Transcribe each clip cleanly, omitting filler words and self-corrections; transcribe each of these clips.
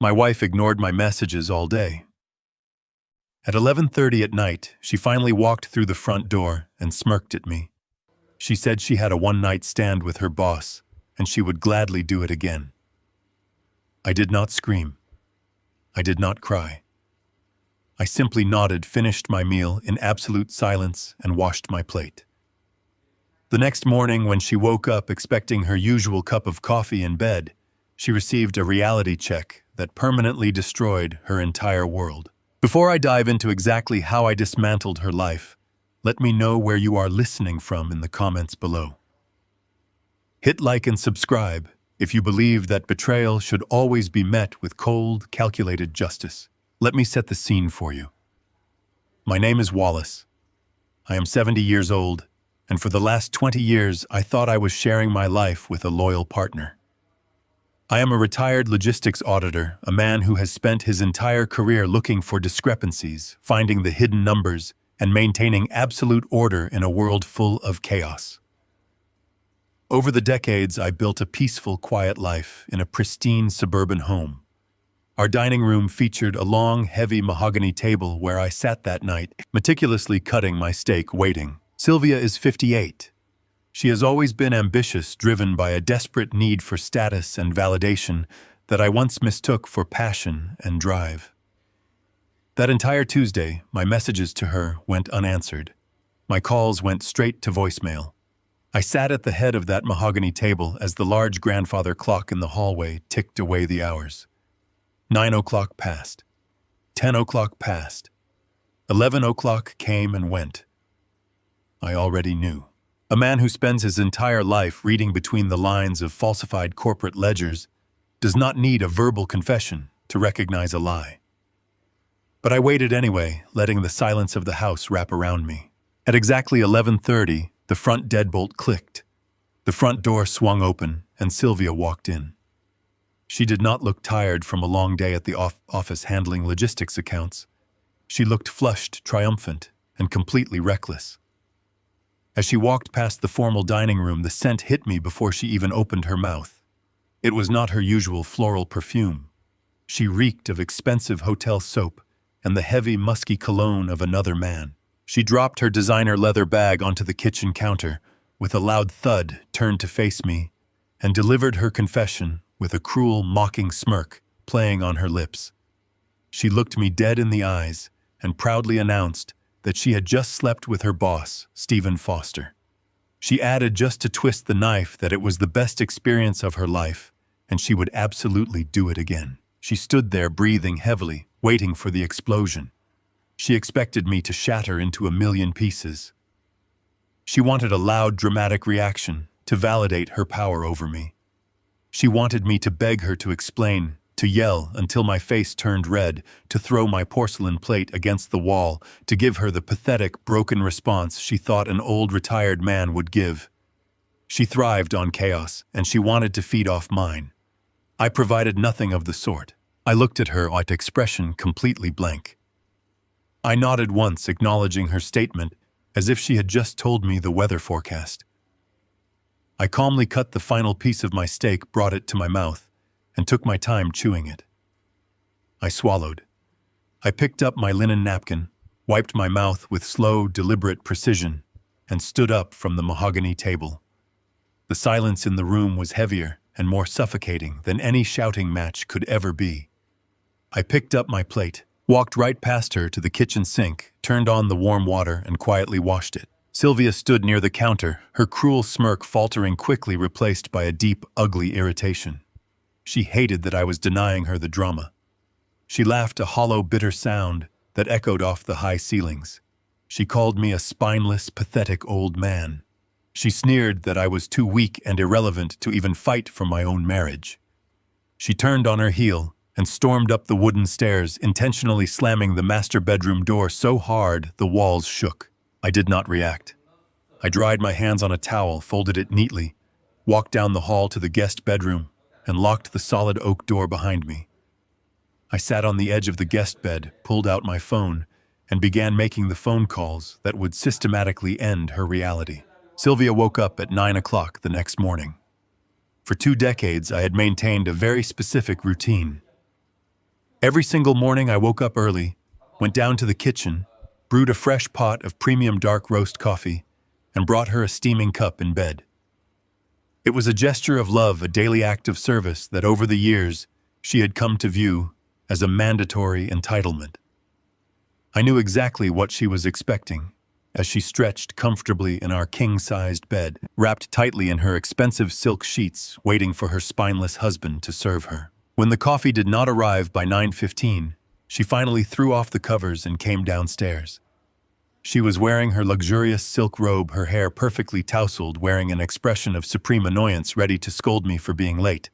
My wife ignored my messages all day. At 11:30 at night, she finally walked through the front door and smirked at me. She said she had a one-night stand with her boss, and she would gladly do it again. I did not scream. I did not cry. I simply nodded, finished my meal in absolute silence, and washed my plate. The next morning, when she woke up expecting her usual cup of coffee in bed, she received a reality check that permanently destroyed her entire world. Before I dive into exactly how I dismantled her life, let me know where you are listening from in the comments below. Hit like and subscribe if you believe that betrayal should always be met with cold, calculated justice. Let me set the scene for you. My name is Wallace. I am 70 years old, and for the last 20 years, I thought I was sharing my life with a loyal partner. I am a retired logistics auditor, a man who has spent his entire career looking for discrepancies, finding the hidden numbers, and maintaining absolute order in a world full of chaos. Over the decades, I built a peaceful, quiet life in a pristine suburban home. Our dining room featured a long, heavy mahogany table where I sat that night, meticulously cutting my steak, waiting. Sylvia is 58. She has always been ambitious, driven by a desperate need for status and validation that I once mistook for passion and drive. That entire Tuesday, my messages to her went unanswered. My calls went straight to voicemail. I sat at the head of that mahogany table as the large grandfather clock in the hallway ticked away the hours. 9 o'clock passed. 10 o'clock passed. 11 o'clock came and went. I already knew. A man who spends his entire life reading between the lines of falsified corporate ledgers does not need a verbal confession to recognize a lie. But I waited anyway, letting the silence of the house wrap around me. At exactly 11:30, the front deadbolt clicked. The front door swung open, and Sylvia walked in. She did not look tired from a long day at the office handling logistics accounts. She looked flushed, triumphant, and completely reckless. As she walked past the formal dining room, the scent hit me before she even opened her mouth. It was not her usual floral perfume. She reeked of expensive hotel soap and the heavy, musky cologne of another man. She dropped her designer leather bag onto the kitchen counter, with a loud thud, turned to face me, and delivered her confession with a cruel, mocking smirk playing on her lips. She looked me dead in the eyes and proudly announced that she had just slept with her boss, Stephen Foster. She added, just to twist the knife, that it was the best experience of her life, and she would absolutely do it again. She stood there breathing heavily, waiting for the explosion. She expected me to shatter into a million pieces. She wanted a loud, dramatic reaction to validate her power over me. She wanted me to beg her to explain, to yell until my face turned red, to throw my porcelain plate against the wall, to give her the pathetic, broken response she thought an old retired man would give. She thrived on chaos, and she wanted to feed off mine. I provided nothing of the sort. I looked at her with expression completely blank. I nodded once, acknowledging her statement, as if she had just told me the weather forecast. I calmly cut the final piece of my steak, brought it to my mouth, and took my time chewing it. I swallowed. I picked up my linen napkin, wiped my mouth with slow, deliberate precision, and stood up from the mahogany table. The silence in the room was heavier and more suffocating than any shouting match could ever be. I picked up my plate, walked right past her to the kitchen sink, turned on the warm water, and quietly washed it. Sylvia stood near the counter, her cruel smirk faltering, quickly replaced by a deep, ugly irritation. She hated that I was denying her the drama. She laughed, a hollow, bitter sound that echoed off the high ceilings. She called me a spineless, pathetic old man. She sneered that I was too weak and irrelevant to even fight for my own marriage. She turned on her heel and stormed up the wooden stairs, intentionally slamming the master bedroom door so hard the walls shook. I did not react. I dried my hands on a towel, folded it neatly, walked down the hall to the guest bedroom, and locked the solid oak door behind me. I sat on the edge of the guest bed, pulled out my phone, and began making the phone calls that would systematically end her reality. Sylvia woke up at 9 o'clock the next morning. For 2 decades, I had maintained a very specific routine. Every single morning I woke up early, went down to the kitchen, brewed a fresh pot of premium dark roast coffee, and brought her a steaming cup in bed. It was a gesture of love, a daily act of service that over the years she had come to view as a mandatory entitlement. I knew exactly what she was expecting as she stretched comfortably in our king-sized bed, wrapped tightly in her expensive silk sheets, waiting for her spineless husband to serve her. When the coffee did not arrive by 9:15, she finally threw off the covers and came downstairs. She was wearing her luxurious silk robe, her hair perfectly tousled, wearing an expression of supreme annoyance, ready to scold me for being late.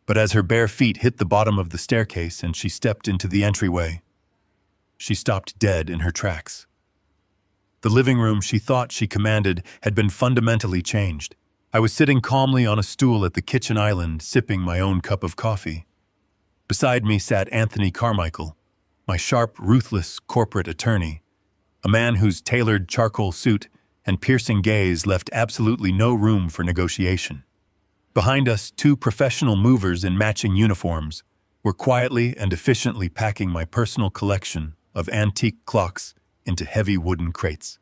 But as her bare feet hit the bottom of the staircase and she stepped into the entryway, she stopped dead in her tracks. The living room she thought she commanded had been fundamentally changed. I was sitting calmly on a stool at the kitchen island, sipping my own cup of coffee. Beside me sat Anthony Carmichael, my sharp, ruthless corporate attorney, a man whose tailored charcoal suit and piercing gaze left absolutely no room for negotiation. Behind us, two professional movers in matching uniforms were quietly and efficiently packing my personal collection of antique clocks into heavy wooden crates.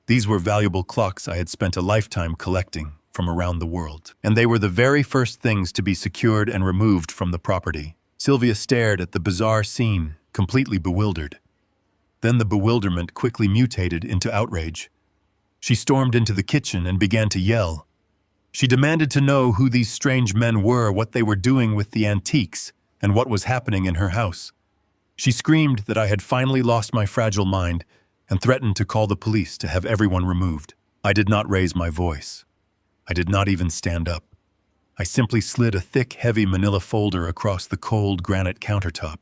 These were valuable clocks I had spent a lifetime collecting from around the world, and they were the very first things to be secured and removed from the property. Sylvia stared at the bizarre scene, completely bewildered. Then the bewilderment quickly mutated into outrage. She stormed into the kitchen and began to yell. She demanded to know who these strange men were, what they were doing with the antiques, and what was happening in her house. She screamed that I had finally lost my fragile mind and threatened to call the police to have everyone removed. I did not raise my voice. I did not even stand up. I simply slid a thick, heavy manila folder across the cold granite countertop.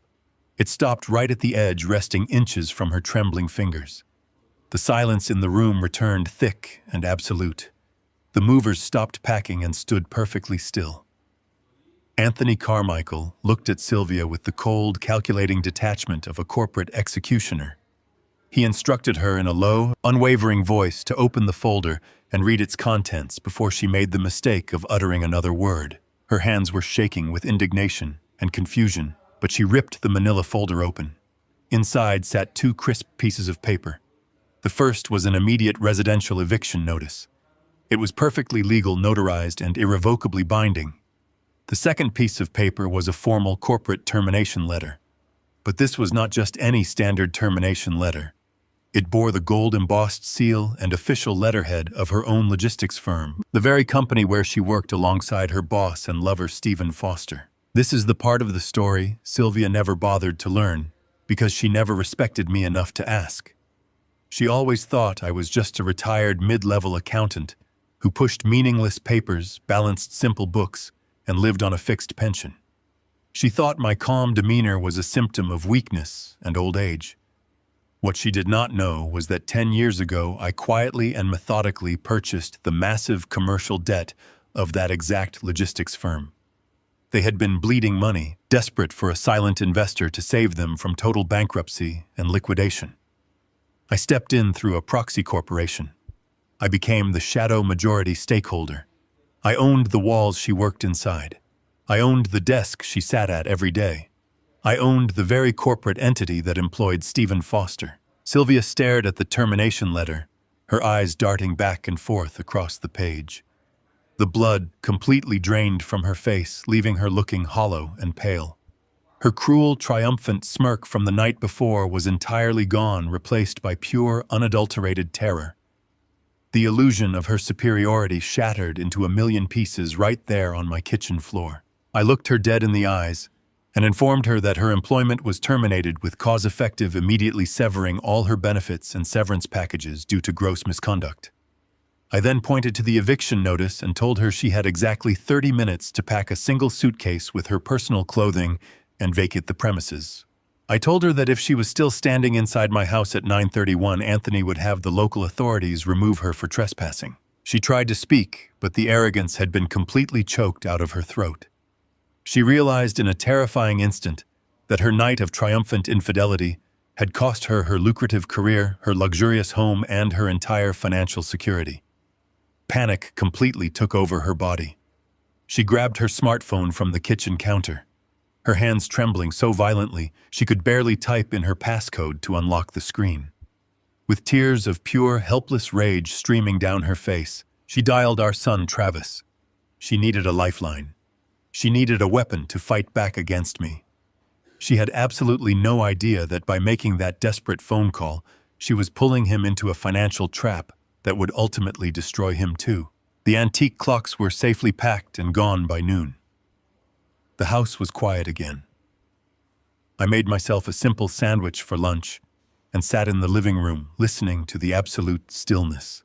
It stopped right at the edge, resting inches from her trembling fingers. The silence in the room returned thick and absolute. The movers stopped packing and stood perfectly still. Anthony Carmichael looked at Sylvia with the cold, calculating detachment of a corporate executioner. He instructed her in a low, unwavering voice to open the folder and read its contents before she made the mistake of uttering another word. Her hands were shaking with indignation and confusion, but she ripped the manila folder open. Inside sat two crisp pieces of paper. The first was an immediate residential eviction notice. It was perfectly legal, notarized, and irrevocably binding. The second piece of paper was a formal corporate termination letter. But this was not just any standard termination letter. It bore the gold-embossed seal and official letterhead of her own logistics firm, the very company where she worked alongside her boss and lover Stephen Foster. This is the part of the story Sylvia never bothered to learn, because she never respected me enough to ask. She always thought I was just a retired mid-level accountant who pushed meaningless papers, balanced simple books, and lived on a fixed pension. She thought my calm demeanor was a symptom of weakness and old age. What she did not know was that 10 years ago I quietly and methodically purchased the massive commercial debt of that exact logistics firm. They had been bleeding money, desperate for a silent investor to save them from total bankruptcy and liquidation. I stepped in through a proxy corporation. I became the shadow majority stakeholder. I owned the walls she worked inside. I owned the desk she sat at every day. I owned the very corporate entity that employed Stephen Foster. Sylvia stared at the termination letter, her eyes darting back and forth across the page. The blood completely drained from her face, leaving her looking hollow and pale. Her cruel, triumphant smirk from the night before was entirely gone, replaced by pure, unadulterated terror. The illusion of her superiority shattered into a million pieces right there on my kitchen floor. I looked her dead in the eyes and informed her that her employment was terminated with cause effective, immediately severing all her benefits and severance packages due to gross misconduct. I then pointed to the eviction notice and told her she had exactly 30 minutes to pack a single suitcase with her personal clothing and vacate the premises. I told her that if she was still standing inside my house at 9:31, Anthony would have the local authorities remove her for trespassing. She tried to speak, but the arrogance had been completely choked out of her throat. She realized in a terrifying instant that her night of triumphant infidelity had cost her her lucrative career, her luxurious home, and her entire financial security. Panic completely took over her body. She grabbed her smartphone from the kitchen counter. her hands trembling so violently she could barely type in her passcode to unlock the screen. With tears of pure, helpless rage streaming down her face, she dialed our son Travis. She needed a lifeline. She needed a weapon to fight back against me. She had absolutely no idea that by making that desperate phone call, she was pulling him into a financial trap that would ultimately destroy him too. The antique clocks were safely packed and gone by noon. The house was quiet again. I made myself a simple sandwich for lunch and sat in the living room listening to the absolute stillness.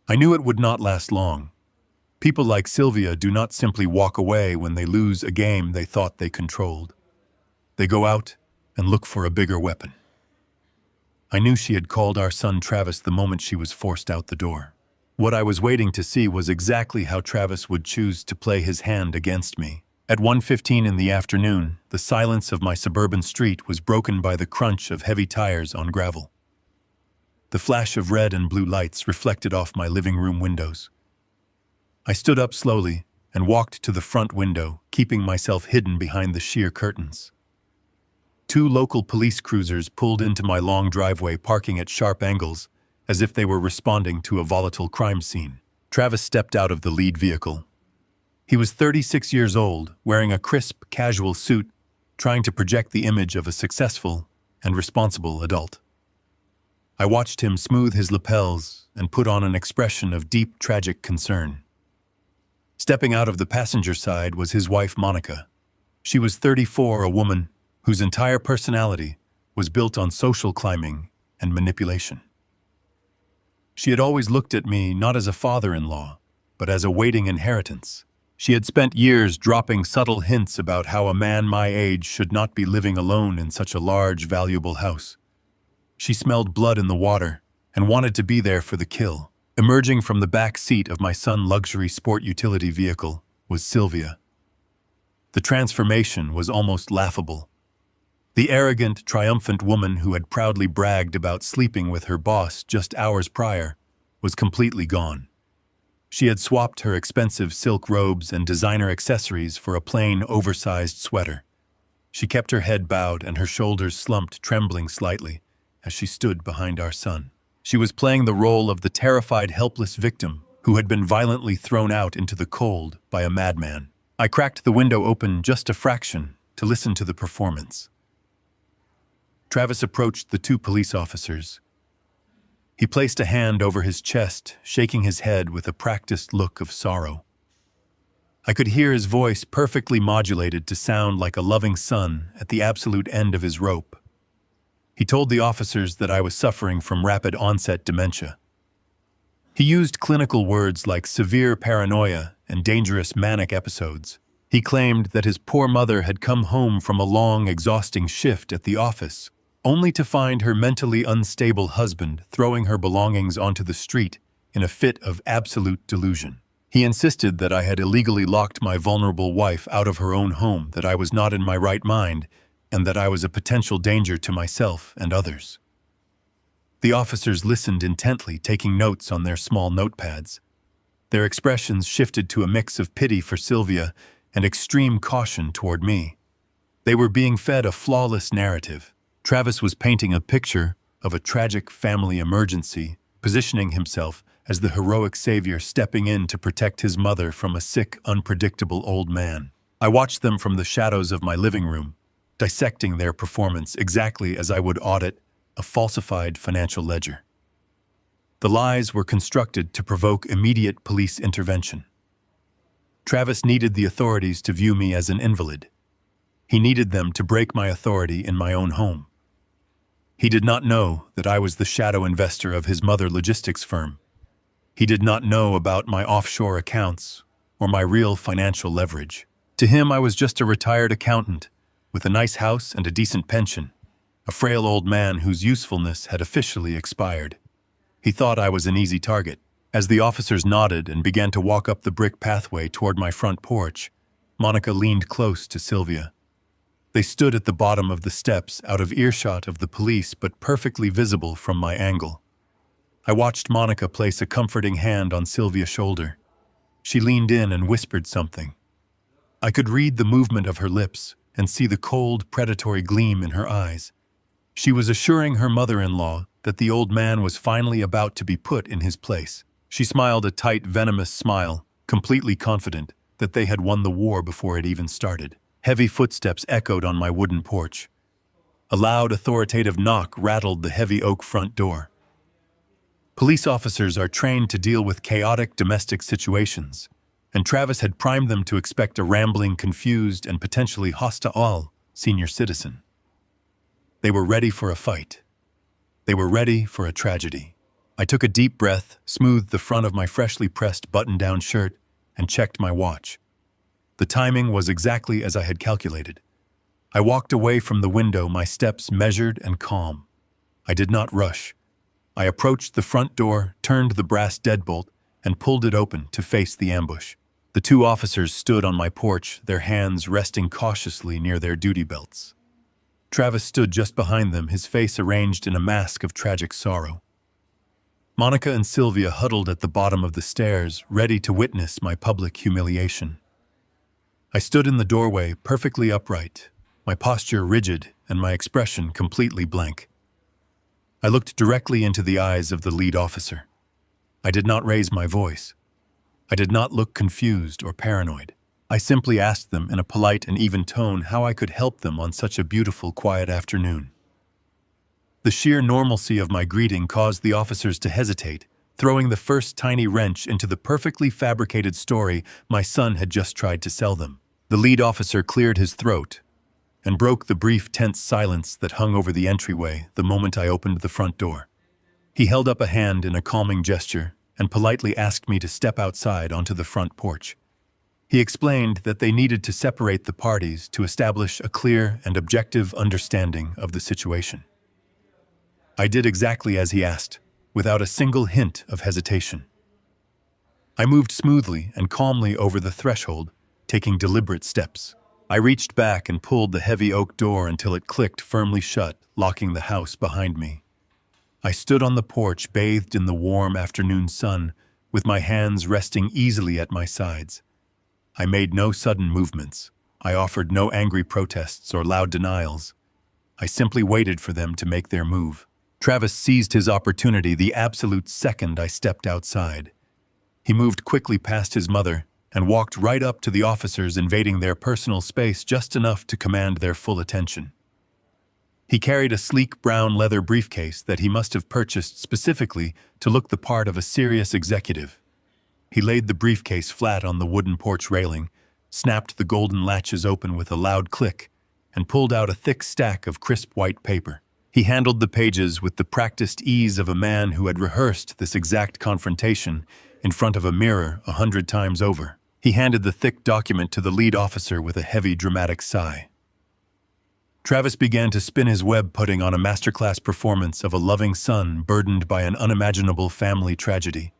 I knew it would not last long. People like Sylvia do not simply walk away when they lose a game they thought they controlled. They go out and look for a bigger weapon. I knew she had called our son Travis the moment she was forced out the door. What I was waiting to see was exactly how Travis would choose to play his hand against me. At 1:15 in the afternoon, the silence of my suburban street was broken by the crunch of heavy tires on gravel. The flash of red and blue lights reflected off my living room windows. I stood up slowly and walked to the front window, keeping myself hidden behind the sheer curtains. 2 local police cruisers pulled into my long driveway, parking at sharp angles, as if they were responding to a volatile crime scene. Travis stepped out of the lead vehicle. He was 36 years old, wearing a crisp, casual suit, trying to project the image of a successful and responsible adult. I watched him smooth his lapels and put on an expression of deep, tragic concern. Stepping out of the passenger side was his wife, Monica. She was 34, a woman whose entire personality was built on social climbing and manipulation. She had always looked at me not as a father-in-law, but as a waiting inheritance. She had spent years dropping subtle hints about how a man my age should not be living alone in such a large, valuable house. She smelled blood in the water and wanted to be there for the kill. Emerging from the back seat of my son's luxury sport utility vehicle was Sylvia. The transformation was almost laughable. The arrogant, triumphant woman who had proudly bragged about sleeping with her boss just hours prior was completely gone. She had swapped her expensive silk robes and designer accessories for a plain, oversized sweater. She kept her head bowed and her shoulders slumped, trembling slightly as she stood behind our son. She was playing the role of the terrified, helpless victim who had been violently thrown out into the cold by a madman. I cracked the window open just a fraction to listen to the performance. Travis approached the 2 police officers. He placed a hand over his chest, shaking his head with a practiced look of sorrow. I could hear his voice perfectly modulated to sound like a loving son at the absolute end of his rope. He told the officers that I was suffering from rapid onset dementia. He used clinical words like severe paranoia and dangerous manic episodes. He claimed that his poor mother had come home from a long, exhausting shift at the office, only to find her mentally unstable husband throwing her belongings onto the street in a fit of absolute delusion. He insisted that I had illegally locked my vulnerable wife out of her own home, that I was not in my right mind, and that I was a potential danger to myself and others. The officers listened intently, taking notes on their small notepads. Their expressions shifted to a mix of pity for Sylvia and extreme caution toward me. They were being fed a flawless narrative. Travis was painting a picture of a tragic family emergency, positioning himself as the heroic savior stepping in to protect his mother from a sick, unpredictable old man. I watched them from the shadows of my living room, dissecting their performance exactly as I would audit a falsified financial ledger. The lies were constructed to provoke immediate police intervention. Travis needed the authorities to view me as an invalid. He needed them to break my authority in my own home. He did not know that I was the shadow investor of his mother logistics firm. He did not know about my offshore accounts or my real financial leverage. To him, I was just a retired accountant with a nice house and a decent pension, a frail old man whose usefulness had officially expired. He thought I was an easy target. As the officers nodded and began to walk up the brick pathway toward my front porch, Monica leaned close to Sylvia. They stood at the bottom of the steps, out of earshot of the police but perfectly visible from my angle. I watched Monica place a comforting hand on Sylvia's shoulder. She leaned in and whispered something. I could read the movement of her lips, and see the cold, predatory gleam in her eyes. She was assuring her mother-in-law that the old man was finally about to be put in his place. She smiled a tight, venomous smile, completely confident that they had won the war before it even started. Heavy footsteps echoed on my wooden porch. A loud, authoritative knock rattled the heavy oak front door. Police officers are trained to deal with chaotic domestic situations, and Travis had primed them to expect a rambling, confused, and potentially hostile senior citizen. They were ready for a fight. They were ready for a tragedy. I took a deep breath, smoothed the front of my freshly pressed button-down shirt, and checked my watch. The timing was exactly as I had calculated. I walked away from the window, my steps measured and calm. I did not rush. I approached the front door, turned the brass deadbolt, and pulled it open to face the ambush. The two officers stood on my porch, their hands resting cautiously near their duty belts. Travis stood just behind them, his face arranged in a mask of tragic sorrow. Monica and Sylvia huddled at the bottom of the stairs, ready to witness my public humiliation. I stood in the doorway, perfectly upright, my posture rigid and my expression completely blank. I looked directly into the eyes of the lead officer. I did not raise my voice. I did not look confused or paranoid. I simply asked them in a polite and even tone how I could help them on such a beautiful, quiet afternoon. The sheer normalcy of my greeting caused the officers to hesitate, throwing the first tiny wrench into the perfectly fabricated story my son had just tried to sell them. The lead officer cleared his throat and broke the brief, tense silence that hung over the entryway the moment I opened the front door. He held up a hand in a calming gesture and politely asked me to step outside onto the front porch. He explained that they needed to separate the parties to establish a clear and objective understanding of the situation. I did exactly as he asked, without a single hint of hesitation. I moved smoothly and calmly over the threshold, taking deliberate steps. I reached back and pulled the heavy oak door until it clicked firmly shut, locking the house behind me. I stood on the porch, bathed in the warm afternoon sun, with my hands resting easily at my sides. I made no sudden movements. I offered no angry protests or loud denials. I simply waited for them to make their move. Travis seized his opportunity the absolute second I stepped outside. He moved quickly past his mother and walked right up to the officers, invading their personal space just enough to command their full attention. He carried a sleek brown leather briefcase that he must have purchased specifically to look the part of a serious executive. He laid the briefcase flat on the wooden porch railing, snapped the golden latches open with a loud click, and pulled out a thick stack of crisp white paper. He handled the pages with the practiced ease of a man who had rehearsed this exact confrontation in front of a mirror 100 times over. He handed the thick document to the lead officer with a heavy, dramatic sigh. Travis began to spin his web, putting on a masterclass performance of a loving son burdened by an unimaginable family tragedy.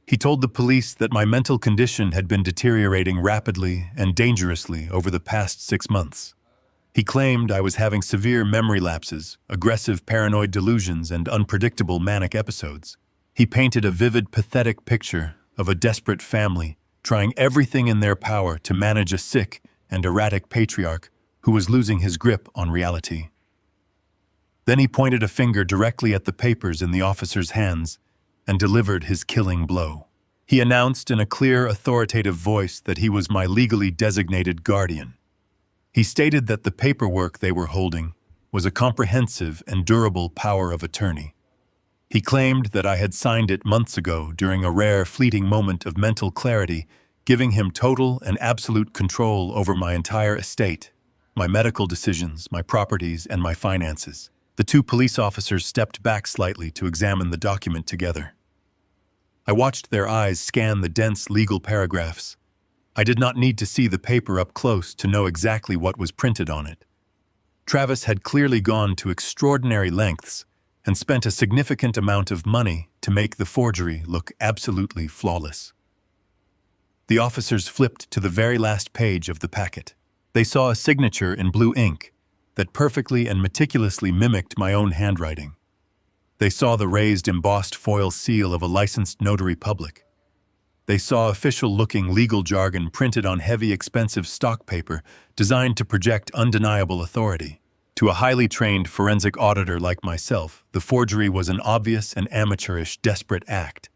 He told the police that my mental condition had been deteriorating rapidly and dangerously over the past 6 months. He claimed I was having severe memory lapses, aggressive paranoid delusions, and unpredictable manic episodes. He painted a vivid, pathetic picture of a desperate family trying everything in their power to manage a sick and erratic patriarch who was losing his grip on reality. Then he pointed a finger directly at the papers in the officer's hands and delivered his killing blow. He announced in a clear, authoritative voice that he was my legally designated guardian. He stated that the paperwork they were holding was a comprehensive and durable power of attorney. He claimed that I had signed it months ago during a rare, fleeting moment of mental clarity, giving him total and absolute control over my entire estate, my medical decisions, my properties, and my finances. The two police officers stepped back slightly to examine the document together. I watched their eyes scan the dense legal paragraphs. I did not need to see the paper up close to know exactly what was printed on it. Travis had clearly gone to extraordinary lengths and spent a significant amount of money to make the forgery look absolutely flawless. The officers flipped to the very last page of the packet. They saw a signature in blue ink that perfectly and meticulously mimicked my own handwriting. They saw the raised, embossed foil seal of a licensed notary public. They saw official-looking legal jargon printed on heavy, expensive stock paper designed to project undeniable authority. To a highly trained forensic auditor like myself, the forgery was an obvious and amateurish, desperate act.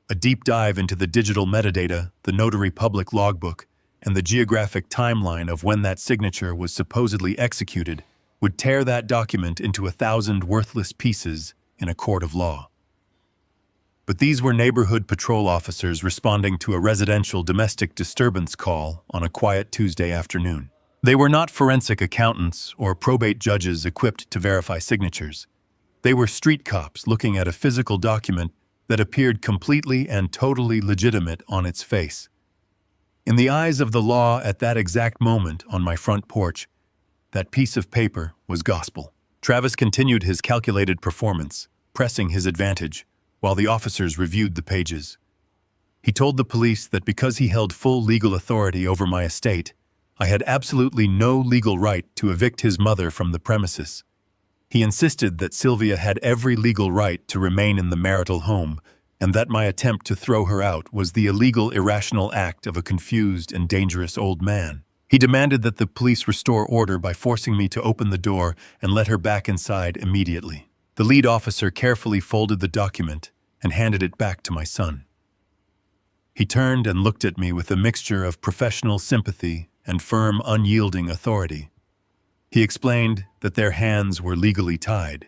A deep dive into the digital metadata, the notary public logbook, and the geographic timeline of when that signature was supposedly executed would tear that document into 1,000 worthless pieces in a court of law. But these were neighborhood patrol officers responding to a residential domestic disturbance call on a quiet Tuesday afternoon. They were not forensic accountants or probate judges equipped to verify signatures. They were street cops looking at a physical document that appeared completely and totally legitimate on its face. In the eyes of the law at that exact moment on my front porch, that piece of paper was gospel. Travis continued his calculated performance, pressing his advantage, while the officers reviewed the pages. He told the police that because he held full legal authority over my estate, I had absolutely no legal right to evict his mother from the premises. He insisted that Sylvia had every legal right to remain in the marital home, and that my attempt to throw her out was the illegal, irrational act of a confused and dangerous old man. He demanded that the police restore order by forcing me to open the door and let her back inside immediately. The lead officer carefully folded the document and handed it back to my son. He turned and looked at me with a mixture of professional sympathy and firm, unyielding authority. He explained that their hands were legally tied.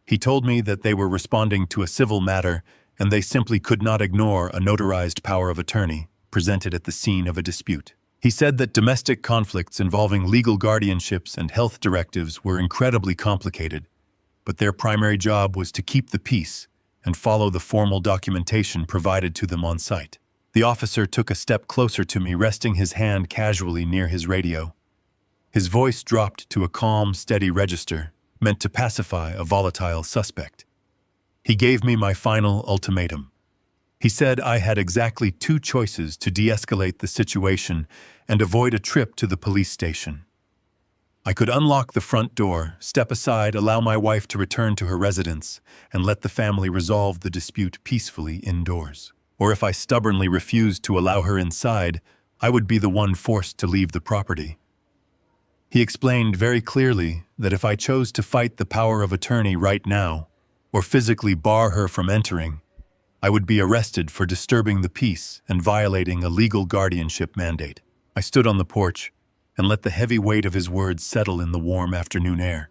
He told me that they were responding to a civil matter and they simply could not ignore a notarized power of attorney presented at the scene of a dispute. He said that domestic conflicts involving legal guardianships and health directives were incredibly complicated, but their primary job was to keep the peace and follow the formal documentation provided to them on site. The officer took a step closer to me, resting his hand casually near his radio. His voice dropped to a calm, steady register, meant to pacify a volatile suspect. He gave me my final ultimatum. He said I had exactly 2 choices to de-escalate the situation and avoid a trip to the police station. I could unlock the front door, step aside, allow my wife to return to her residence, and let the family resolve the dispute peacefully indoors. Or if I stubbornly refused to allow her inside, I would be the one forced to leave the property. He explained very clearly that if I chose to fight the power of attorney right now, or physically bar her from entering, I would be arrested for disturbing the peace and violating a legal guardianship mandate. I stood on the porch and let the heavy weight of his words settle in the warm afternoon air.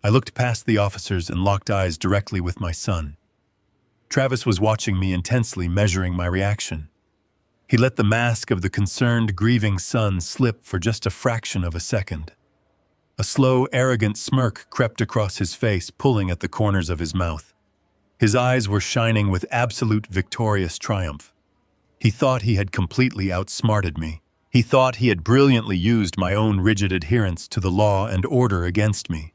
I looked past the officers and locked eyes directly with my son. Travis was watching me intensely, measuring my reaction. He let the mask of the concerned, grieving son slip for just a fraction of a second. A slow, arrogant smirk crept across his face, pulling at the corners of his mouth. His eyes were shining with absolute victorious triumph. He thought he had completely outsmarted me. He thought he had brilliantly used my own rigid adherence to the law and order against me.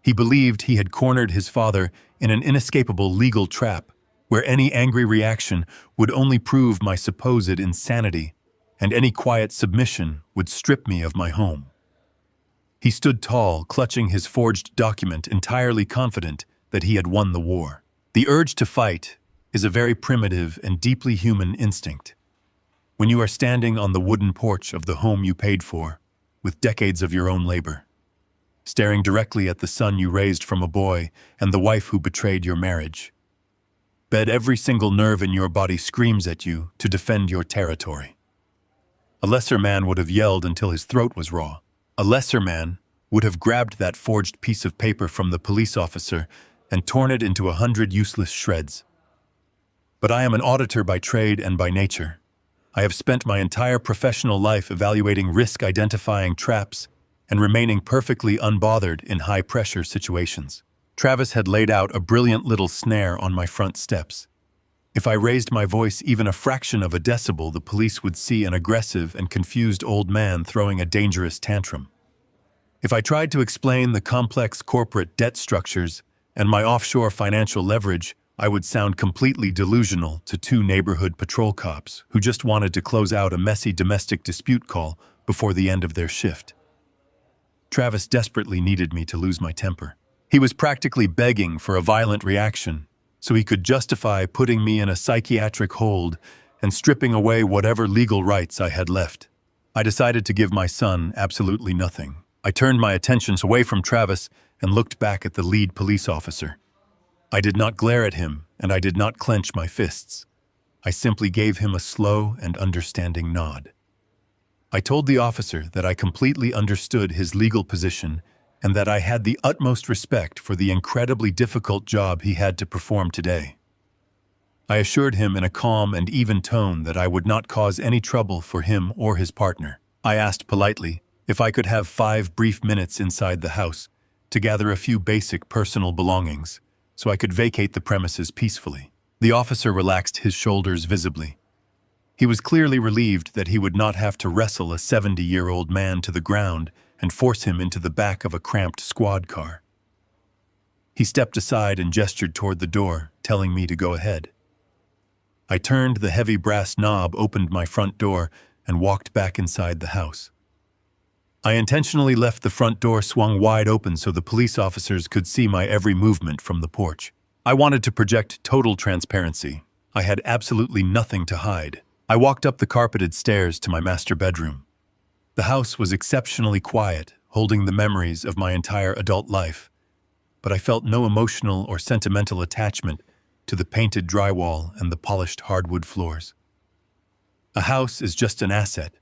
He believed he had cornered his father in an inescapable legal trap, where any angry reaction would only prove my supposed insanity, and any quiet submission would strip me of my home. He stood tall, clutching his forged document, entirely confident that he had won the war. The urge to fight is a very primitive and deeply human instinct. When you are standing on the wooden porch of the home you paid for, with decades of your own labor, staring directly at the son you raised from a boy and the wife who betrayed your marriage, every single nerve in your body screams at you to defend your territory. A lesser man would have yelled until his throat was raw. A lesser man would have grabbed that forged piece of paper from the police officer and torn it into 100 useless shreds. But I am an auditor by trade and by nature. I have spent my entire professional life evaluating risk, identifying traps, and remaining perfectly unbothered in high-pressure situations. Travis had laid out a brilliant little snare on my front steps. If I raised my voice even a fraction of a decibel, the police would see an aggressive and confused old man throwing a dangerous tantrum. If I tried to explain the complex corporate debt structures and my offshore financial leverage, I would sound completely delusional to 2 neighborhood patrol cops who just wanted to close out a messy domestic dispute call before the end of their shift. Travis desperately needed me to lose my temper. He was practically begging for a violent reaction, so he could justify putting me in a psychiatric hold and stripping away whatever legal rights I had left. I decided to give my son absolutely nothing. I turned my attentions away from Travis and looked back at the lead police officer. I did not glare at him, and I did not clench my fists. I simply gave him a slow and understanding nod. I told the officer that I completely understood his legal position and that I had the utmost respect for the incredibly difficult job he had to perform today. I assured him in a calm and even tone that I would not cause any trouble for him or his partner. I asked politely if I could have 5 brief minutes inside the house to gather a few basic personal belongings so I could vacate the premises peacefully. The officer relaxed his shoulders visibly. He was clearly relieved that he would not have to wrestle a 70-year-old man to the ground and force him into the back of a cramped squad car. He stepped aside and gestured toward the door, telling me to go ahead. I turned the heavy brass knob, opened my front door, and walked back inside the house. I intentionally left the front door swung wide open so the police officers could see my every movement from the porch. I wanted to project total transparency. I had absolutely nothing to hide. I walked up the carpeted stairs to my master bedroom. The house was exceptionally quiet, holding the memories of my entire adult life, but I felt no emotional or sentimental attachment to the painted drywall and the polished hardwood floors. A house is just an asset,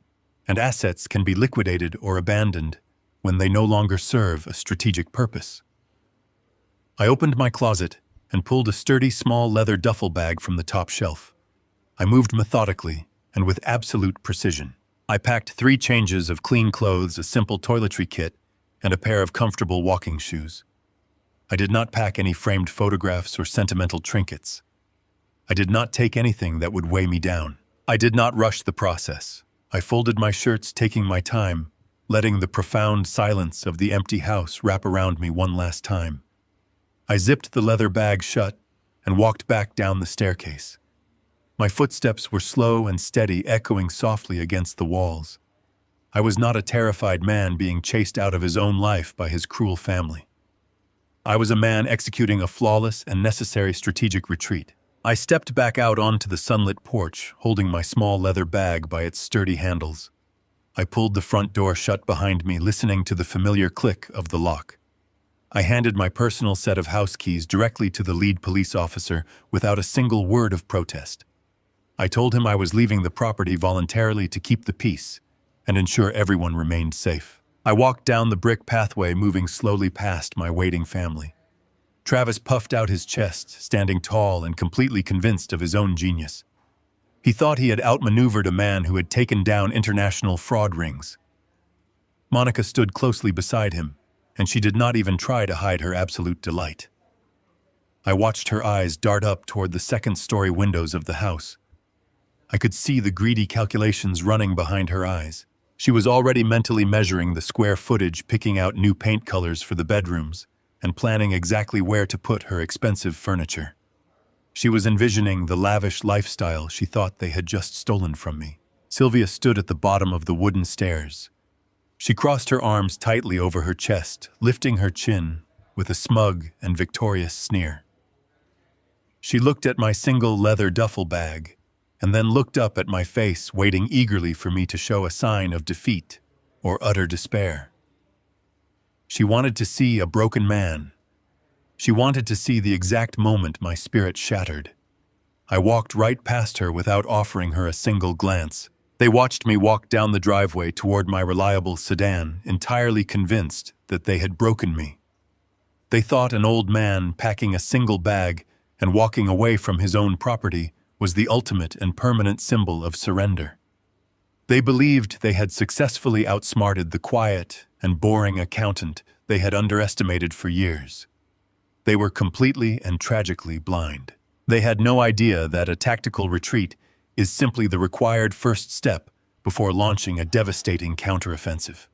and assets can be liquidated or abandoned when they no longer serve a strategic purpose. I opened my closet and pulled a sturdy small leather duffel bag from the top shelf. I moved methodically and with absolute precision. I packed 3 changes of clean clothes, a simple toiletry kit, and a pair of comfortable walking shoes. I did not pack any framed photographs or sentimental trinkets. I did not take anything that would weigh me down. I did not rush the process. I folded my shirts, taking my time, letting the profound silence of the empty house wrap around me one last time. I zipped the leather bag shut and walked back down the staircase. My footsteps were slow and steady, echoing softly against the walls. I was not a terrified man being chased out of his own life by his cruel family. I was a man executing a flawless and necessary strategic retreat. I stepped back out onto the sunlit porch, holding my small leather bag by its sturdy handles. I pulled the front door shut behind me, listening to the familiar click of the lock. I handed my personal set of house keys directly to the lead police officer without a single word of protest. I told him I was leaving the property voluntarily to keep the peace and ensure everyone remained safe. I walked down the brick pathway, moving slowly past my waiting family. Travis puffed out his chest, standing tall and completely convinced of his own genius. He thought he had outmaneuvered a man who had taken down international fraud rings. Monica stood closely beside him, and she did not even try to hide her absolute delight. I watched her eyes dart up toward the second-story windows of the house. I could see the greedy calculations running behind her eyes. She was already mentally measuring the square footage, picking out new paint colors for the bedrooms, and planning exactly where to put her expensive furniture. She was envisioning the lavish lifestyle she thought they had just stolen from me. Sylvia stood at the bottom of the wooden stairs. She crossed her arms tightly over her chest, lifting her chin with a smug and victorious sneer. She looked at my single leather duffel bag, and then looked up at my face, waiting eagerly for me to show a sign of defeat or utter despair. She wanted to see a broken man. She wanted to see the exact moment my spirit shattered. I walked right past her without offering her a single glance. They watched me walk down the driveway toward my reliable sedan, entirely convinced that they had broken me. They thought an old man packing a single bag and walking away from his own property was the ultimate and permanent symbol of surrender. They believed they had successfully outsmarted the quiet and boring accountant they had underestimated for years. They were completely and tragically blind. They had no idea that a tactical retreat is simply the required first step before launching a devastating counteroffensive.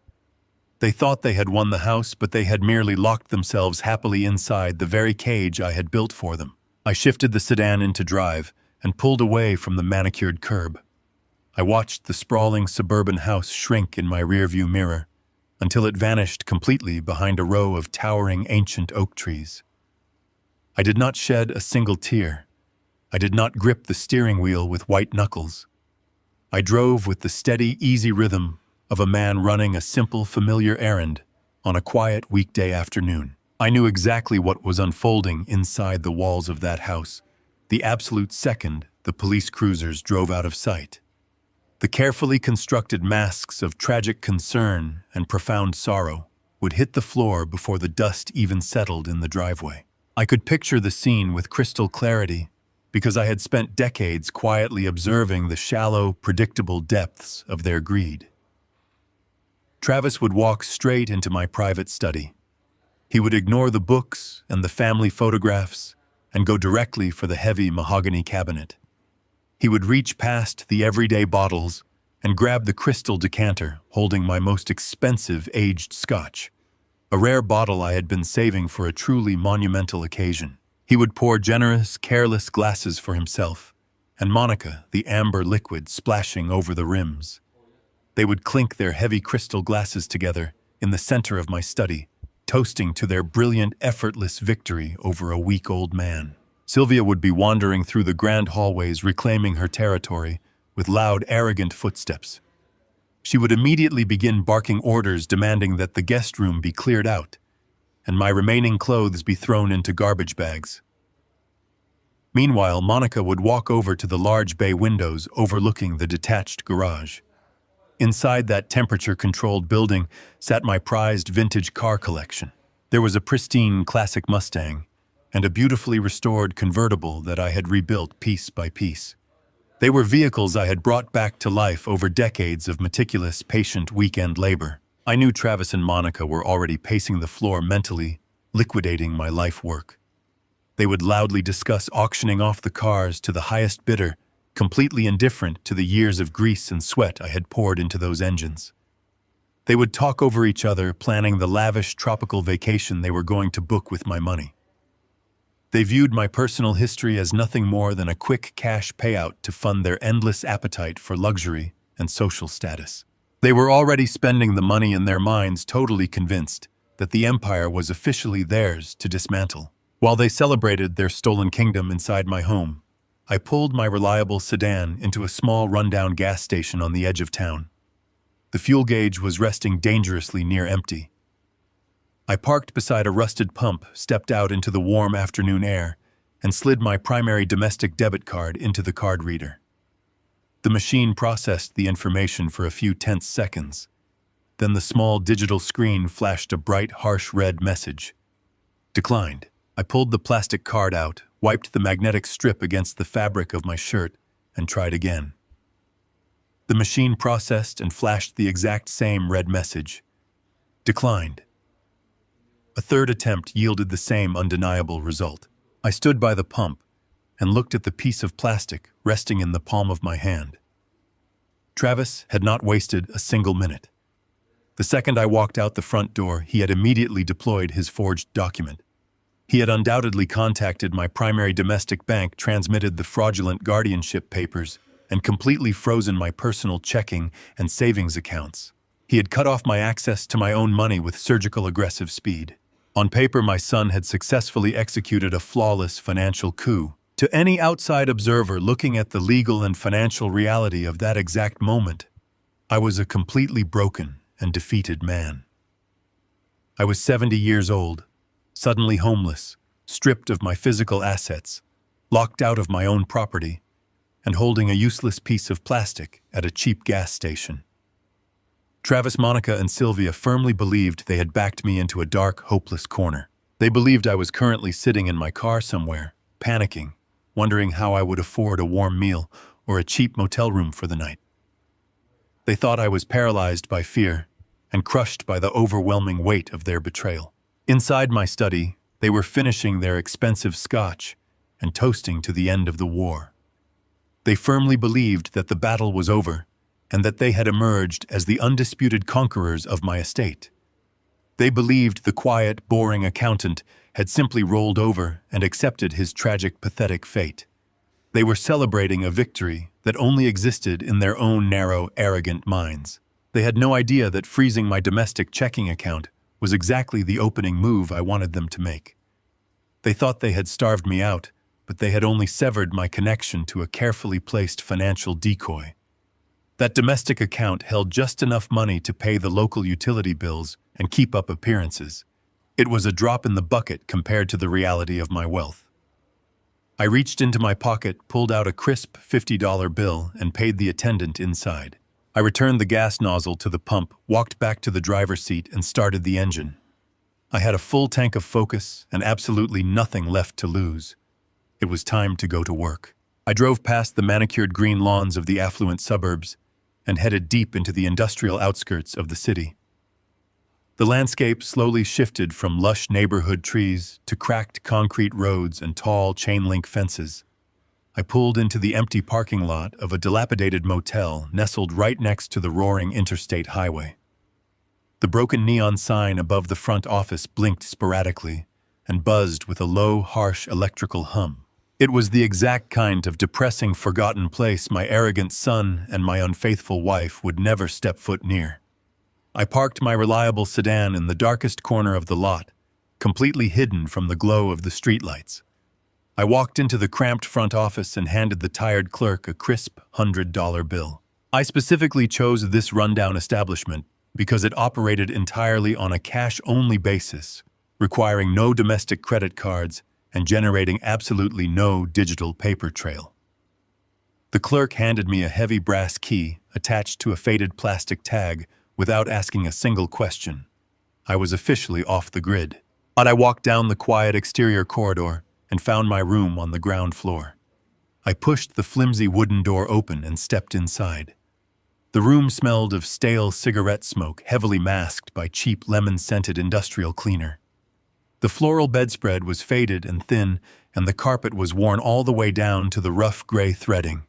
They thought they had won the house, but they had merely locked themselves happily inside the very cage I had built for them. I shifted the sedan into drive and pulled away from the manicured curb. I watched the sprawling suburban house shrink in my rearview mirror until it vanished completely behind a row of towering ancient oak trees. I did not shed a single tear. I did not grip the steering wheel with white knuckles. I drove with the steady, easy rhythm of a man running a simple, familiar errand on a quiet weekday afternoon. I knew exactly what was unfolding inside the walls of that house, the absolute second the police cruisers drove out of sight. The carefully constructed masks of tragic concern and profound sorrow would hit the floor before the dust even settled in the driveway. I could picture the scene with crystal clarity because I had spent decades quietly observing the shallow, predictable depths of their greed. Travis would walk straight into my private study. He would ignore the books and the family photographs and go directly for the heavy mahogany cabinet. He would reach past the everyday bottles and grab the crystal decanter holding my most expensive aged scotch, a rare bottle I had been saving for a truly monumental occasion. He would pour generous, careless glasses for himself, and Monica, the amber liquid splashing over the rims. They would clink their heavy crystal glasses together in the center of my study, toasting to their brilliant, effortless victory over a weak-old man. Sylvia would be wandering through the grand hallways reclaiming her territory with loud, arrogant footsteps. She would immediately begin barking orders demanding that the guest room be cleared out and my remaining clothes be thrown into garbage bags. Meanwhile, Monica would walk over to the large bay windows overlooking the detached garage. Inside that temperature-controlled building sat my prized vintage car collection. There was a pristine classic Mustang and a beautifully restored convertible that I had rebuilt piece by piece. They were vehicles I had brought back to life over decades of meticulous, patient weekend labor. I knew Travis and Monica were already pacing the floor mentally, liquidating my life work. They would loudly discuss auctioning off the cars to the highest bidder, completely indifferent to the years of grease and sweat I had poured into those engines. They would talk over each other, planning the lavish tropical vacation they were going to book with my money. They viewed my personal history as nothing more than a quick cash payout to fund their endless appetite for luxury and social status. They were already spending the money in their minds, totally convinced that the empire was officially theirs to dismantle. While they celebrated their stolen kingdom inside my home, I pulled my reliable sedan into a small rundown gas station on the edge of town. The fuel gauge was resting dangerously near empty. I parked beside a rusted pump, stepped out into the warm afternoon air, and slid my primary domestic debit card into the card reader. The machine processed the information for a few tense seconds. Then the small digital screen flashed a bright, harsh red message. Declined. I pulled the plastic card out, wiped the magnetic strip against the fabric of my shirt, and tried again. The machine processed and flashed the exact same red message. Declined. A third attempt yielded the same undeniable result. I stood by the pump and looked at the piece of plastic resting in the palm of my hand. Travis had not wasted a single minute. The second I walked out the front door, he had immediately deployed his forged document. He had undoubtedly contacted my primary domestic bank, transmitted the fraudulent guardianship papers, and completely frozen my personal checking and savings accounts. He had cut off my access to my own money with surgical aggressive speed. On paper, my son had successfully executed a flawless financial coup. To any outside observer looking at the legal and financial reality of that exact moment, I was a completely broken and defeated man. I was 70 years old, suddenly homeless, stripped of my physical assets, locked out of my own property, and holding a useless piece of plastic at a cheap gas station. Travis, Monica, and Sylvia firmly believed they had backed me into a dark, hopeless corner. They believed I was currently sitting in my car somewhere, panicking, wondering how I would afford a warm meal or a cheap motel room for the night. They thought I was paralyzed by fear and crushed by the overwhelming weight of their betrayal. Inside my study, they were finishing their expensive scotch and toasting to the end of the war. They firmly believed that the battle was over and that they had emerged as the undisputed conquerors of my estate. They believed the quiet, boring accountant had simply rolled over and accepted his tragic, pathetic fate. They were celebrating a victory that only existed in their own narrow, arrogant minds. They had no idea that freezing my domestic checking account was exactly the opening move I wanted them to make. They thought they had starved me out, but they had only severed my connection to a carefully placed financial decoy. That domestic account held just enough money to pay the local utility bills and keep up appearances. It was a drop in the bucket compared to the reality of my wealth. I reached into my pocket, pulled out a crisp $50 bill, and paid the attendant inside. I returned the gas nozzle to the pump, walked back to the driver's seat, and started the engine. I had a full tank of focus and absolutely nothing left to lose. It was time to go to work. I drove past the manicured green lawns of the affluent suburbs and headed deep into the industrial outskirts of the city. The landscape slowly shifted from lush neighborhood trees to cracked concrete roads and tall chain-link fences. I pulled into the empty parking lot of a dilapidated motel nestled right next to the roaring interstate highway. The broken neon sign above the front office blinked sporadically and buzzed with a low, harsh electrical hum. It was the exact kind of depressing, forgotten place my arrogant son and my unfaithful wife would never step foot near. I parked my reliable sedan in the darkest corner of the lot, completely hidden from the glow of the streetlights. I walked into the cramped front office and handed the tired clerk a crisp $100 bill. I specifically chose this rundown establishment because it operated entirely on a cash-only basis, requiring no domestic credit cards and generating absolutely no digital paper trail. The clerk handed me a heavy brass key attached to a faded plastic tag without asking a single question. I was officially off the grid. But I walked down the quiet exterior corridor and found my room on the ground floor. I pushed the flimsy wooden door open and stepped inside. The room smelled of stale cigarette smoke, heavily masked by cheap lemon-scented industrial cleaner. The floral bedspread was faded and thin, and the carpet was worn all the way down to the rough gray threading.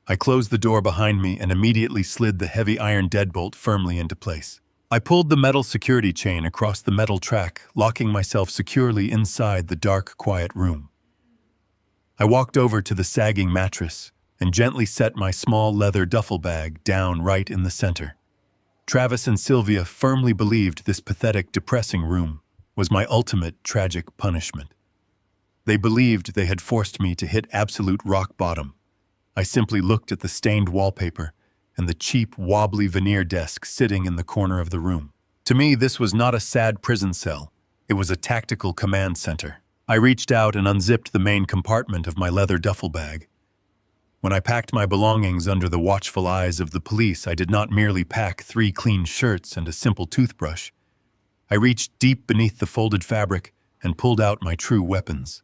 I closed the door behind me and immediately slid the heavy iron deadbolt firmly into place. I pulled the metal security chain across the metal track, locking myself securely inside the dark, quiet room. I walked over to the sagging mattress and gently set my small leather duffel bag down right in the center. Travis and Sylvia firmly believed this pathetic, depressing room was my ultimate tragic punishment. They believed they had forced me to hit absolute rock bottom. I simply looked at the stained wallpaper and the cheap, wobbly veneer desk sitting in the corner of the room. To me, this was not a sad prison cell. It was a tactical command center. I reached out and unzipped the main compartment of my leather duffel bag. When I packed my belongings under the watchful eyes of the police, I did not merely pack 3 clean shirts and a simple toothbrush. I reached deep beneath the folded fabric and pulled out my true weapons.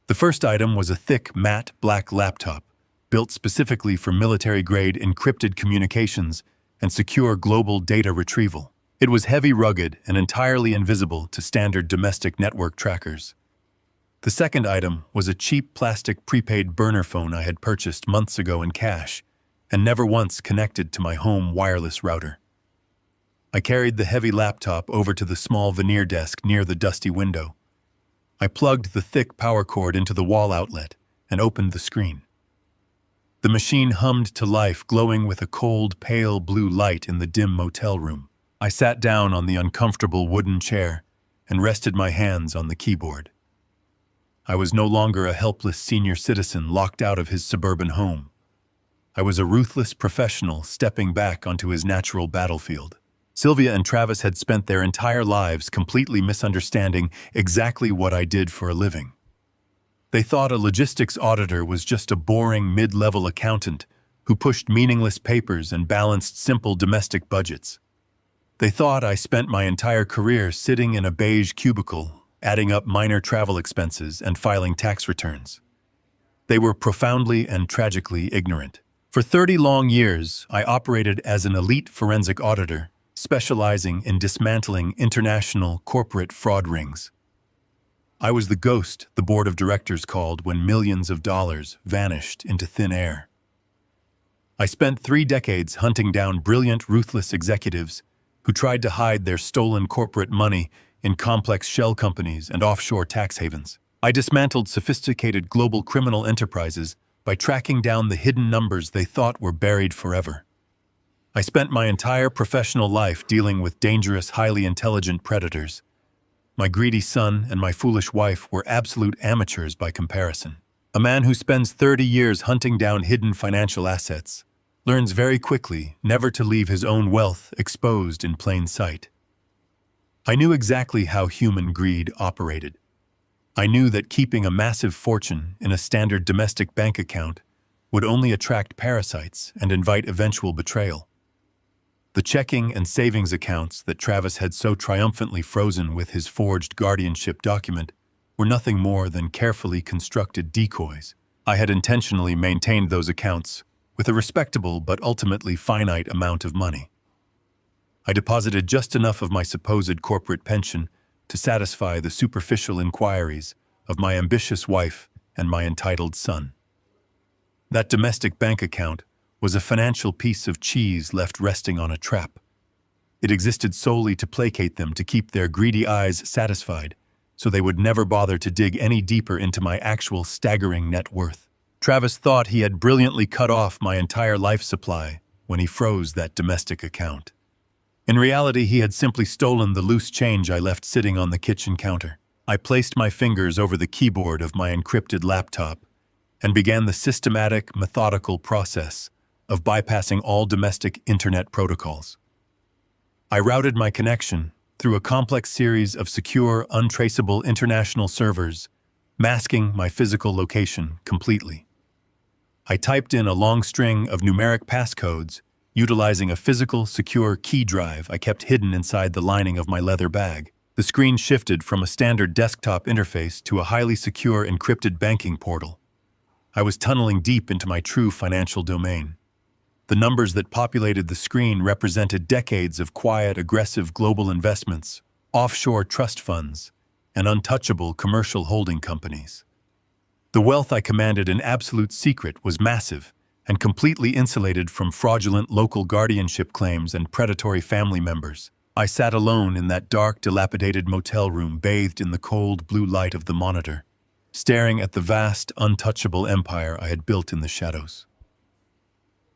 The first item was a thick, matte black laptop, built specifically for military-grade encrypted communications and secure global data retrieval. It was heavy, rugged, and entirely invisible to standard domestic network trackers. The second item was a cheap plastic prepaid burner phone I had purchased months ago in cash and never once connected to my home wireless router. I carried the heavy laptop over to the small veneer desk near the dusty window. I plugged the thick power cord into the wall outlet and opened the screen. The machine hummed to life, glowing with a cold, pale blue light in the dim motel room. I sat down on the uncomfortable wooden chair and rested my hands on the keyboard. I was no longer a helpless senior citizen locked out of his suburban home. I was a ruthless professional stepping back onto his natural battlefield. Sylvia and Travis had spent their entire lives completely misunderstanding exactly what I did for a living. They thought a logistics auditor was just a boring mid-level accountant who pushed meaningless papers and balanced simple domestic budgets. They thought I spent my entire career sitting in a beige cubicle, adding up minor travel expenses and filing tax returns. They were profoundly and tragically ignorant. For 30 long years, I operated as an elite forensic auditor, specializing in dismantling international corporate fraud rings. I was the ghost the board of directors called when millions of dollars vanished into thin air. I spent 3 decades hunting down brilliant, ruthless executives who tried to hide their stolen corporate money in complex shell companies and offshore tax havens. I dismantled sophisticated global criminal enterprises by tracking down the hidden numbers they thought were buried forever. I spent my entire professional life dealing with dangerous, highly intelligent predators. My greedy son and my foolish wife were absolute amateurs by comparison. A man who spends 30 years hunting down hidden financial assets learns very quickly never to leave his own wealth exposed in plain sight. I knew exactly how human greed operated. I knew that keeping a massive fortune in a standard domestic bank account would only attract parasites and invite eventual betrayal. The checking and savings accounts that Travis had so triumphantly frozen with his forged guardianship document were nothing more than carefully constructed decoys. I had intentionally maintained those accounts with a respectable but ultimately finite amount of money. I deposited just enough of my supposed corporate pension to satisfy the superficial inquiries of my ambitious wife and my entitled son. That domestic bank account was a financial piece of cheese left resting on a trap. It existed solely to placate them, to keep their greedy eyes satisfied, so they would never bother to dig any deeper into my actual staggering net worth. Travis thought he had brilliantly cut off my entire life supply when he froze that domestic account. In reality, he had simply stolen the loose change I left sitting on the kitchen counter. I placed my fingers over the keyboard of my encrypted laptop and began the systematic, methodical process of bypassing all domestic internet protocols. I routed my connection through a complex series of secure, untraceable international servers, masking my physical location completely. I typed in a long string of numeric passcodes, utilizing a physical, secure key drive I kept hidden inside the lining of my leather bag. The screen shifted from a standard desktop interface to a highly secure encrypted banking portal. I was tunneling deep into my true financial domain. The numbers that populated the screen represented decades of quiet, aggressive global investments, offshore trust funds, and untouchable commercial holding companies. The wealth I commanded in absolute secret was massive and completely insulated from fraudulent local guardianship claims and predatory family members. I sat alone in that dark, dilapidated motel room, bathed in the cold blue light of the monitor, staring at the vast, untouchable empire I had built in the shadows.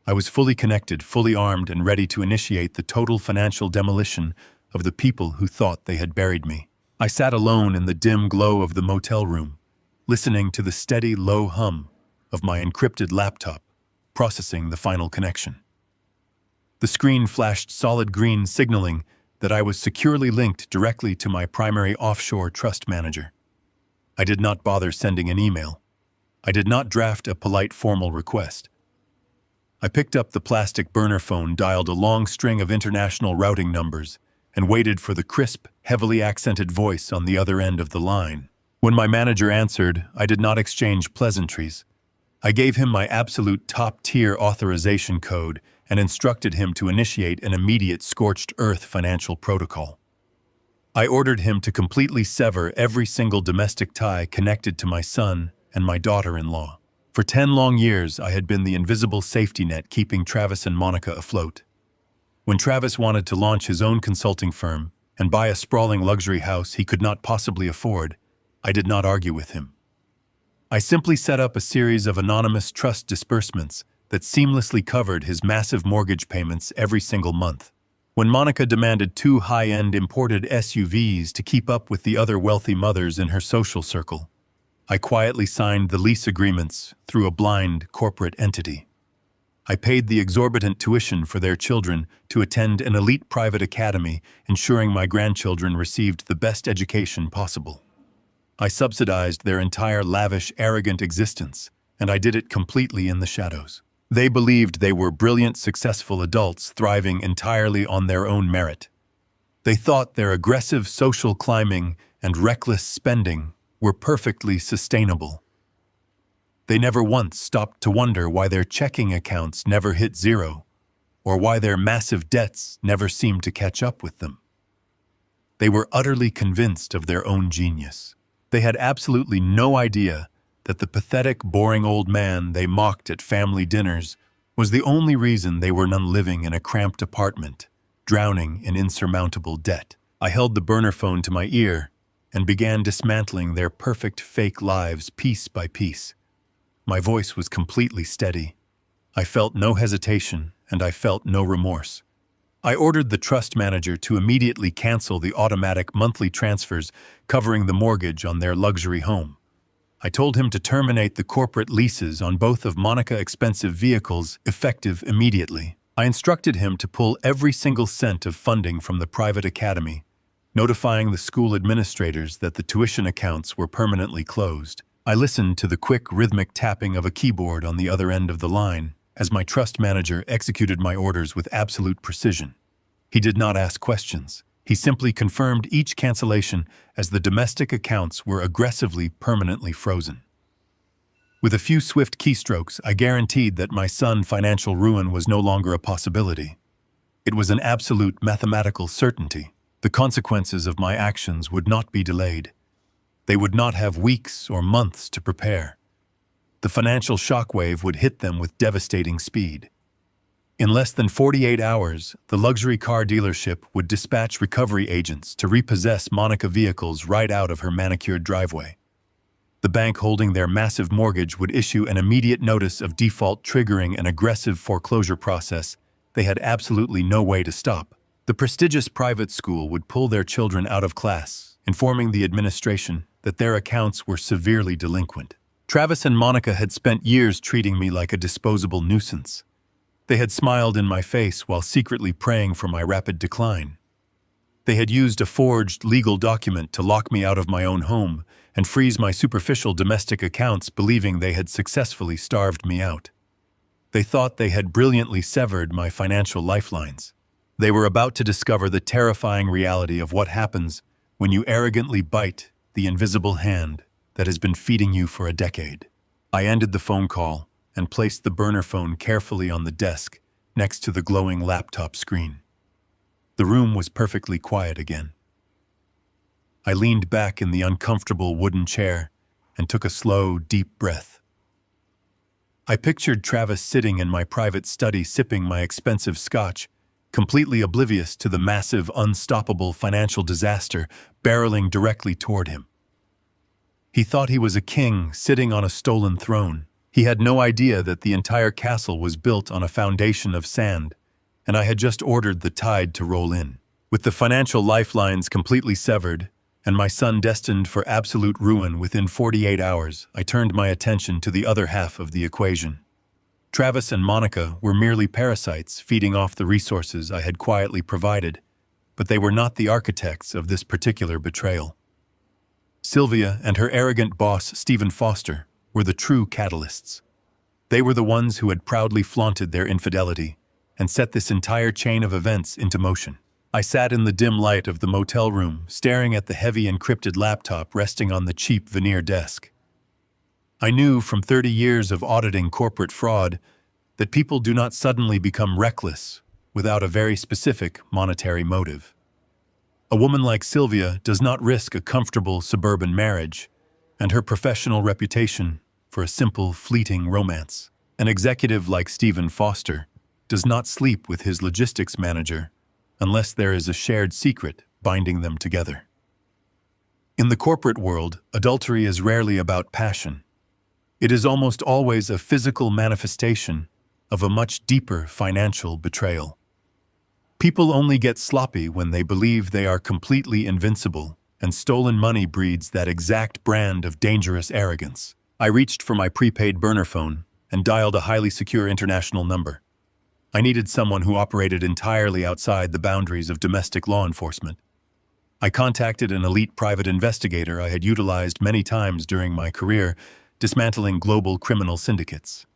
I was fully connected, fully armed, and ready to initiate the total financial demolition of the people who thought they had buried me. I sat alone in the dim glow of the motel room, listening to the steady, low hum of my encrypted laptop, processing the final connection. The screen flashed solid green, signaling that I was securely linked directly to my primary offshore trust manager. I did not bother sending an email. I did not draft a polite formal request. I picked up the plastic burner phone, dialed a long string of international routing numbers, and waited for the crisp, heavily accented voice on the other end of the line. When my manager answered, I did not exchange pleasantries. I gave him my absolute top-tier authorization code and instructed him to initiate an immediate scorched earth financial protocol. I ordered him to completely sever every single domestic tie connected to my son and my daughter-in-law. For 10 long years, I had been the invisible safety net keeping Travis and Monica afloat. When Travis wanted to launch his own consulting firm and buy a sprawling luxury house he could not possibly afford, I did not argue with him. I simply set up a series of anonymous trust disbursements that seamlessly covered his massive mortgage payments every single month. When Monica demanded 2 high-end imported SUVs to keep up with the other wealthy mothers in her social circle, I quietly signed the lease agreements through a blind corporate entity. I paid the exorbitant tuition for their children to attend an elite private academy, ensuring my grandchildren received the best education possible. I subsidized their entire lavish, arrogant existence, and I did it completely in the shadows. They believed they were brilliant, successful adults thriving entirely on their own merit. They thought their aggressive social climbing and reckless spending were perfectly sustainable. They never once stopped to wonder why their checking accounts never hit zero, or why their massive debts never seemed to catch up with them. They were utterly convinced of their own genius. They had absolutely no idea that the pathetic, boring old man they mocked at family dinners was the only reason they were none living in a cramped apartment, drowning in insurmountable debt. I held the burner phone to my ear and began dismantling their perfect fake lives piece by piece. My voice was completely steady. I felt no hesitation, and I felt no remorse. I ordered the trust manager to immediately cancel the automatic monthly transfers covering the mortgage on their luxury home. I told him to terminate the corporate leases on both of Monica's expensive vehicles effective immediately. I instructed him to pull every single cent of funding from the private academy, notifying the school administrators that the tuition accounts were permanently closed. I listened to the quick, rhythmic tapping of a keyboard on the other end of the line as my trust manager executed my orders with absolute precision. He did not ask questions. He simply confirmed each cancellation as the domestic accounts were aggressively permanently frozen. With a few swift keystrokes, I guaranteed that my son's financial ruin was no longer a possibility. It was an absolute mathematical certainty. The consequences of my actions would not be delayed. They would not have weeks or months to prepare. The financial shockwave would hit them with devastating speed. In less than 48 hours, the luxury car dealership would dispatch recovery agents to repossess Monica vehicles right out of her manicured driveway. The bank holding their massive mortgage would issue an immediate notice of default, triggering an aggressive foreclosure process they had absolutely no way to stop. The prestigious private school would pull their children out of class, informing the administration that their accounts were severely delinquent. Travis and Monica had spent years treating me like a disposable nuisance. They had smiled in my face while secretly praying for my rapid decline. They had used a forged legal document to lock me out of my own home and freeze my superficial domestic accounts, believing they had successfully starved me out. They thought they had brilliantly severed my financial lifelines. They were about to discover the terrifying reality of what happens when you arrogantly bite the invisible hand that has been feeding you for a decade. I ended the phone call and placed the burner phone carefully on the desk next to the glowing laptop screen. The room was perfectly quiet again. I leaned back in the uncomfortable wooden chair and took a slow, deep breath. I pictured Travis sitting in my private study sipping my expensive scotch, completely oblivious to the massive, unstoppable financial disaster barreling directly toward him. He thought he was a king sitting on a stolen throne. He had no idea that the entire castle was built on a foundation of sand, and I had just ordered the tide to roll in. With the financial lifelines completely severed, and my son destined for absolute ruin within 48 hours, I turned my attention to the other half of the equation. Travis and Monica were merely parasites feeding off the resources I had quietly provided, but they were not the architects of this particular betrayal. Sylvia and her arrogant boss, Stephen Foster, were the true catalysts. They were the ones who had proudly flaunted their infidelity and set this entire chain of events into motion. I sat in the dim light of the motel room, staring at the heavy encrypted laptop resting on the cheap veneer desk. I knew from 30 years of auditing corporate fraud that people do not suddenly become reckless without a very specific monetary motive. A woman like Sylvia does not risk a comfortable suburban marriage and her professional reputation for a simple, fleeting romance. An executive like Stephen Foster does not sleep with his logistics manager unless there is a shared secret binding them together. In the corporate world, adultery is rarely about passion. It is almost always a physical manifestation of a much deeper financial betrayal. People only get sloppy when they believe they are completely invincible, and stolen money breeds that exact brand of dangerous arrogance. I reached for my prepaid burner phone and dialed a highly secure international number. I needed someone who operated entirely outside the boundaries of domestic law enforcement. I contacted an elite private investigator I had utilized many times during my career, dismantling global criminal syndicates.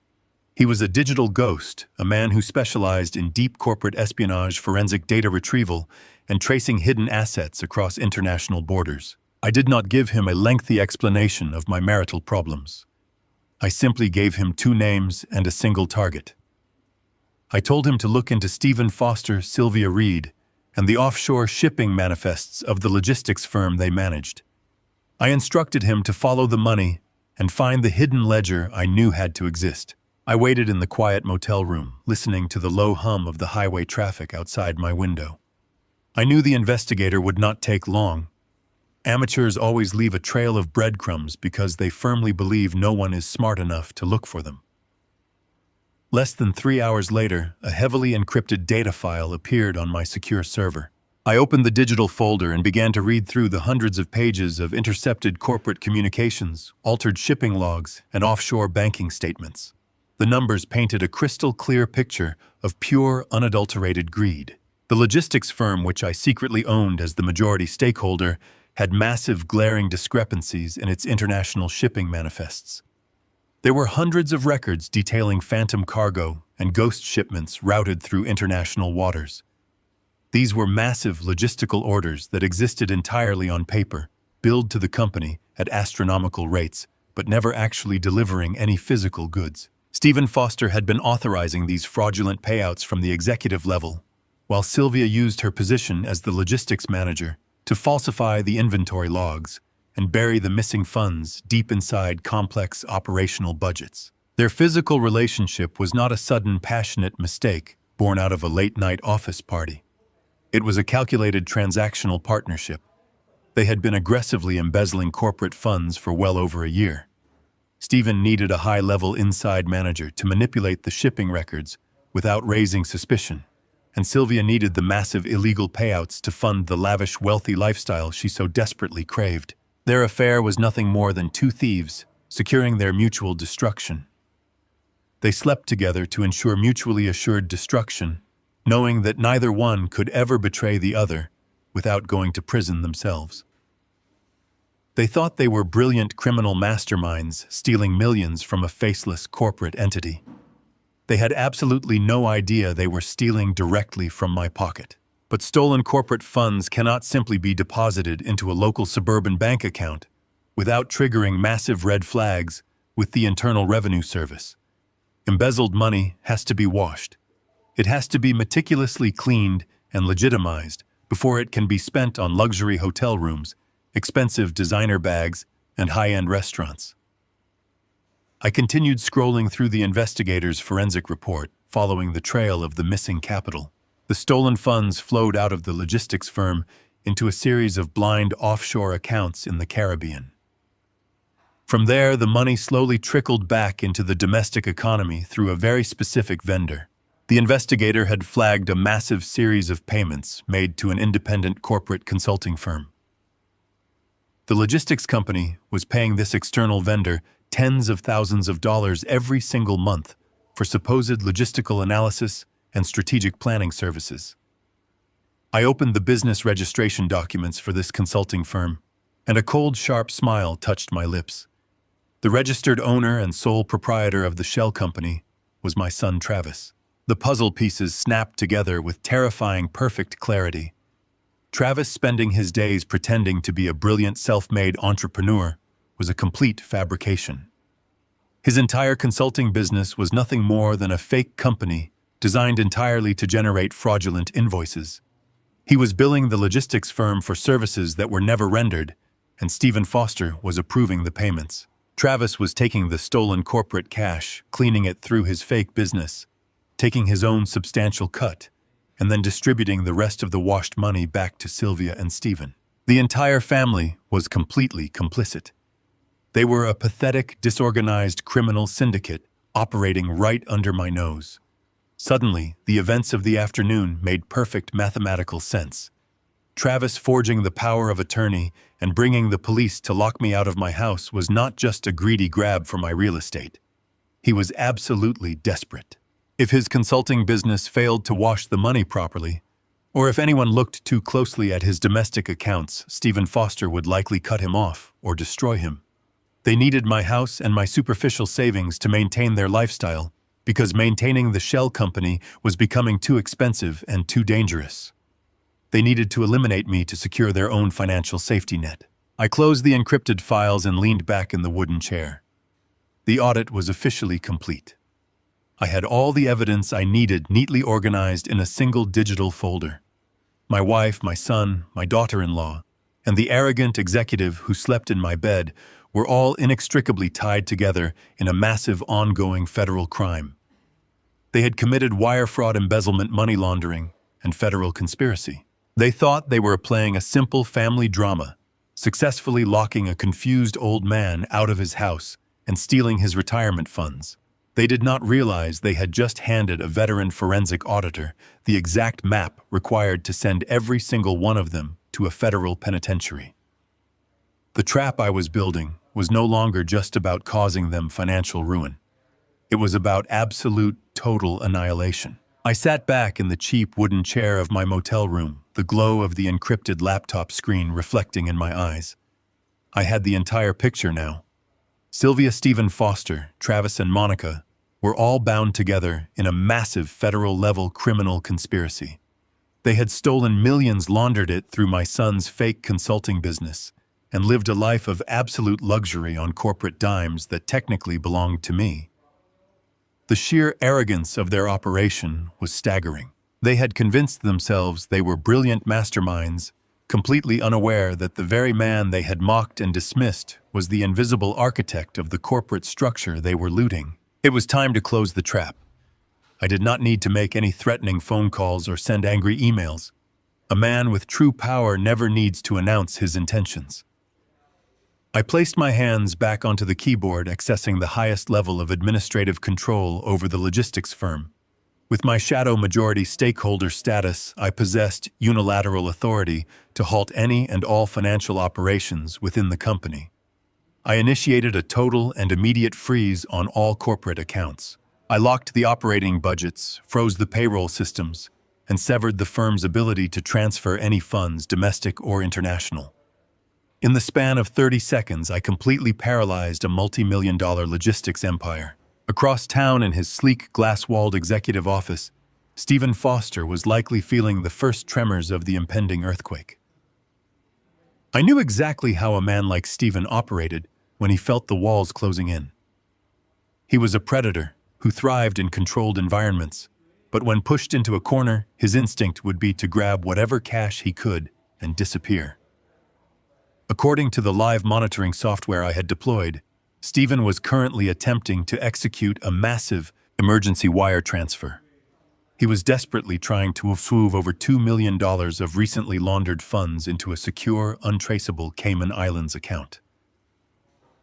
He was a digital ghost, a man who specialized in deep corporate espionage, forensic data retrieval, and tracing hidden assets across international borders. I did not give him a lengthy explanation of my marital problems. I simply gave him 2 names and a single target. I told him to look into Stephen Foster, Sylvia Reed, and the offshore shipping manifests of the logistics firm they managed. I instructed him to follow the money and find the hidden ledger I knew had to exist. I waited in the quiet motel room, listening to the low hum of the highway traffic outside my window. I knew the investigator would not take long. Amateurs always leave a trail of breadcrumbs because they firmly believe no one is smart enough to look for them. Less than 3 hours later, a heavily encrypted data file appeared on my secure server. I opened the digital folder and began to read through the hundreds of pages of intercepted corporate communications, altered shipping logs, and offshore banking statements. The numbers painted a crystal-clear picture of pure, unadulterated greed. The logistics firm which I secretly owned as the majority stakeholder had massive, glaring discrepancies in its international shipping manifests. There were hundreds of records detailing phantom cargo and ghost shipments routed through international waters. These were massive logistical orders that existed entirely on paper, billed to the company at astronomical rates, but never actually delivering any physical goods. Stephen Foster had been authorizing these fraudulent payouts from the executive level, while Sylvia used her position as the logistics manager to falsify the inventory logs and bury the missing funds deep inside complex operational budgets. Their physical relationship was not a sudden, passionate mistake born out of a late-night office party. It was a calculated transactional partnership. They had been aggressively embezzling corporate funds for well over a year. Stephen needed a high-level inside manager to manipulate the shipping records without raising suspicion, and Sylvia needed the massive illegal payouts to fund the lavish, wealthy lifestyle she so desperately craved. Their affair was nothing more than two thieves securing their mutual destruction. They slept together to ensure mutually assured destruction, knowing that neither one could ever betray the other without going to prison themselves. They thought they were brilliant criminal masterminds stealing millions from a faceless corporate entity. They had absolutely no idea they were stealing directly from my pocket. But stolen corporate funds cannot simply be deposited into a local suburban bank account without triggering massive red flags with the Internal Revenue Service. Embezzled money has to be washed. It has to be meticulously cleaned and legitimized before it can be spent on luxury hotel rooms, expensive designer bags, and high-end restaurants. I continued scrolling through the investigator's forensic report, following the trail of the missing capital. The stolen funds flowed out of the logistics firm into a series of blind offshore accounts in the Caribbean. From there, the money slowly trickled back into the domestic economy through a very specific vendor. The investigator had flagged a massive series of payments made to an independent corporate consulting firm. The logistics company was paying this external vendor tens of thousands of dollars every single month for supposed logistical analysis and strategic planning services. I opened the business registration documents for this consulting firm, and a cold, sharp smile touched my lips. The registered owner and sole proprietor of the shell company was my son Travis. The puzzle pieces snapped together with terrifying, perfect clarity. Travis spending his days pretending to be a brilliant self-made entrepreneur was a complete fabrication. His entire consulting business was nothing more than a fake company designed entirely to generate fraudulent invoices. He was billing the logistics firm for services that were never rendered, and Stephen Foster was approving the payments. Travis was taking the stolen corporate cash, cleaning it through his fake business, taking his own substantial cut, and then distributing the rest of the washed money back to Sylvia and Stephen. The entire family was completely complicit. They were a pathetic, disorganized criminal syndicate operating right under my nose. Suddenly, the events of the afternoon made perfect mathematical sense. Travis forging the power of attorney and bringing the police to lock me out of my house was not just a greedy grab for my real estate. He was absolutely desperate. If his consulting business failed to wash the money properly, or if anyone looked too closely at his domestic accounts, Stephen Foster would likely cut him off or destroy him. They needed my house and my superficial savings to maintain their lifestyle, because maintaining the shell company was becoming too expensive and too dangerous. They needed to eliminate me to secure their own financial safety net. I closed the encrypted files and leaned back in the wooden chair. The audit was officially complete. I had all the evidence I needed neatly organized in a single digital folder. My wife, my son, my daughter-in-law, and the arrogant executive who slept in my bed were all inextricably tied together in a massive ongoing federal crime. They had committed wire fraud, embezzlement, money laundering, and federal conspiracy. They thought they were playing a simple family drama, successfully locking a confused old man out of his house and stealing his retirement funds. They did not realize they had just handed a veteran forensic auditor the exact map required to send every single one of them to a federal penitentiary. The trap I was building was no longer just about causing them financial ruin. It was about absolute, total annihilation. I sat back in the cheap wooden chair of my motel room, the glow of the encrypted laptop screen reflecting in my eyes. I had the entire picture now. Sylvia, Stephen Foster, Travis, and Monica were all bound together in a massive federal-level criminal conspiracy. They had stolen millions, laundered it through my son's fake consulting business, and lived a life of absolute luxury on corporate dimes that technically belonged to me. The sheer arrogance of their operation was staggering. They had convinced themselves they were brilliant masterminds, completely unaware that the very man they had mocked and dismissed was the invisible architect of the corporate structure they were looting. It was time to close the trap. I did not need to make any threatening phone calls or send angry emails. A man with true power never needs to announce his intentions. I placed my hands back onto the keyboard, accessing the highest level of administrative control over the logistics firm. With my shadow majority stakeholder status, I possessed unilateral authority to halt any and all financial operations within the company. I initiated a total and immediate freeze on all corporate accounts. I locked the operating budgets, froze the payroll systems, and severed the firm's ability to transfer any funds, domestic or international. In the span of 30 seconds, I completely paralyzed a multi-million-dollar logistics empire. Across town in his sleek, glass-walled executive office, Stephen Foster was likely feeling the first tremors of the impending earthquake. I knew exactly how a man like Stephen operated when he felt the walls closing in. He was a predator who thrived in controlled environments, but when pushed into a corner, his instinct would be to grab whatever cash he could and disappear. According to the live monitoring software I had deployed, Stephen was currently attempting to execute a massive emergency wire transfer. He was desperately trying to move over $2 million of recently laundered funds into a secure, untraceable Cayman Islands account.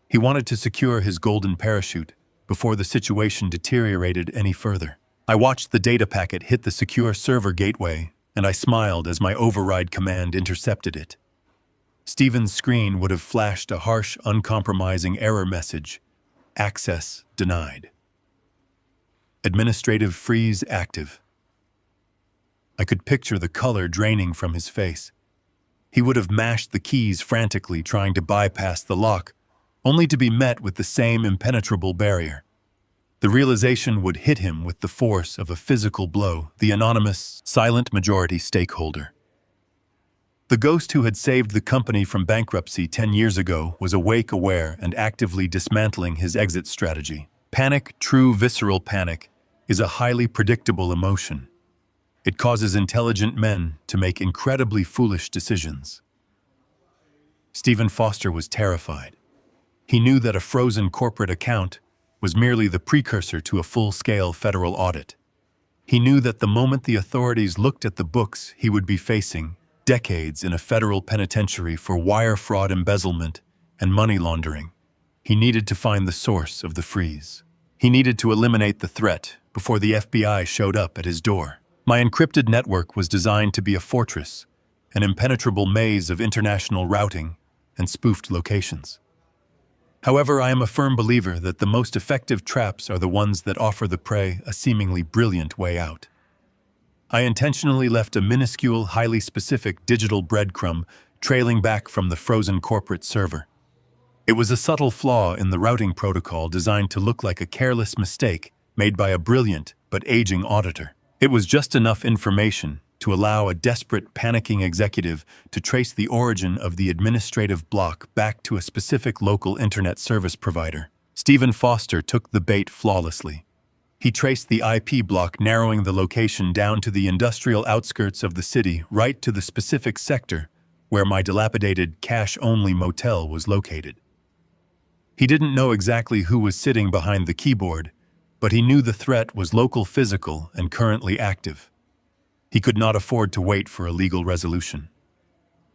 He wanted to secure his golden parachute before the situation deteriorated any further. I watched the data packet hit the secure server gateway, and I smiled as my override command intercepted it. Stephen's screen would have flashed a harsh, uncompromising error message: access denied. Administrative freeze active. I could picture the color draining from his face. He would have mashed the keys frantically, trying to bypass the lock, only to be met with the same impenetrable barrier. The realization would hit him with the force of a physical blow, the anonymous, silent majority stakeholder. The ghost who had saved the company from bankruptcy 10 years ago was awake, aware, and actively dismantling his exit strategy. Panic, true visceral panic, is a highly predictable emotion. It causes intelligent men to make incredibly foolish decisions. Stephen Foster was terrified. He knew that a frozen corporate account was merely the precursor to a full-scale federal audit. He knew that the moment the authorities looked at the books, he would be facing decades in a federal penitentiary for wire fraud, embezzlement, and money laundering. He needed to find the source of the freeze. He needed to eliminate the threat before the FBI showed up at his door. My encrypted network was designed to be a fortress, an impenetrable maze of international routing and spoofed locations. However, I am a firm believer that the most effective traps are the ones that offer the prey a seemingly brilliant way out. I intentionally left a minuscule, highly specific digital breadcrumb trailing back from the frozen corporate server. It was a subtle flaw in the routing protocol designed to look like a careless mistake made by a brilliant but aging auditor. It was just enough information to allow a desperate, panicking executive to trace the origin of the administrative block back to a specific local internet service provider. Stephen Foster took the bait flawlessly. He traced the IP block, narrowing the location down to the industrial outskirts of the city, right to the specific sector where my dilapidated, cash-only motel was located. He didn't know exactly who was sitting behind the keyboard, but he knew the threat was local, physical, and currently active. He could not afford to wait for a legal resolution.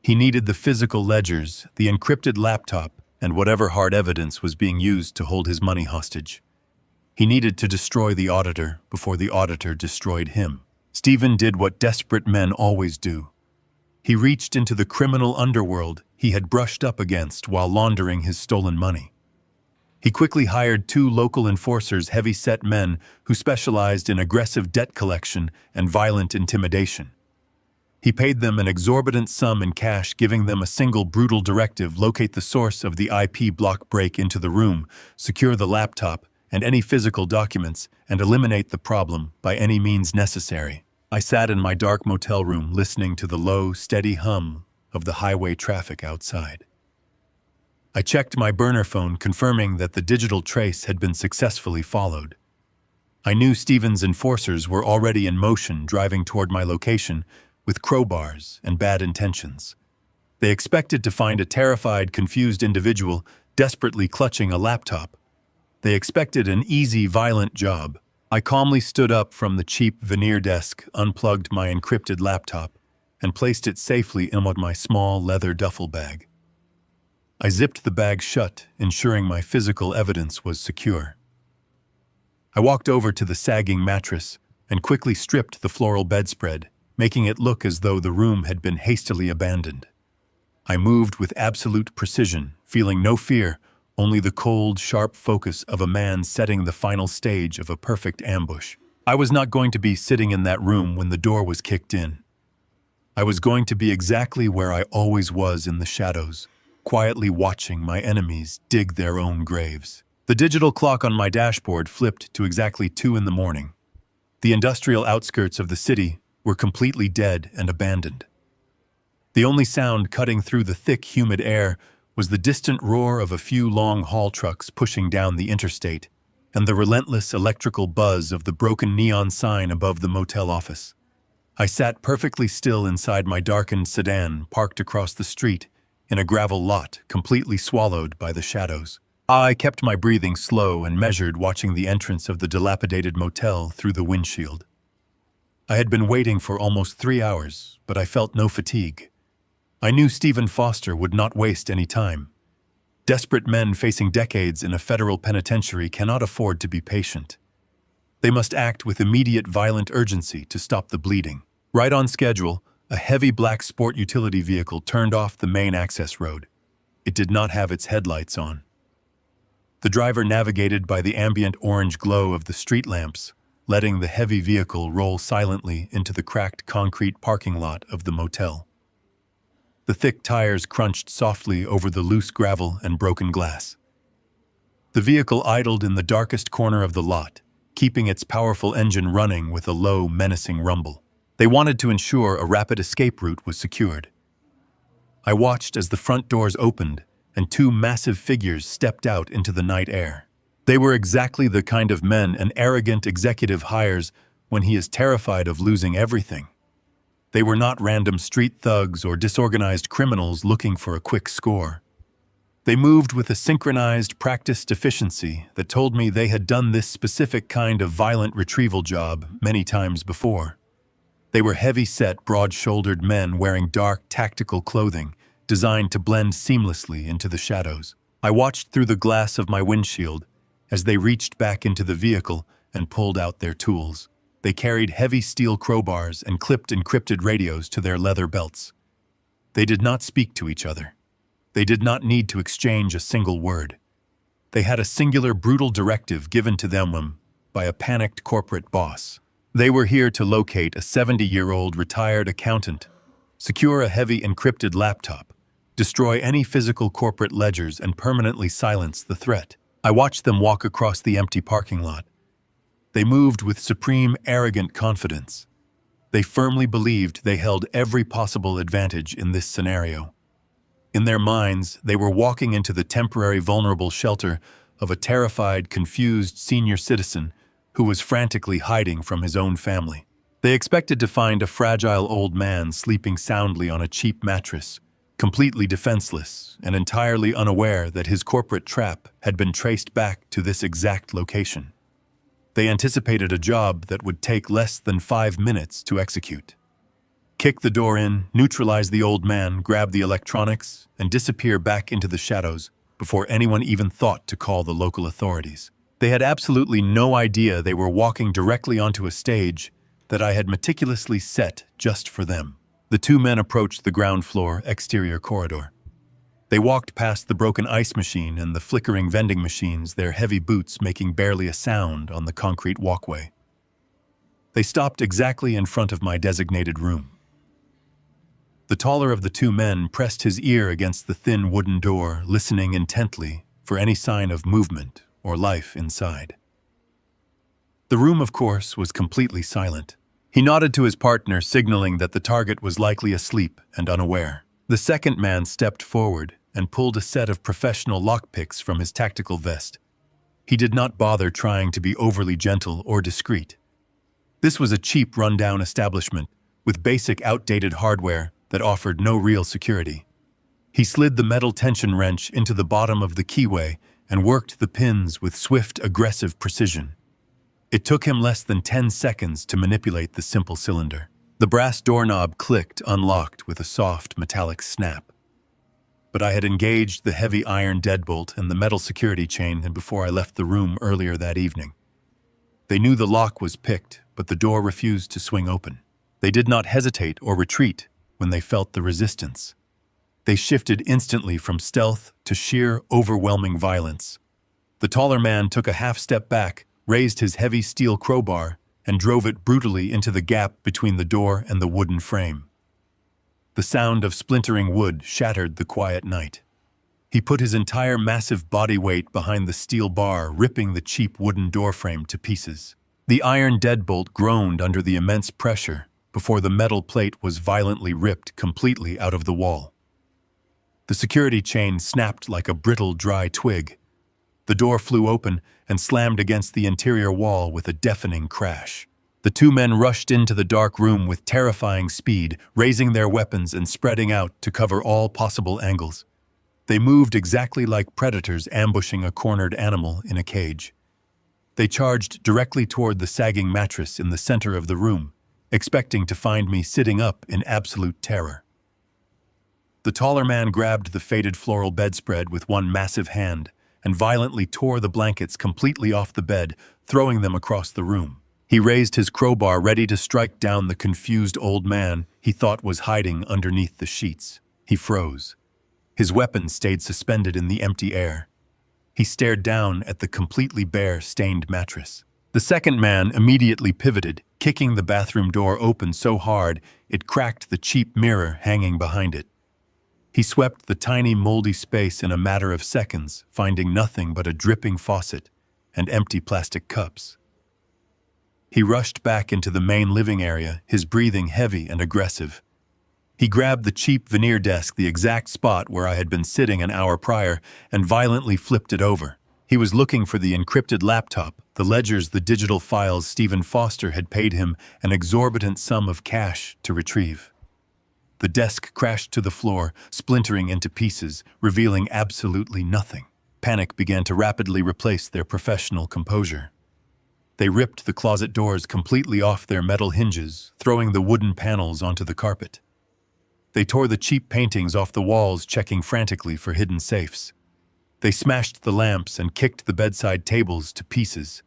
He needed the physical ledgers, the encrypted laptop, and whatever hard evidence was being used to hold his money hostage. He needed to destroy the auditor before the auditor destroyed him. Stephen did what desperate men always do. He reached into the criminal underworld he had brushed up against while laundering his stolen money. He quickly hired 2 local enforcers, heavy-set men who specialized in aggressive debt collection and violent intimidation. He paid them an exorbitant sum in cash, giving them a single brutal directive: locate the source of the IP block, break into the room, secure the laptop and any physical documents, and eliminate the problem by any means necessary. I sat in my dark motel room listening to the low, steady hum of the highway traffic outside. I checked my burner phone, confirming that the digital trace had been successfully followed. I knew Stephen's enforcers were already in motion, driving toward my location with crowbars and bad intentions. They expected to find a terrified, confused individual desperately clutching a laptop. They expected an easy, violent job. I calmly stood up from the cheap veneer desk, unplugged my encrypted laptop, and placed it safely in my small leather duffel bag. I zipped the bag shut, ensuring my physical evidence was secure. I walked over to the sagging mattress and quickly stripped the floral bedspread, making it look as though the room had been hastily abandoned. I moved with absolute precision, feeling no fear, only the cold, sharp focus of a man setting the final stage of a perfect ambush. I was not going to be sitting in that room when the door was kicked in. I was going to be exactly where I always was, in the shadows, quietly watching my enemies dig their own graves. The digital clock on my dashboard flipped to exactly 2 in the morning. The industrial outskirts of the city were completely dead and abandoned. The only sound cutting through the thick, humid air was the distant roar of a few long haul trucks pushing down the interstate, and the relentless electrical buzz of the broken neon sign above the motel office. I sat perfectly still inside my darkened sedan, parked across the street in a gravel lot, completely swallowed by the shadows. I kept my breathing slow and measured, watching the entrance of the dilapidated motel through the windshield. I had been waiting for almost 3 hours, but I felt no fatigue. I knew Stephen Foster would not waste any time. Desperate men facing decades in a federal penitentiary cannot afford to be patient. They must act with immediate violent urgency to stop the bleeding. Right on schedule, a heavy black sport utility vehicle turned off the main access road. It did not have its headlights on. The driver navigated by the ambient orange glow of the street lamps, letting the heavy vehicle roll silently into the cracked concrete parking lot of the motel. The thick tires crunched softly over the loose gravel and broken glass. The vehicle idled in the darkest corner of the lot, keeping its powerful engine running with a low, menacing rumble. They wanted to ensure a rapid escape route was secured. I watched as the front doors opened and 2 massive figures stepped out into the night air. They were exactly the kind of men an arrogant executive hires when he is terrified of losing everything. They were not random street thugs or disorganized criminals looking for a quick score. They moved with a synchronized, practiced efficiency that told me they had done this specific kind of violent retrieval job many times before. They were heavy-set, broad-shouldered men wearing dark, tactical clothing designed to blend seamlessly into the shadows. I watched through the glass of my windshield as they reached back into the vehicle and pulled out their tools. They carried heavy steel crowbars and clipped encrypted radios to their leather belts. They did not speak to each other. They did not need to exchange a single word. They had a singular, brutal directive given to them by a panicked corporate boss. They were here to locate a 70-year-old retired accountant, secure a heavy encrypted laptop, destroy any physical corporate ledgers, and permanently silence the threat. I watched them walk across the empty parking lot. They moved with supreme, arrogant confidence. They firmly believed they held every possible advantage in this scenario. In their minds, they were walking into the temporary vulnerable shelter of a terrified, confused senior citizen who was frantically hiding from his own family. They expected to find a fragile old man sleeping soundly on a cheap mattress, completely defenseless and entirely unaware that his corporate trap had been traced back to this exact location. They anticipated a job that would take less than 5 minutes to execute. Kick the door in, neutralize the old man, grab the electronics, and disappear back into the shadows before anyone even thought to call the local authorities. They had absolutely no idea they were walking directly onto a stage that I had meticulously set just for them. The two men approached the ground floor exterior corridor. They walked past the broken ice machine and the flickering vending machines, their heavy boots making barely a sound on the concrete walkway. They stopped exactly in front of my designated room. The taller of the two men pressed his ear against the thin wooden door, listening intently for any sign of movement or life inside. The room, of course, was completely silent. He nodded to his partner, signaling that the target was likely asleep and unaware. The second man stepped forward and pulled a set of professional lockpicks from his tactical vest. He did not bother trying to be overly gentle or discreet. This was a cheap, rundown establishment with basic, outdated hardware that offered no real security. He slid the metal tension wrench into the bottom of the keyway and worked the pins with swift, aggressive precision. It took him less than 10 seconds to manipulate the simple cylinder. The brass doorknob clicked, unlocked with a soft, metallic snap. But I had engaged the heavy iron deadbolt and the metal security chain before I left the room earlier that evening. They knew the lock was picked, but the door refused to swing open. They did not hesitate or retreat when they felt the resistance. They shifted instantly from stealth to sheer, overwhelming violence. The taller man took a half step back, raised his heavy steel crowbar, and drove it brutally into the gap between the door and the wooden frame. The sound of splintering wood shattered the quiet night. He put his entire massive body weight behind the steel bar, ripping the cheap wooden doorframe to pieces. The iron deadbolt groaned under the immense pressure before the metal plate was violently ripped completely out of the wall. The security chain snapped like a brittle, dry twig. The door flew open and slammed against the interior wall with a deafening crash. The two men rushed into the dark room with terrifying speed, raising their weapons and spreading out to cover all possible angles. They moved exactly like predators ambushing a cornered animal in a cage. They charged directly toward the sagging mattress in the center of the room, expecting to find me sitting up in absolute terror. The taller man grabbed the faded floral bedspread with one massive hand and violently tore the blankets completely off the bed, throwing them across the room. He raised his crowbar, ready to strike down the confused old man he thought was hiding underneath the sheets. He froze. His weapon stayed suspended in the empty air. He stared down at the completely bare, stained mattress. The second man immediately pivoted, kicking the bathroom door open so hard it cracked the cheap mirror hanging behind it. He swept the tiny, moldy space in a matter of seconds, finding nothing but a dripping faucet and empty plastic cups. He rushed back into the main living area, his breathing heavy and aggressive. He grabbed the cheap veneer desk, the exact spot where I had been sitting an hour prior, and violently flipped it over. He was looking for the encrypted laptop, the ledgers, the digital files Stephen Foster had paid him an exorbitant sum of cash to retrieve. The desk crashed to the floor, splintering into pieces, revealing absolutely nothing. Panic began to rapidly replace their professional composure. They ripped the closet doors completely off their metal hinges, throwing the wooden panels onto the carpet. They tore the cheap paintings off the walls, checking frantically for hidden safes. They smashed the lamps and kicked the bedside tables to pieces.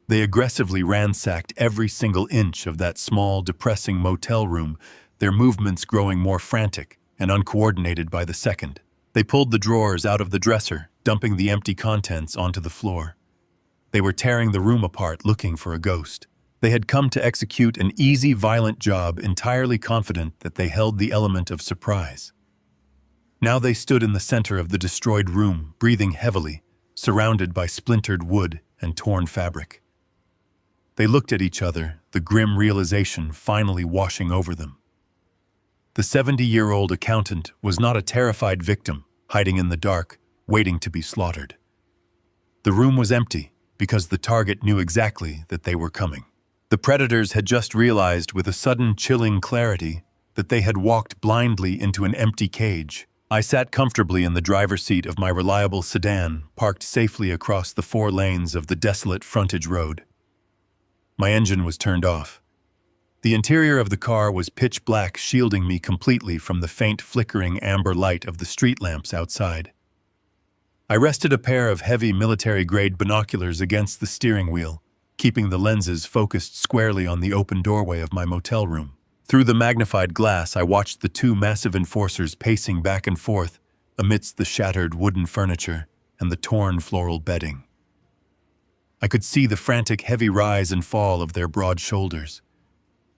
They aggressively ransacked every single inch of that small, depressing motel room, their movements growing more frantic and uncoordinated by the second. They pulled the drawers out of the dresser, dumping the empty contents onto the floor. They were tearing the room apart, looking for a ghost. They had come to execute an easy, violent job, entirely confident that they held the element of surprise. Now they stood in the center of the destroyed room, breathing heavily, surrounded by splintered wood and torn fabric. They looked at each other, the grim realization finally washing over them. The 70-year-old accountant was not a terrified victim, hiding in the dark, waiting to be slaughtered. The room was empty, because the target knew exactly that they were coming. The predators had just realized with a sudden chilling clarity that they had walked blindly into an empty cage. I sat comfortably in the driver's seat of my reliable sedan, parked safely across the 4 lanes of the desolate frontage road. My engine was turned off. The interior of the car was pitch black, shielding me completely from the faint flickering amber light of the street lamps outside. I rested a pair of heavy military-grade binoculars against the steering wheel, keeping the lenses focused squarely on the open doorway of my motel room. Through the magnified glass, I watched the two massive enforcers pacing back and forth amidst the shattered wooden furniture and the torn floral bedding. I could see the frantic heavy rise and fall of their broad shoulders.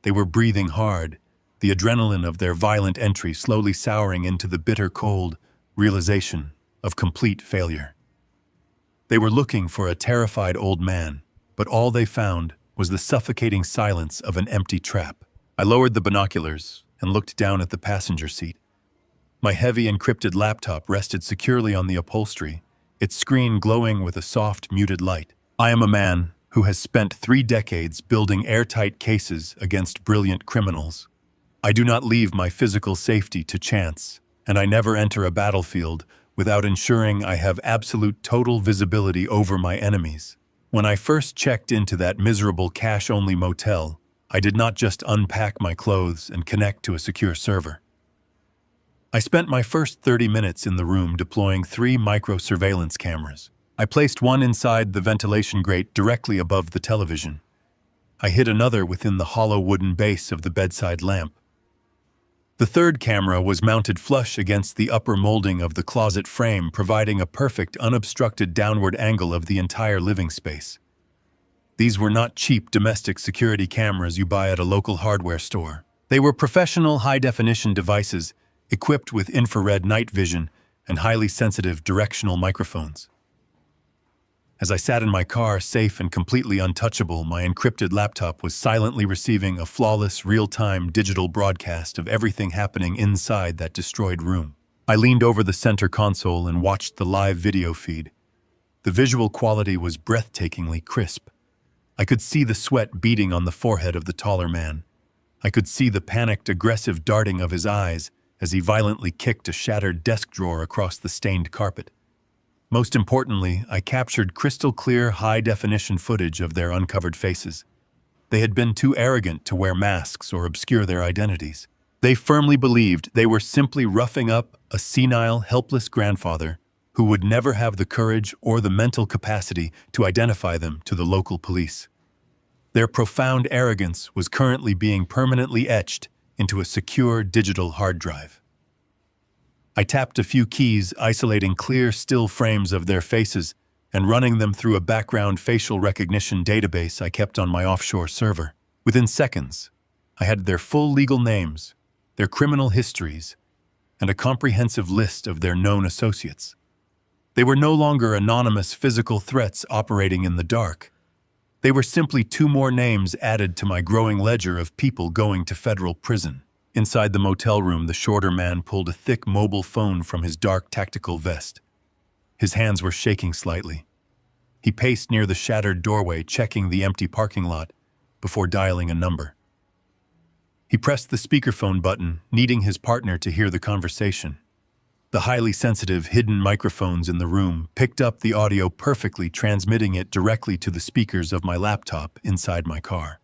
They were breathing hard, the adrenaline of their violent entry slowly souring into the bitter cold realization of complete failure. They were looking for a terrified old man, but all they found was the suffocating silence of an empty trap. I lowered the binoculars and looked down at the passenger seat. My heavy encrypted laptop rested securely on the upholstery, its screen glowing with a soft, muted light. I am a man who has spent 3 decades building airtight cases against brilliant criminals. I do not leave my physical safety to chance, and I never enter a battlefield without ensuring I have absolute total visibility over my enemies. When I first checked into that miserable cash-only motel, I did not just unpack my clothes and connect to a secure server. I spent my first 30 minutes in the room deploying 3 micro-surveillance cameras. I placed one inside the ventilation grate directly above the television. I hid another within the hollow wooden base of the bedside lamp. The third camera was mounted flush against the upper molding of the closet frame, providing a perfect, unobstructed downward angle of the entire living space. These were not cheap domestic security cameras you buy at a local hardware store. They were professional, high-definition devices equipped with infrared night vision and highly sensitive directional microphones. As I sat in my car, safe and completely untouchable, my encrypted laptop was silently receiving a flawless, real-time digital broadcast of everything happening inside that destroyed room. I leaned over the center console and watched the live video feed. The visual quality was breathtakingly crisp. I could see the sweat beading on the forehead of the taller man. I could see the panicked, aggressive darting of his eyes as he violently kicked a shattered desk drawer across the stained carpet. Most importantly, I captured crystal-clear, high-definition footage of their uncovered faces. They had been too arrogant to wear masks or obscure their identities. They firmly believed they were simply roughing up a senile, helpless grandfather who would never have the courage or the mental capacity to identify them to the local police. Their profound arrogance was currently being permanently etched into a secure digital hard drive. I tapped a few keys, isolating clear, still frames of their faces and running them through a background facial recognition database I kept on my offshore server. Within seconds, I had their full legal names, their criminal histories, and a comprehensive list of their known associates. They were no longer anonymous physical threats operating in the dark. They were simply 2 more names added to my growing ledger of people going to federal prison. Inside the motel room, the shorter man pulled a thick mobile phone from his dark tactical vest. His hands were shaking slightly. He paced near the shattered doorway, checking the empty parking lot before dialing a number. He pressed the speakerphone button, needing his partner to hear the conversation. The highly sensitive, hidden microphones in the room picked up the audio perfectly, transmitting it directly to the speakers of my laptop inside my car.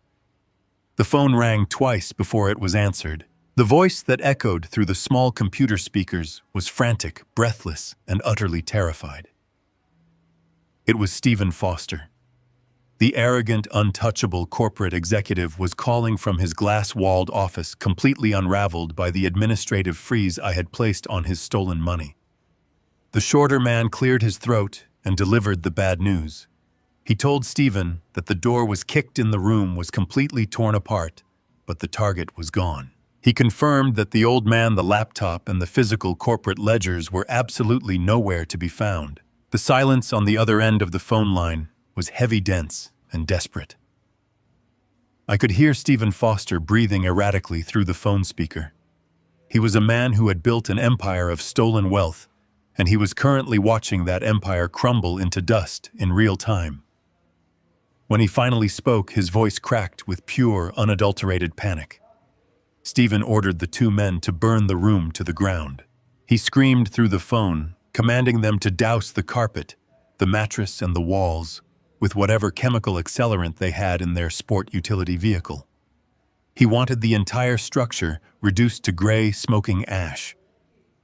The phone rang twice before it was answered. The voice that echoed through the small computer speakers was frantic, breathless, and utterly terrified. It was Stephen Foster. The arrogant, untouchable corporate executive was calling from his glass-walled office, completely unraveled by the administrative freeze I had placed on his stolen money. The shorter man cleared his throat and delivered the bad news. He told Stephen that the door was kicked in, the room was completely torn apart, but the target was gone. He confirmed that the old man, the laptop, and the physical corporate ledgers were absolutely nowhere to be found. The silence on the other end of the phone line was heavy, dense, and desperate. I could hear Stephen Foster breathing erratically through the phone speaker. He was a man who had built an empire of stolen wealth, and he was currently watching that empire crumble into dust in real time. When he finally spoke, his voice cracked with pure, unadulterated panic. Stephen ordered the 2 men to burn the room to the ground. He screamed through the phone, commanding them to douse the carpet, the mattress, and the walls with whatever chemical accelerant they had in their sport utility vehicle. He wanted the entire structure reduced to gray, smoking ash.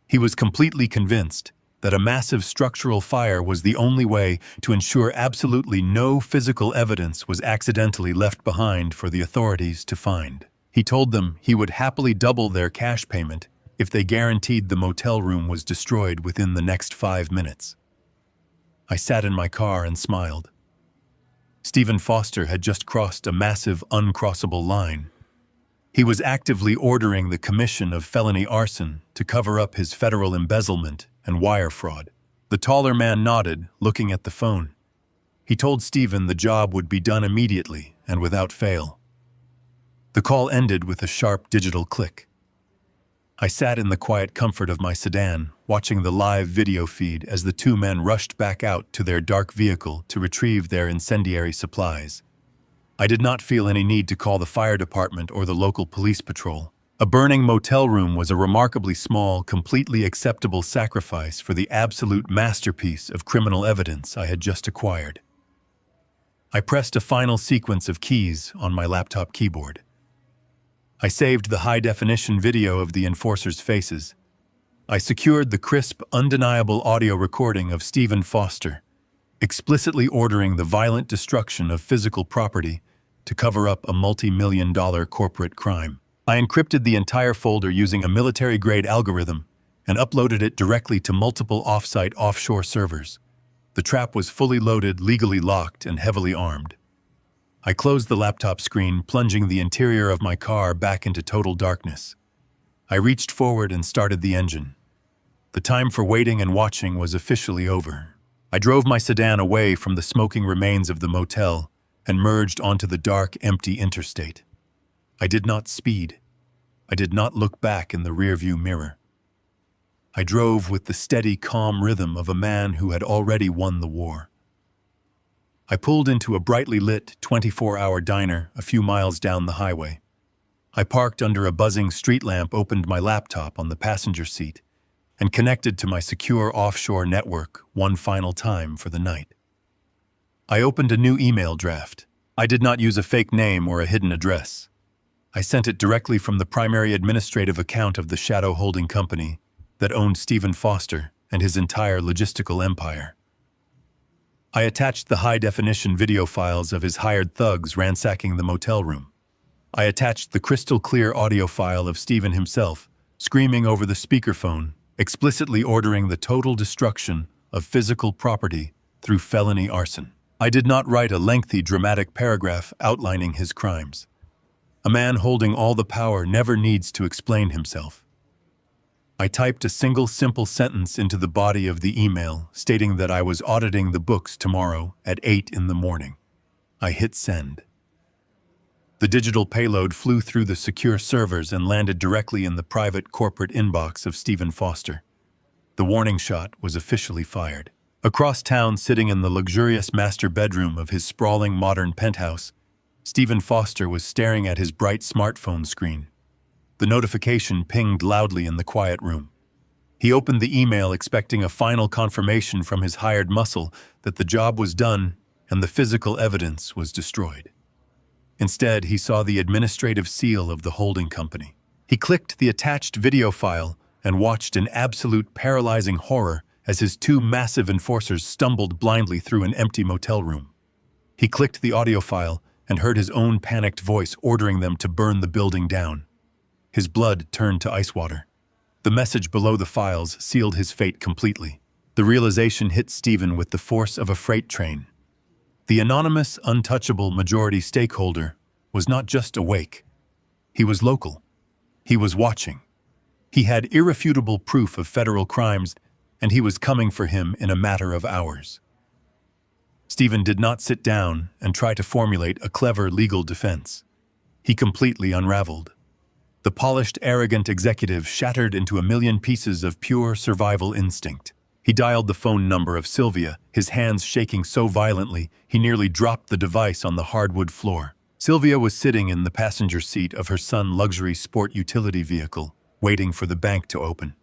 He was completely convinced that a massive structural fire was the only way to ensure absolutely no physical evidence was accidentally left behind for the authorities to find. He told them he would happily double their cash payment if they guaranteed the motel room was destroyed within the next 5 minutes. I sat in my car and smiled. Stephen Foster had just crossed a massive uncrossable line. He was actively ordering the commission of felony arson to cover up his federal embezzlement and wire fraud. The taller man nodded, looking at the phone. He told Stephen the job would be done immediately and without fail. The call ended with a sharp digital click. I sat in the quiet comfort of my sedan, watching the live video feed as the two men rushed back out to their dark vehicle to retrieve their incendiary supplies. I did not feel any need to call the fire department or the local police patrol. A burning motel room was a remarkably small, completely acceptable sacrifice for the absolute masterpiece of criminal evidence I had just acquired. I pressed a final sequence of keys on my laptop keyboard. I saved the high-definition video of the enforcers' faces. I secured the crisp, undeniable audio recording of Stephen Foster, explicitly ordering the violent destruction of physical property to cover up a multi-million-dollar corporate crime. I encrypted the entire folder using a military-grade algorithm and uploaded it directly to multiple off-site offshore servers. The trap was fully loaded, legally locked, and heavily armed. I closed the laptop screen, plunging the interior of my car back into total darkness. I reached forward and started the engine. The time for waiting and watching was officially over. I drove my sedan away from the smoking remains of the motel and merged onto the dark, empty interstate. I did not speed. I did not look back in the rearview mirror. I drove with the steady, calm rhythm of a man who had already won the war. I pulled into a brightly lit 24-hour diner a few miles down the highway. I parked under a buzzing street lamp, opened my laptop on the passenger seat, and connected to my secure offshore network one final time for the night. I opened a new email draft. I did not use a fake name or a hidden address. I sent it directly from the primary administrative account of the shadow holding company that owned Stephen Foster and his entire logistical empire. I attached the high-definition video files of his hired thugs ransacking the motel room. I attached the crystal-clear audio file of Stephen himself, screaming over the speakerphone, explicitly ordering the total destruction of physical property through felony arson. I did not write a lengthy, dramatic paragraph outlining his crimes. A man holding all the power never needs to explain himself. I typed a single simple sentence into the body of the email stating that I was auditing the books tomorrow at 8 in the morning. I hit send. The digital payload flew through the secure servers and landed directly in the private corporate inbox of Stephen Foster. The warning shot was officially fired. Across town, sitting in the luxurious master bedroom of his sprawling modern penthouse, Stephen Foster was staring at his bright smartphone screen. The notification pinged loudly in the quiet room. He opened the email expecting a final confirmation from his hired muscle that the job was done and the physical evidence was destroyed. Instead, he saw the administrative seal of the holding company. He clicked the attached video file and watched in absolute paralyzing horror as his two massive enforcers stumbled blindly through an empty motel room. He clicked the audio file and heard his own panicked voice ordering them to burn the building down. His blood turned to ice water. The message below the files sealed his fate completely. The realization hit Stephen with the force of a freight train. The anonymous, untouchable majority stakeholder was not just awake. He was local. He was watching. He had irrefutable proof of federal crimes, and he was coming for him in a matter of hours. Stephen did not sit down and try to formulate a clever legal defense. He completely unraveled. The polished, arrogant executive shattered into a million pieces of pure survival instinct. He dialed the phone number of Sylvia, his hands shaking so violently he nearly dropped the device on the hardwood floor. Sylvia was sitting in the passenger seat of her son's luxury sport utility vehicle, waiting for the bank to open.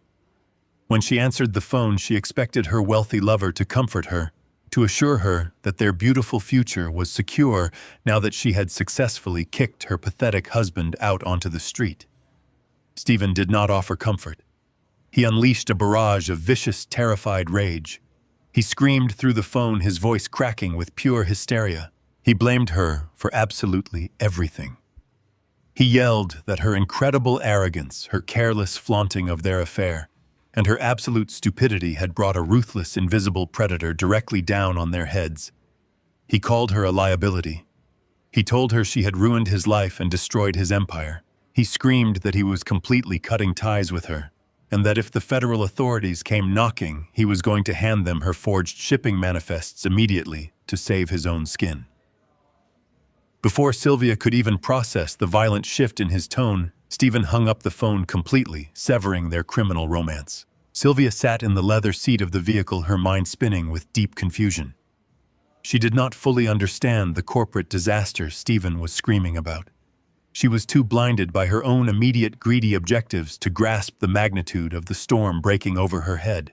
When she answered the phone, she expected her wealthy lover to comfort her, to assure her that their beautiful future was secure now that she had successfully kicked her pathetic husband out onto the street. Stephen did not offer comfort. He unleashed a barrage of vicious, terrified rage. He screamed through the phone, his voice cracking with pure hysteria. He blamed her for absolutely everything. He yelled that her incredible arrogance, her careless flaunting of their affair, and her absolute stupidity had brought a ruthless, invisible predator directly down on their heads. He called her a liability. He told her she had ruined his life and destroyed his empire. He screamed that he was completely cutting ties with her, and that if the federal authorities came knocking, he was going to hand them her forged shipping manifests immediately to save his own skin. Before Sylvia could even process the violent shift in his tone, Stephen hung up the phone completely, severing their criminal romance. Sylvia sat in the leather seat of the vehicle, her mind spinning with deep confusion. She did not fully understand the corporate disaster Stephen was screaming about. She was too blinded by her own immediate greedy objectives to grasp the magnitude of the storm breaking over her head.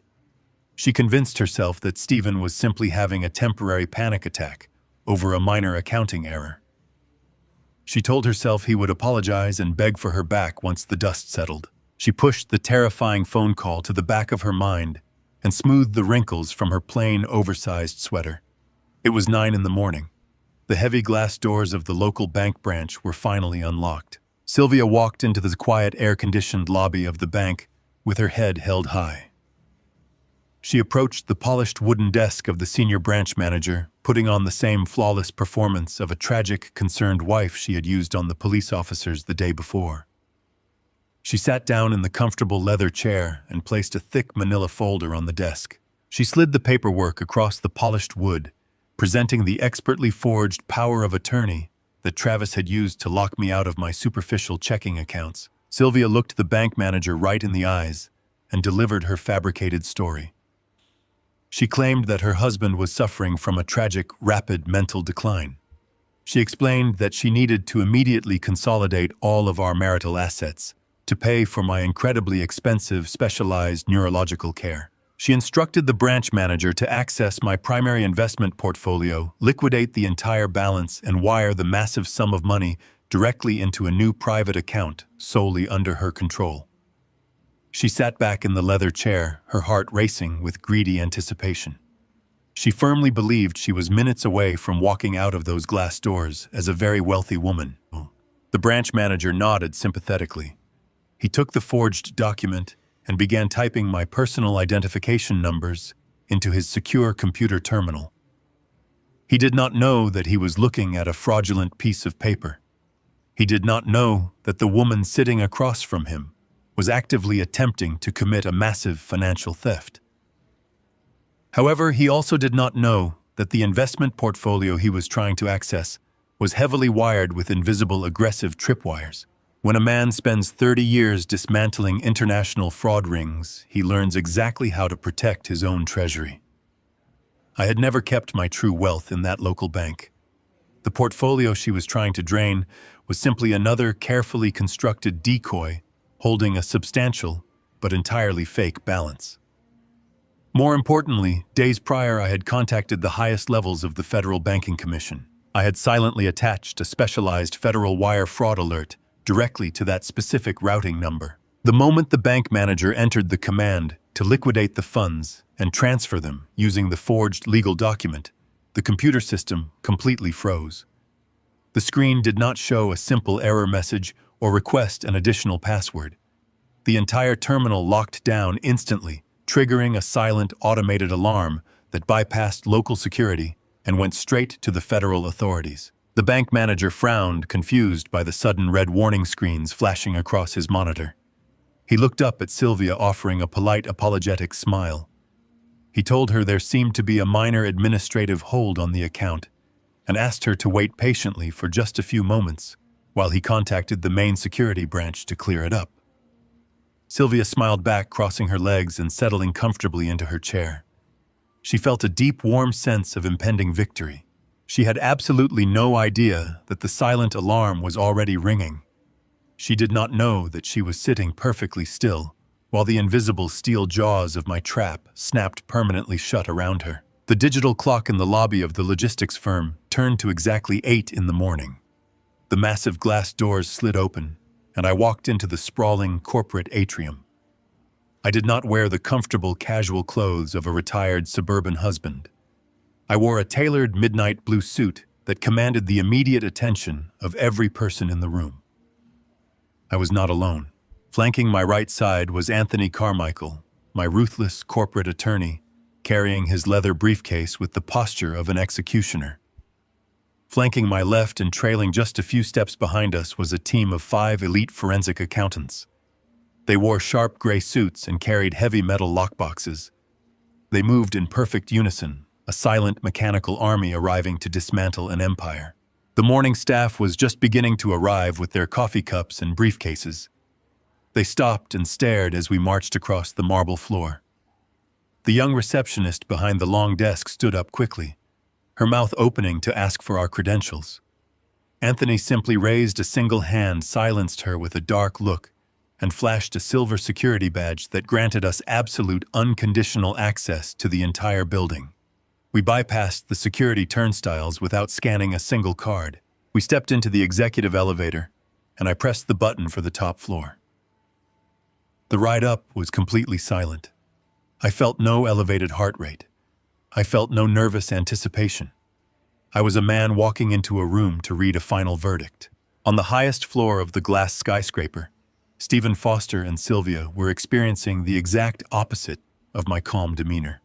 She convinced herself that Stephen was simply having a temporary panic attack over a minor accounting error. She told herself he would apologize and beg for her back once the dust settled. She pushed the terrifying phone call to the back of her mind and smoothed the wrinkles from her plain, oversized sweater. It was 9 a.m. The heavy glass doors of the local bank branch were finally unlocked. Sylvia walked into the quiet, air-conditioned lobby of the bank with her head held high. She approached the polished wooden desk of the senior branch manager, putting on the same flawless performance of a tragic, concerned wife she had used on the police officers the day before. She sat down in the comfortable leather chair and placed a thick manila folder on the desk. She slid the paperwork across the polished wood, presenting the expertly forged power of attorney that Travis had used to lock me out of my superficial checking accounts. Sylvia looked the bank manager right in the eyes and delivered her fabricated story. She claimed that her husband was suffering from a tragic, rapid mental decline. She explained that she needed to immediately consolidate all of our marital assets to pay for my incredibly expensive, specialized neurological care. She instructed the branch manager to access my primary investment portfolio, liquidate the entire balance, and wire the massive sum of money directly into a new private account solely under her control. She sat back in the leather chair, her heart racing with greedy anticipation. She firmly believed she was minutes away from walking out of those glass doors as a very wealthy woman. The branch manager nodded sympathetically. He took the forged document and began typing my personal identification numbers into his secure computer terminal. He did not know that he was looking at a fraudulent piece of paper. He did not know that the woman sitting across from him was actively attempting to commit a massive financial theft. However, he also did not know that the investment portfolio he was trying to access was heavily wired with invisible aggressive tripwires. When a man spends 30 years dismantling international fraud rings, he learns exactly how to protect his own treasury. I had never kept my true wealth in that local bank. The portfolio she was trying to drain was simply another carefully constructed decoy holding a substantial but entirely fake balance. More importantly, days prior I had contacted the highest levels of the Federal Banking Commission. I had silently attached a specialized federal wire fraud alert directly to that specific routing number. The moment the bank manager entered the command to liquidate the funds and transfer them using the forged legal document, the computer system completely froze. The screen did not show a simple error message or request an additional password. The entire terminal locked down instantly, triggering a silent automated alarm that bypassed local security and went straight to the federal authorities. The bank manager frowned, confused by the sudden red warning screens flashing across his monitor. He looked up at Sylvia, offering a polite, apologetic smile. He told her there seemed to be a minor administrative hold on the account and asked her to wait patiently for just a few moments while he contacted the main security branch to clear it up. Sylvia smiled back, crossing her legs and settling comfortably into her chair. She felt a deep, warm sense of impending victory. She had absolutely no idea that the silent alarm was already ringing. She did not know that she was sitting perfectly still, while the invisible steel jaws of my trap snapped permanently shut around her. The digital clock in the lobby of the logistics firm turned to exactly 8 a.m. The massive glass doors slid open, and I walked into the sprawling corporate atrium. I did not wear the comfortable, casual clothes of a retired suburban husband. I wore a tailored midnight blue suit that commanded the immediate attention of every person in the room. I was not alone. Flanking my right side was Anthony Carmichael, my ruthless corporate attorney, carrying his leather briefcase with the posture of an executioner. Flanking my left and trailing just a few steps behind us was a team of 5 elite forensic accountants. They wore sharp gray suits and carried heavy metal lockboxes. They moved in perfect unison, a silent mechanical army arriving to dismantle an empire. The morning staff was just beginning to arrive with their coffee cups and briefcases. They stopped and stared as we marched across the marble floor. The young receptionist behind the long desk stood up quickly, her mouth opening to ask for our credentials. Anthony simply raised a single hand, silenced her with a dark look, and flashed a silver security badge that granted us absolute unconditional access to the entire building. We bypassed the security turnstiles without scanning a single card. We stepped into the executive elevator, and I pressed the button for the top floor. The ride up was completely silent. I felt no elevated heart rate. I felt no nervous anticipation. I was a man walking into a room to read a final verdict. On the highest floor of the glass skyscraper, Stephen Foster and Sylvia were experiencing the exact opposite of my calm demeanor.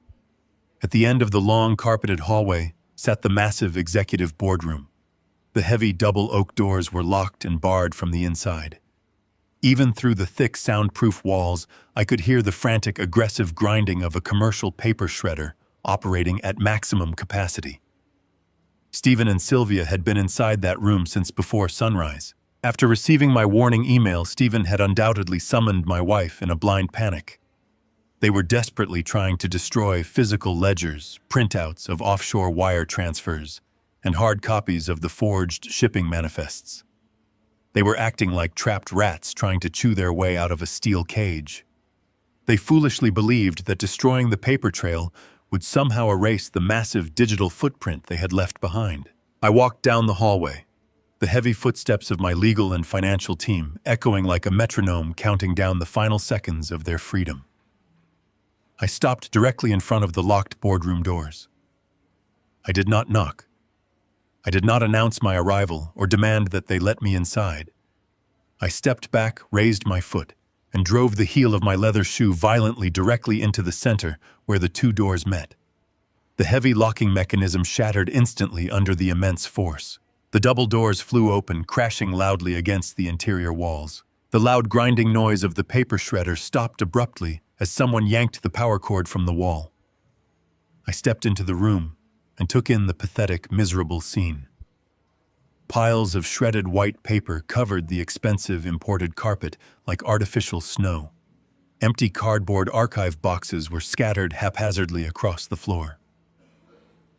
At the end of the long carpeted hallway sat the massive executive boardroom. The heavy double oak doors were locked and barred from the inside. Even through the thick soundproof walls, I could hear the frantic, aggressive grinding of a commercial paper shredder operating at maximum capacity. Stephen and Sylvia had been inside that room since before sunrise. After receiving my warning email, Stephen had undoubtedly summoned my wife in a blind panic. They were desperately trying to destroy physical ledgers, printouts of offshore wire transfers, and hard copies of the forged shipping manifests. They were acting like trapped rats trying to chew their way out of a steel cage. They foolishly believed that destroying the paper trail would somehow erase the massive digital footprint they had left behind. I walked down the hallway, the heavy footsteps of my legal and financial team echoing like a metronome counting down the final seconds of their freedom. I stopped directly in front of the locked boardroom doors. I did not knock. I did not announce my arrival or demand that they let me inside. I stepped back, raised my foot, and drove the heel of my leather shoe violently directly into the center where the 2 doors met. The heavy locking mechanism shattered instantly under the immense force. The double doors flew open, crashing loudly against the interior walls. The loud grinding noise of the paper shredder stopped abruptly as someone yanked the power cord from the wall. I stepped into the room and took in the pathetic, miserable scene. Piles of shredded white paper covered the expensive imported carpet like artificial snow. Empty cardboard archive boxes were scattered haphazardly across the floor.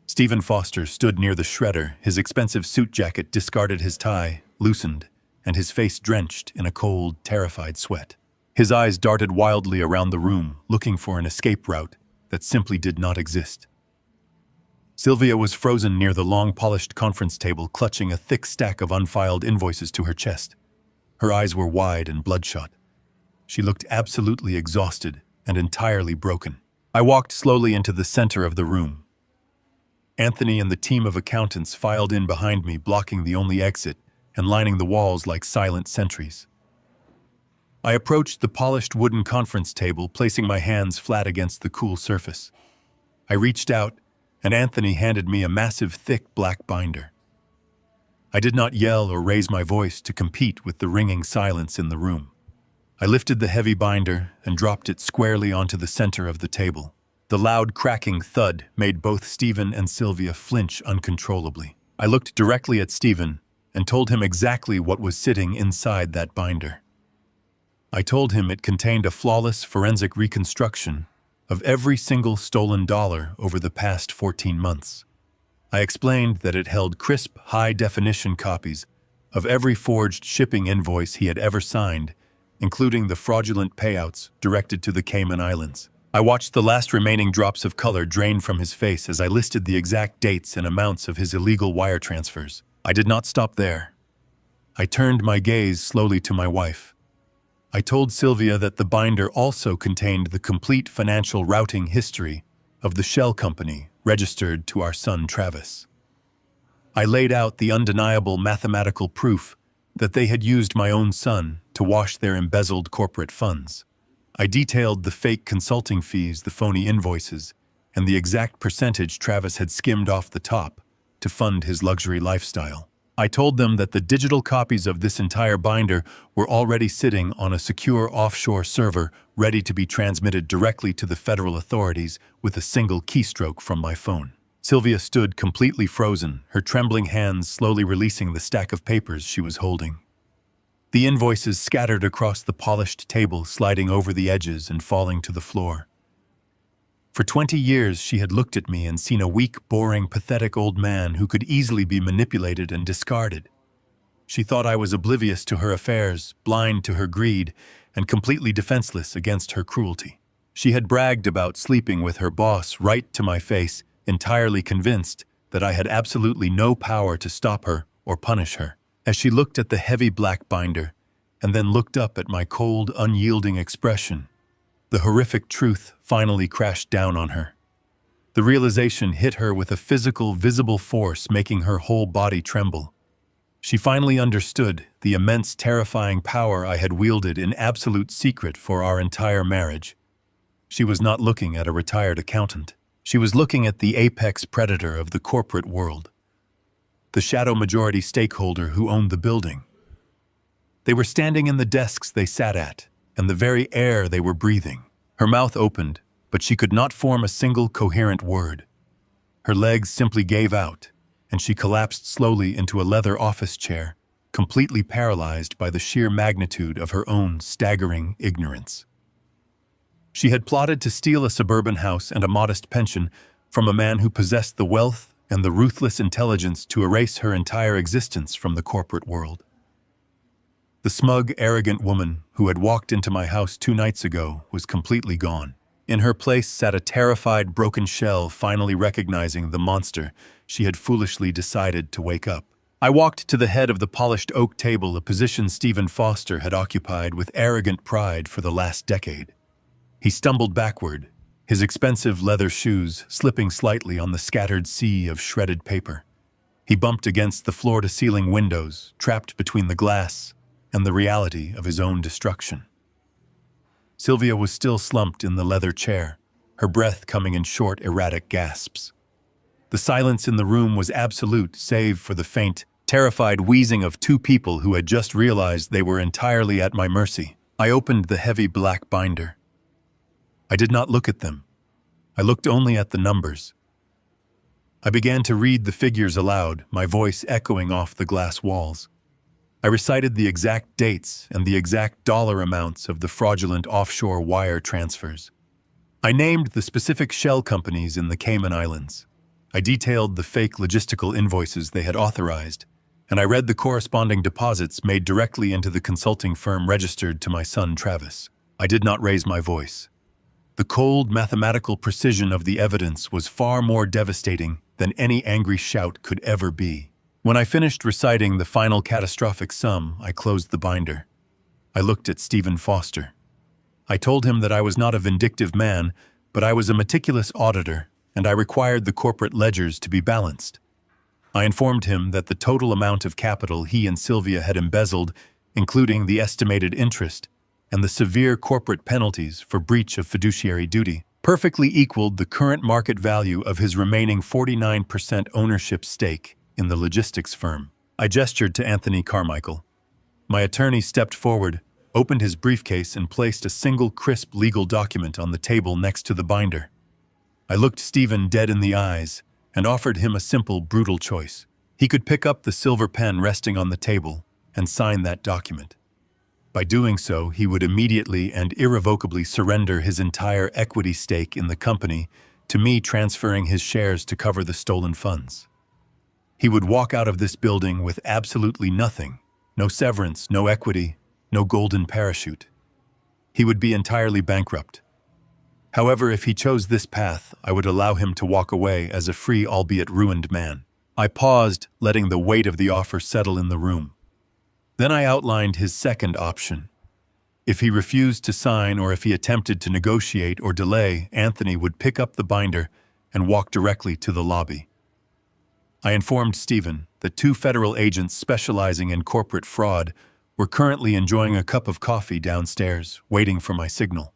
Stephen Foster stood near the shredder, his expensive suit jacket discarded, his tie loosened, and his face drenched in a cold, terrified sweat. His eyes darted wildly around the room, looking for an escape route that simply did not exist. Sylvia was frozen near the long, polished conference table, clutching a thick stack of unfiled invoices to her chest. Her eyes were wide and bloodshot. She looked absolutely exhausted and entirely broken. I walked slowly into the center of the room. Anthony and the team of accountants filed in behind me, blocking the only exit and lining the walls like silent sentries. I approached the polished wooden conference table, placing my hands flat against the cool surface. I reached out, and Anthony handed me a massive, thick black binder. I did not yell or raise my voice to compete with the ringing silence in the room. I lifted the heavy binder and dropped it squarely onto the center of the table. The loud cracking thud made both Stephen and Sylvia flinch uncontrollably. I looked directly at Stephen and told him exactly what was sitting inside that binder. I told him it contained a flawless forensic reconstruction of every single stolen dollar over the past 14 months. I explained that it held crisp, high-definition copies of every forged shipping invoice he had ever signed, including the fraudulent payouts directed to the Cayman Islands. I watched the last remaining drops of color drain from his face as I listed the exact dates and amounts of his illegal wire transfers. I did not stop there. I turned my gaze slowly to my wife. I told Sylvia that the binder also contained the complete financial routing history of the shell company registered to our son Travis. I laid out the undeniable mathematical proof that they had used my own son to wash their embezzled corporate funds. I detailed the fake consulting fees, the phony invoices, and the exact percentage Travis had skimmed off the top to fund his luxury lifestyle. I told them that the digital copies of this entire binder were already sitting on a secure offshore server ready to be transmitted directly to the federal authorities with a single keystroke from my phone. Sylvia stood completely frozen, her trembling hands slowly releasing the stack of papers she was holding. The invoices scattered across the polished table, sliding over the edges and falling to the floor. For 20 years, she had looked at me and seen a weak, boring, pathetic old man who could easily be manipulated and discarded. She thought I was oblivious to her affairs, blind to her greed, and completely defenseless against her cruelty. She had bragged about sleeping with her boss right to my face, entirely convinced that I had absolutely no power to stop her or punish her. As she looked at the heavy black binder, and then looked up at my cold, unyielding expression, the horrific truth finally crashed down on her. The realization hit her with a physical, visible force, making her whole body tremble. She finally understood the immense, terrifying power I had wielded in absolute secret for our entire marriage. She was not looking at a retired accountant. She was looking at the apex predator of the corporate world, the shadow majority stakeholder who owned the building. They were standing in the desks they sat at, and the very air they were breathing. Her mouth opened, but she could not form a single coherent word. Her legs simply gave out, and she collapsed slowly into a leather office chair, completely paralyzed by the sheer magnitude of her own staggering ignorance. She had plotted to steal a suburban house and a modest pension from a man who possessed the wealth and the ruthless intelligence to erase her entire existence from the corporate world. The smug, arrogant woman who had walked into my house 2 nights ago was completely gone. In her place sat a terrified, broken shell, finally recognizing the monster she had foolishly decided to wake up. I walked to the head of the polished oak table, a position Stephen Foster had occupied with arrogant pride for the last decade. He stumbled backward, his expensive leather shoes slipping slightly on the scattered sea of shredded paper. He bumped against the floor-to-ceiling windows, trapped between the glass and the reality of his own destruction. Sylvia was still slumped in the leather chair, her breath coming in short, erratic gasps. The silence in the room was absolute, save for the faint, terrified wheezing of 2 people who had just realized they were entirely at my mercy. I opened the heavy black binder. I did not look at them. I looked only at the numbers. I began to read the figures aloud, my voice echoing off the glass walls. I recited the exact dates and the exact dollar amounts of the fraudulent offshore wire transfers. I named the specific shell companies in the Cayman Islands. I detailed the fake logistical invoices they had authorized, and I read the corresponding deposits made directly into the consulting firm registered to my son Travis. I did not raise my voice. The cold, mathematical precision of the evidence was far more devastating than any angry shout could ever be. When I finished reciting the final catastrophic sum, I closed the binder. I looked at Stephen Foster. I told him that I was not a vindictive man, but I was a meticulous auditor, and I required the corporate ledgers to be balanced. I informed him that the total amount of capital he and Sylvia had embezzled, including the estimated interest and the severe corporate penalties for breach of fiduciary duty, perfectly equaled the current market value of his remaining 49% ownership stake in the logistics firm. I gestured to Anthony Carmichael. My attorney stepped forward, opened his briefcase, and placed a single crisp legal document on the table next to the binder. I looked Stephen dead in the eyes and offered him a simple, brutal choice. He could pick up the silver pen resting on the table and sign that document. By doing so, he would immediately and irrevocably surrender his entire equity stake in the company to me, transferring his shares to cover the stolen funds. He would walk out of this building with absolutely nothing, no severance, no equity, no golden parachute. He would be entirely bankrupt. However, if he chose this path, I would allow him to walk away as a free, albeit ruined man. I paused, letting the weight of the offer settle in the room. Then I outlined his second option. If he refused to sign or if he attempted to negotiate or delay, Anthony would pick up the binder and walk directly to the lobby. I informed Stephen that 2 federal agents specializing in corporate fraud were currently enjoying a cup of coffee downstairs, waiting for my signal.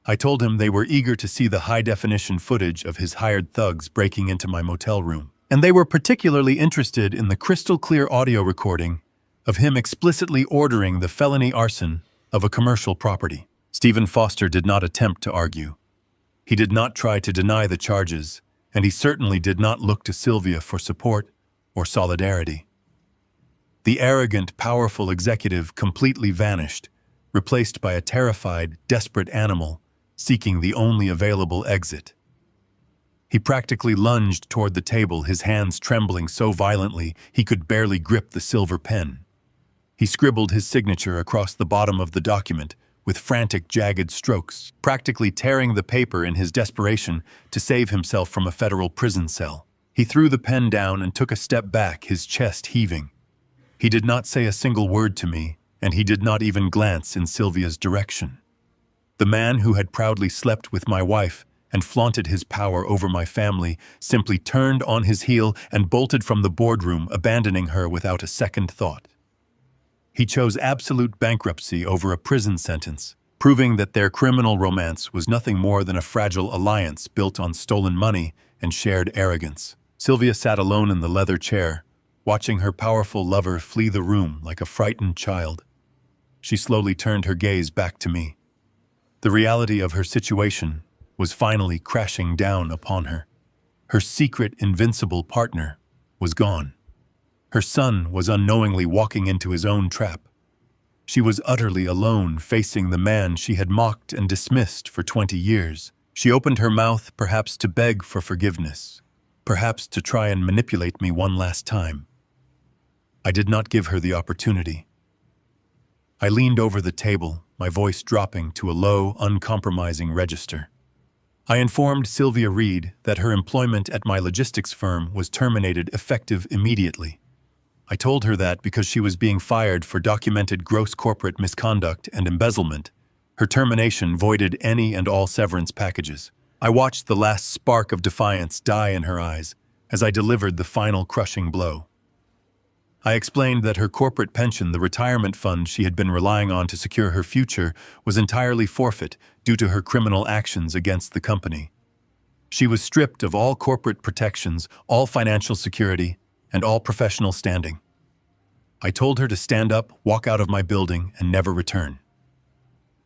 I told him they were eager to see the high-definition footage of his hired thugs breaking into my motel room, and they were particularly interested in the crystal-clear audio recording of him explicitly ordering the felony arson of a commercial property. Stephen Foster did not attempt to argue. He did not try to deny the charges, and he certainly did not look to Sylvia for support or solidarity. The arrogant, powerful executive completely vanished, replaced by a terrified, desperate animal seeking the only available exit. He practically lunged toward the table, his hands trembling so violently he could barely grip the silver pen. He scribbled his signature across the bottom of the document with frantic, jagged strokes, practically tearing the paper in his desperation to save himself from a federal prison cell. He threw the pen down and took a step back, his chest heaving. He did not say a single word to me, and he did not even glance in Sylvia's direction. The man who had proudly slept with my wife and flaunted his power over my family simply turned on his heel and bolted from the boardroom, abandoning her without a second thought. He chose absolute bankruptcy over a prison sentence, proving that their criminal romance was nothing more than a fragile alliance built on stolen money and shared arrogance. Sylvia sat alone in the leather chair, watching her powerful lover flee the room like a frightened child. She slowly turned her gaze back to me. The reality of her situation was finally crashing down upon her. Her secret, invincible partner was gone. Her son was unknowingly walking into his own trap. She was utterly alone, facing the man she had mocked and dismissed for 20 years. She opened her mouth, perhaps to beg for forgiveness, perhaps to try and manipulate me one last time. I did not give her the opportunity. I leaned over the table, my voice dropping to a low, uncompromising register. I informed Sylvia Reed that her employment at my logistics firm was terminated effective immediately. I told her that because she was being fired for documented gross corporate misconduct and embezzlement, her termination voided any and all severance packages. I watched the last spark of defiance die in her eyes as I delivered the final crushing blow. I explained that her corporate pension, the retirement fund she had been relying on to secure her future, was entirely forfeit due to her criminal actions against the company. She was stripped of all corporate protections, all financial security, and all professional standing. I told her to stand up, walk out of my building, and never return.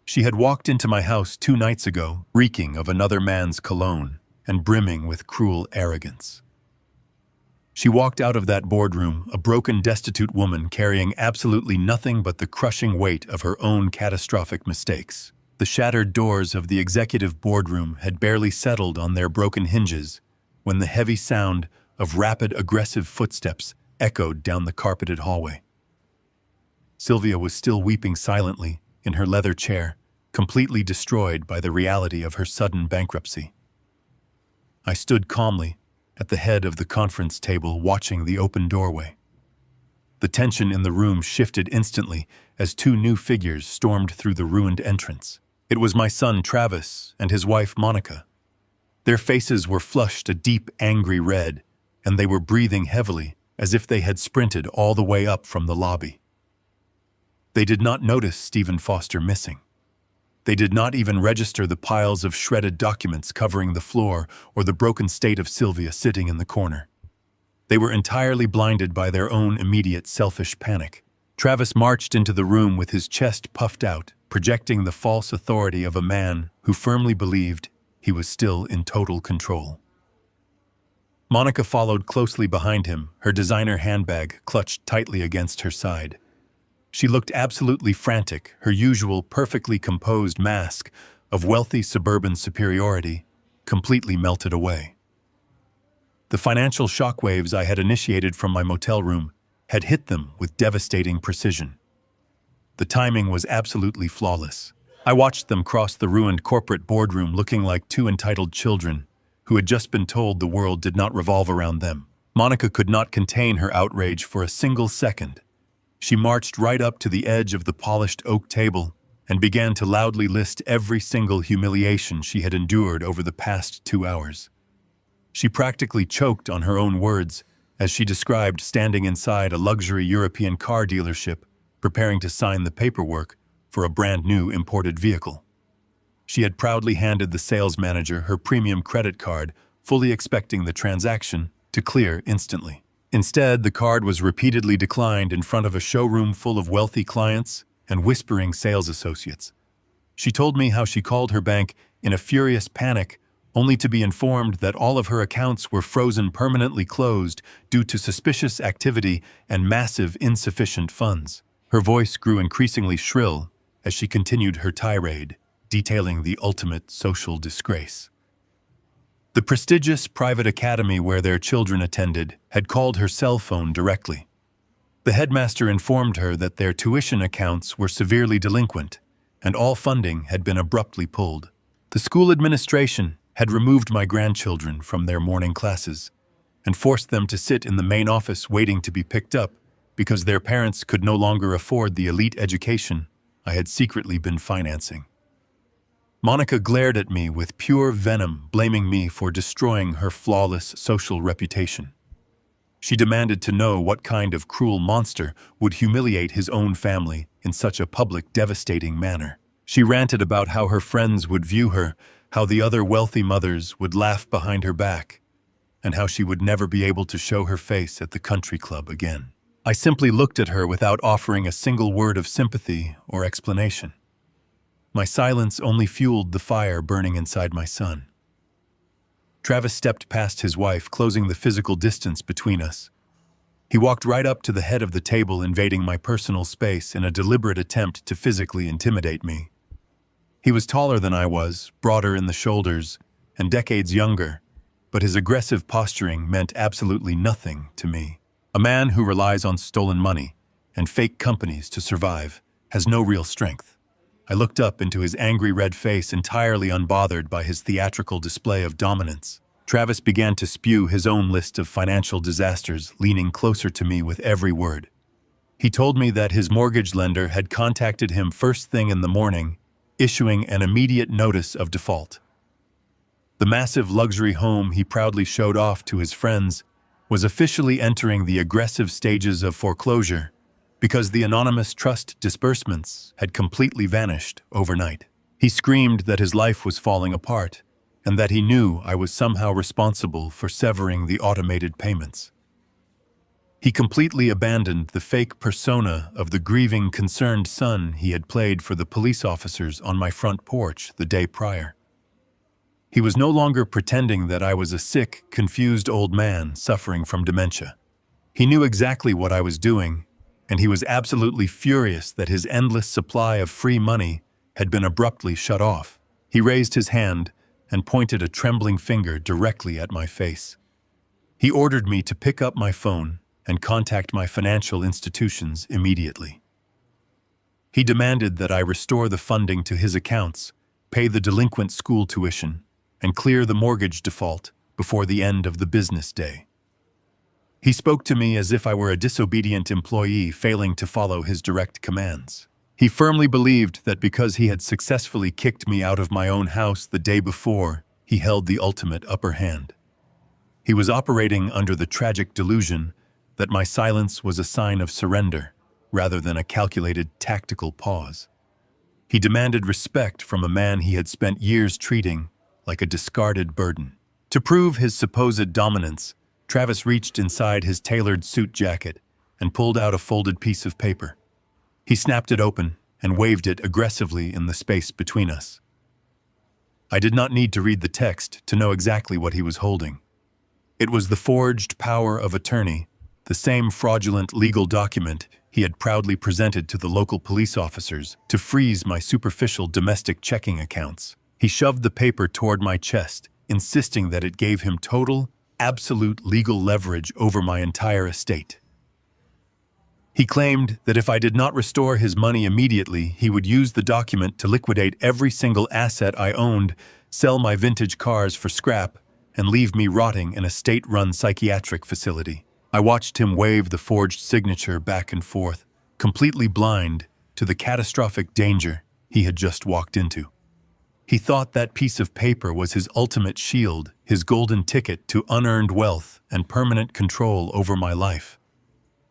She had walked into my house 2 nights ago, reeking of another man's cologne and brimming with cruel arrogance. She walked out of that boardroom, a broken, destitute woman carrying absolutely nothing but the crushing weight of her own catastrophic mistakes. The shattered doors of the executive boardroom had barely settled on their broken hinges when the heavy sound of rapid, aggressive footsteps echoed down the carpeted hallway. Sylvia was still weeping silently in her leather chair, completely destroyed by the reality of her sudden bankruptcy. I stood calmly at the head of the conference table, watching the open doorway. The tension in the room shifted instantly as 2 new figures stormed through the ruined entrance. It was my son Travis and his wife Monica. Their faces were flushed a deep, angry red, and they were breathing heavily as if they had sprinted all the way up from the lobby. They did not notice Stephen Foster missing. They did not even register the piles of shredded documents covering the floor or the broken state of Sylvia sitting in the corner. They were entirely blinded by their own immediate selfish panic. Travis marched into the room with his chest puffed out, projecting the false authority of a man who firmly believed he was still in total control. Monica followed closely behind him, her designer handbag clutched tightly against her side. She looked absolutely frantic, her usual perfectly composed mask of wealthy suburban superiority completely melted away. The financial shockwaves I had initiated from my motel room had hit them with devastating precision. The timing was absolutely flawless. I watched them cross the ruined corporate boardroom looking like 2 entitled children who had just been told the world did not revolve around them. Monica could not contain her outrage for a single second. She marched right up to the edge of the polished oak table, and began to loudly list every single humiliation she had endured over the past 2 hours. She practically choked on her own words as she described standing inside a luxury European car dealership, preparing to sign the paperwork for a brand new imported vehicle. She had proudly handed the sales manager her premium credit card, fully expecting the transaction to clear instantly. Instead, the card was repeatedly declined in front of a showroom full of wealthy clients and whispering sales associates. She told me how she called her bank in a furious panic, only to be informed that all of her accounts were frozen permanently closed due to suspicious activity and massive insufficient funds. Her voice grew increasingly shrill as she continued her tirade, detailing the ultimate social disgrace. The prestigious private academy where their children attended had called her cell phone directly. The headmaster informed her that their tuition accounts were severely delinquent, and all funding had been abruptly pulled. The school administration had removed my grandchildren from their morning classes and forced them to sit in the main office waiting to be picked up because their parents could no longer afford the elite education I had secretly been financing. Monica glared at me with pure venom, blaming me for destroying her flawless social reputation. She demanded to know what kind of cruel monster would humiliate his own family in such a public, devastating manner. She ranted about how her friends would view her, how the other wealthy mothers would laugh behind her back, and how she would never be able to show her face at the country club again. I simply looked at her without offering a single word of sympathy or explanation. My silence only fueled the fire burning inside my son. Travis stepped past his wife, closing the physical distance between us. He walked right up to the head of the table, invading my personal space in a deliberate attempt to physically intimidate me. He was taller than I was, broader in the shoulders, and decades younger, but his aggressive posturing meant absolutely nothing to me. A man who relies on stolen money and fake companies to survive has no real strength. I looked up into his angry red face, entirely unbothered by his theatrical display of dominance. Travis began to spew his own list of financial disasters, leaning closer to me with every word. He told me that his mortgage lender had contacted him first thing in the morning, issuing an immediate notice of default. The massive luxury home he proudly showed off to his friends was officially entering the aggressive stages of foreclosure because the anonymous trust disbursements had completely vanished overnight. He screamed that his life was falling apart and that he knew I was somehow responsible for severing the automated payments. He completely abandoned the fake persona of the grieving, concerned son he had played for the police officers on my front porch the day prior. He was no longer pretending that I was a sick, confused old man suffering from dementia. He knew exactly what I was doing, and he was absolutely furious that his endless supply of free money had been abruptly shut off. He raised his hand and pointed a trembling finger directly at my face. He ordered me to pick up my phone and contact my financial institutions immediately. He demanded that I restore the funding to his accounts, pay the delinquent school tuition, and clear the mortgage default before the end of the business day. He spoke to me as if I were a disobedient employee failing to follow his direct commands. He firmly believed that because he had successfully kicked me out of my own house the day before, he held the ultimate upper hand. He was operating under the tragic delusion that my silence was a sign of surrender rather than a calculated tactical pause. He demanded respect from a man he had spent years treating like a discarded burden. To prove his supposed dominance, Travis reached inside his tailored suit jacket and pulled out a folded piece of paper. He snapped it open and waved it aggressively in the space between us. I did not need to read the text to know exactly what he was holding. It was the forged power of attorney, the same fraudulent legal document he had proudly presented to the local police officers to freeze my superficial domestic checking accounts. He shoved the paper toward my chest, insisting that it gave him total, absolute legal leverage over my entire estate. He claimed that if I did not restore his money immediately, he would use the document to liquidate every single asset I owned, sell my vintage cars for scrap, and leave me rotting in a state-run psychiatric facility. I watched him wave the forged signature back and forth, completely blind to the catastrophic danger he had just walked into. He thought that piece of paper was his ultimate shield, his golden ticket to unearned wealth and permanent control over my life.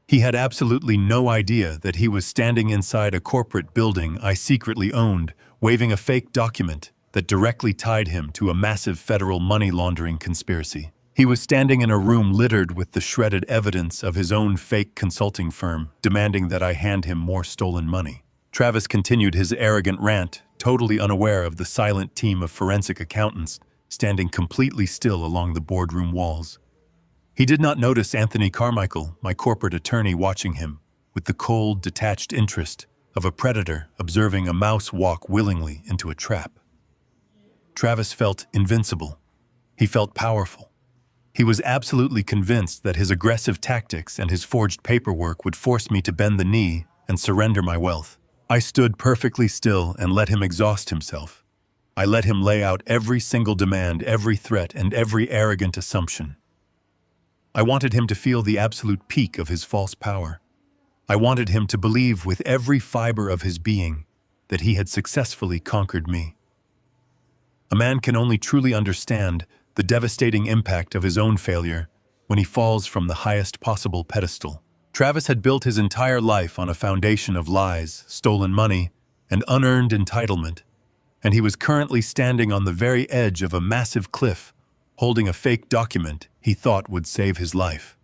He had absolutely no idea that he was standing inside a corporate building I secretly owned, waving a fake document that directly tied him to a massive federal money laundering conspiracy. He was standing in a room littered with the shredded evidence of his own fake consulting firm, demanding that I hand him more stolen money. Travis continued his arrogant rant, totally unaware of the silent team of forensic accountants standing completely still along the boardroom walls. He did not notice Anthony Carmichael, my corporate attorney, watching him with the cold, detached interest of a predator observing a mouse walk willingly into a trap. Travis felt invincible. He felt powerful. He was absolutely convinced that his aggressive tactics and his forged paperwork would force me to bend the knee and surrender my wealth. I stood perfectly still and let him exhaust himself. I let him lay out every single demand, every threat, and every arrogant assumption. I wanted him to feel the absolute peak of his false power. I wanted him to believe with every fiber of his being that he had successfully conquered me. A man can only truly understand the devastating impact of his own failure when he falls from the highest possible pedestal. Travis had built his entire life on a foundation of lies, stolen money, and unearned entitlement, and he was currently standing on the very edge of a massive cliff, holding a fake document he thought would save his life.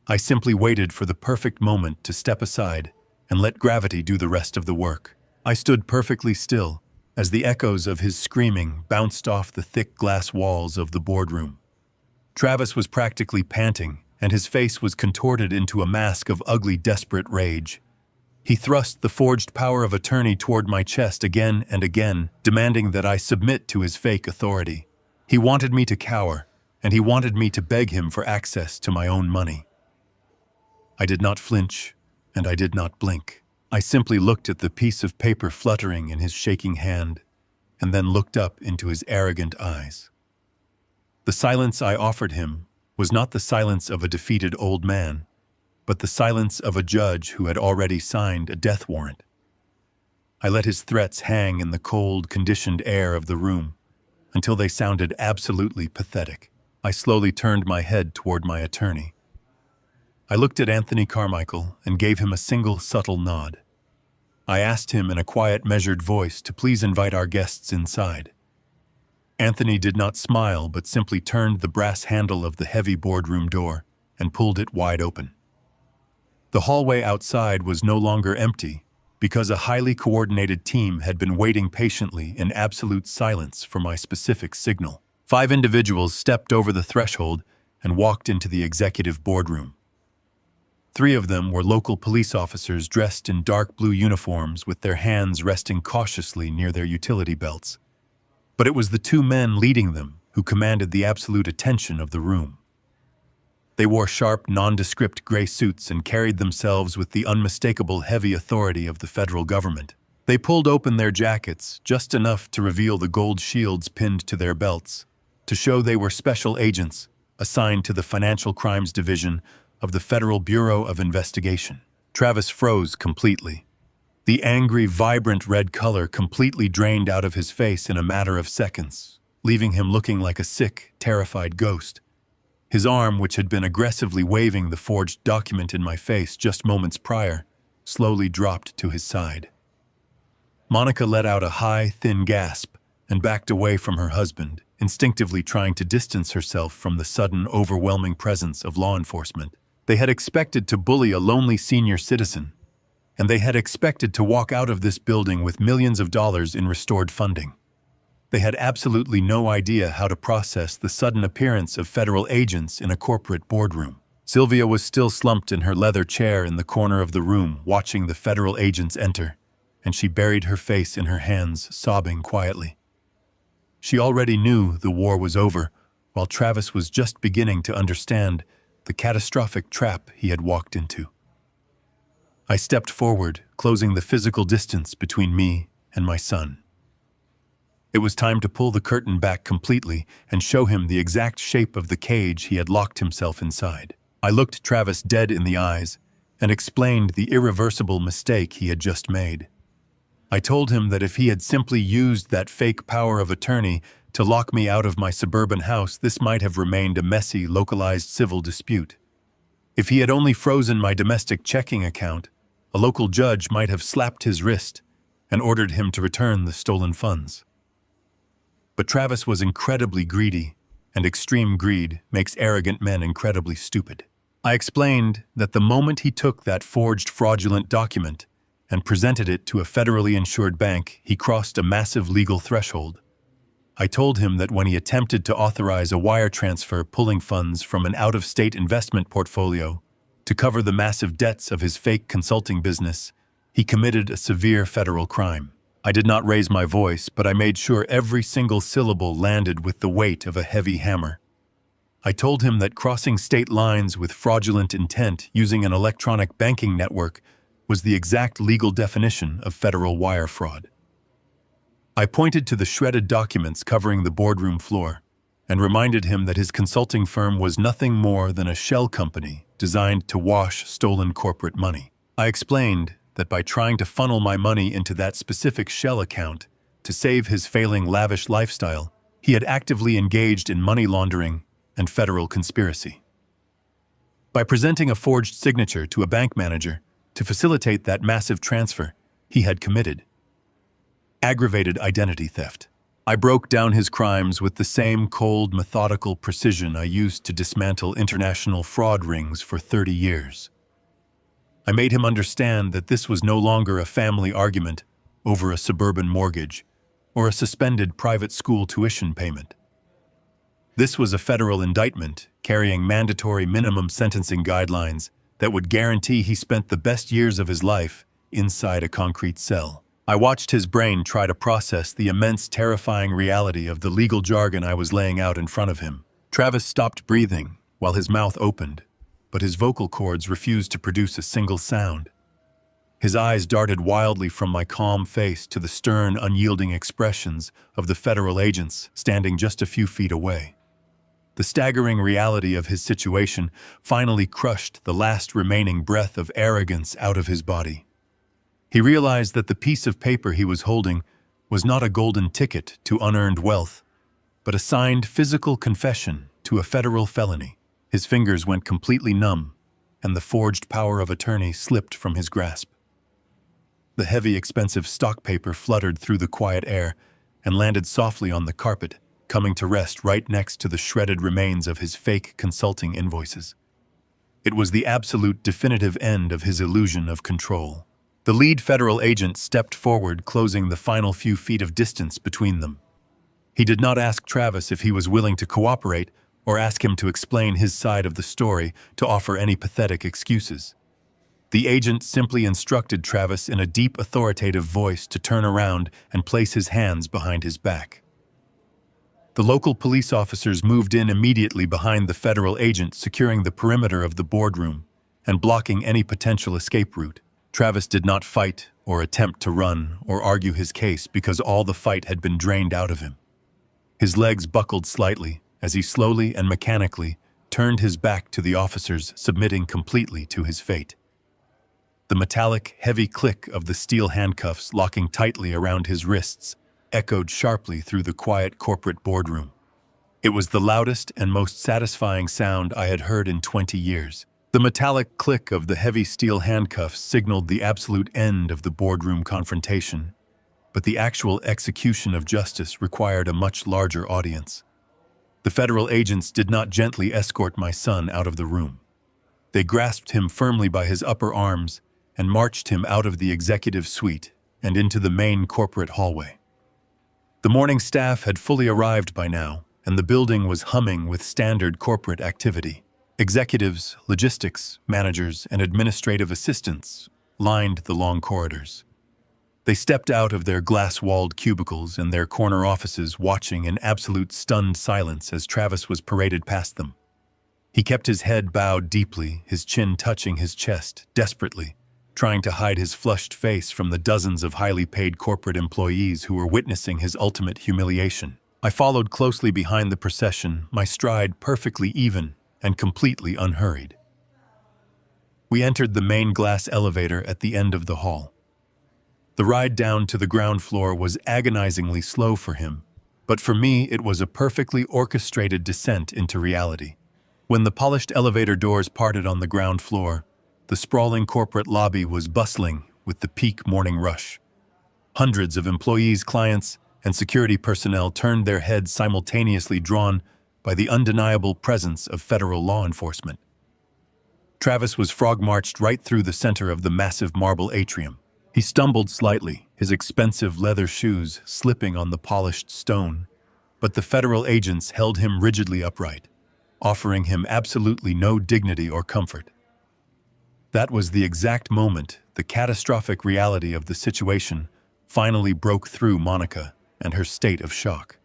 I simply waited for the perfect moment to step aside and let gravity do the rest of the work. I stood perfectly still as the echoes of his screaming bounced off the thick glass walls of the boardroom. Travis was practically panting, and his face was contorted into a mask of ugly, desperate rage. He thrust the forged power of attorney toward my chest again and again, demanding that I submit to his fake authority. He wanted me to cower, and he wanted me to beg him for access to my own money. I did not flinch, and I did not blink. I simply looked at the piece of paper fluttering in his shaking hand, and then looked up into his arrogant eyes. The silence I offered him was not the silence of a defeated old man, but the silence of a judge who had already signed a death warrant. I let his threats hang in the cold, conditioned air of the room until they sounded absolutely pathetic. I slowly turned my head toward my attorney. I looked at Anthony Carmichael and gave him a single subtle nod. I asked him in a quiet, measured voice to please invite our guests inside. Anthony did not smile, but simply turned the brass handle of the heavy boardroom door and pulled it wide open. The hallway outside was no longer empty because a highly coordinated team had been waiting patiently in absolute silence for my specific signal. 5 individuals stepped over the threshold and walked into the executive boardroom. 3 of them were local police officers dressed in dark blue uniforms with their hands resting cautiously near their utility belts. But it was the 2 men leading them who commanded the absolute attention of the room. They wore sharp, nondescript gray suits and carried themselves with the unmistakable heavy authority of the federal government. They pulled open their jackets just enough to reveal the gold shields pinned to their belts, to show they were special agents assigned to the Financial Crimes Division of the Federal Bureau of Investigation. Travis froze completely. The angry, vibrant red color completely drained out of his face in a matter of seconds, leaving him looking like a sick, terrified ghost. His arm, which had been aggressively waving the forged document in my face just moments prior, slowly dropped to his side. Monica let out a high, thin gasp and backed away from her husband, instinctively trying to distance herself from the sudden, overwhelming presence of law enforcement. They had expected to bully a lonely senior citizen, and they had expected to walk out of this building with millions of dollars in restored funding. They had absolutely no idea how to process the sudden appearance of federal agents in a corporate boardroom. Sylvia was still slumped in her leather chair in the corner of the room, watching the federal agents enter, and she buried her face in her hands, sobbing quietly. She already knew the war was over, while Travis was just beginning to understand the catastrophic trap he had walked into. I stepped forward, closing the physical distance between me and my son. It was time to pull the curtain back completely and show him the exact shape of the cage he had locked himself inside. I looked Travis dead in the eyes and explained the irreversible mistake he had just made. I told him that if he had simply used that fake power of attorney to lock me out of my suburban house, this might have remained a messy, localized civil dispute. If he had only frozen my domestic checking account, a local judge might have slapped his wrist and ordered him to return the stolen funds. But Travis was incredibly greedy, and extreme greed makes arrogant men incredibly stupid. I explained that the moment he took that forged fraudulent document and presented it to a federally insured bank, he crossed a massive legal threshold. I told him that when he attempted to authorize a wire transfer pulling funds from an out-of-state investment portfolio to cover the massive debts of his fake consulting business, he committed a severe federal crime. I did not raise my voice, but I made sure every single syllable landed with the weight of a heavy hammer. I told him that crossing state lines with fraudulent intent using an electronic banking network was the exact legal definition of federal wire fraud. I pointed to the shredded documents covering the boardroom floor and reminded him that his consulting firm was nothing more than a shell company designed to wash stolen corporate money. I explained that by trying to funnel my money into that specific shell account to save his failing lavish lifestyle, he had actively engaged in money laundering and federal conspiracy. By presenting a forged signature to a bank manager to facilitate that massive transfer, he had committed aggravated identity theft. I broke down his crimes with the same cold, methodical precision I used to dismantle international fraud rings for 30 years. I made him understand that this was no longer a family argument over a suburban mortgage or a suspended private school tuition payment. This was a federal indictment carrying mandatory minimum sentencing guidelines that would guarantee he spent the best years of his life inside a concrete cell. I watched his brain try to process the immense, terrifying reality of the legal jargon I was laying out in front of him. Travis stopped breathing while his mouth opened, but his vocal cords refused to produce a single sound. His eyes darted wildly from my calm face to the stern, unyielding expressions of the federal agents standing just a few feet away. The staggering reality of his situation finally crushed the last remaining breath of arrogance out of his body. He realized that the piece of paper he was holding was not a golden ticket to unearned wealth, but a signed physical confession to a federal felony. His fingers went completely numb, and the forged power of attorney slipped from his grasp. The heavy, expensive stock paper fluttered through the quiet air and landed softly on the carpet, coming to rest right next to the shredded remains of his fake consulting invoices. It was the absolute definitive end of his illusion of control. The lead federal agent stepped forward, closing the final few feet of distance between them. He did not ask Travis if he was willing to cooperate or ask him to explain his side of the story, to offer any pathetic excuses. The agent simply instructed Travis in a deep, authoritative voice to turn around and place his hands behind his back. The local police officers moved in immediately behind the federal agent, securing the perimeter of the boardroom and blocking any potential escape route. Travis did not fight or attempt to run or argue his case because all the fight had been drained out of him. His legs buckled slightly as he slowly and mechanically turned his back to the officers, submitting completely to his fate. The metallic, heavy click of the steel handcuffs locking tightly around his wrists echoed sharply through the quiet corporate boardroom. It was the loudest and most satisfying sound I had heard in 20 years. The metallic click of the heavy steel handcuffs signaled the absolute end of the boardroom confrontation, but the actual execution of justice required a much larger audience. The federal agents did not gently escort my son out of the room. They grasped him firmly by his upper arms and marched him out of the executive suite and into the main corporate hallway. The morning staff had fully arrived by now, and the building was humming with standard corporate activity. Executives, logistics managers, and administrative assistants lined the long corridors. They stepped out of their glass-walled cubicles and their corner offices, watching in absolute stunned silence as Travis was paraded past them. He kept his head bowed deeply, his chin touching his chest, desperately, trying to hide his flushed face from the dozens of highly paid corporate employees who were witnessing his ultimate humiliation. I followed closely behind the procession, my stride perfectly even and completely unhurried. We entered the main glass elevator at the end of the hall. The ride down to the ground floor was agonizingly slow for him, but for me it was a perfectly orchestrated descent into reality. When the polished elevator doors parted on the ground floor, the sprawling corporate lobby was bustling with the peak morning rush. Hundreds of employees, clients, and security personnel turned their heads simultaneously, drawn by the undeniable presence of federal law enforcement. Travis was frog-marched right through the center of the massive marble atrium. He stumbled slightly, his expensive leather shoes slipping on the polished stone, but the federal agents held him rigidly upright, offering him absolutely no dignity or comfort. That was the exact moment the catastrophic reality of the situation finally broke through Monica and her state of shock.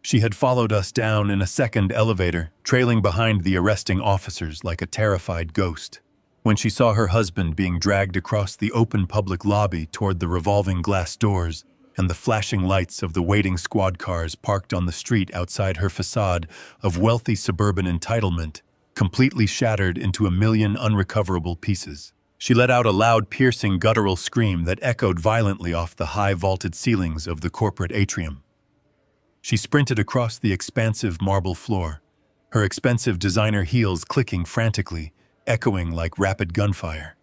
She had followed us down in a second elevator, trailing behind the arresting officers like a terrified ghost. When she saw her husband being dragged across the open public lobby toward the revolving glass doors and the flashing lights of the waiting squad cars parked on the street outside her facade of wealthy suburban entitlement, completely shattered into a million unrecoverable pieces, she let out a loud, piercing, guttural scream that echoed violently off the high vaulted ceilings of the corporate atrium. She sprinted across the expansive marble floor, her expensive designer heels clicking frantically, echoing like rapid gunfire.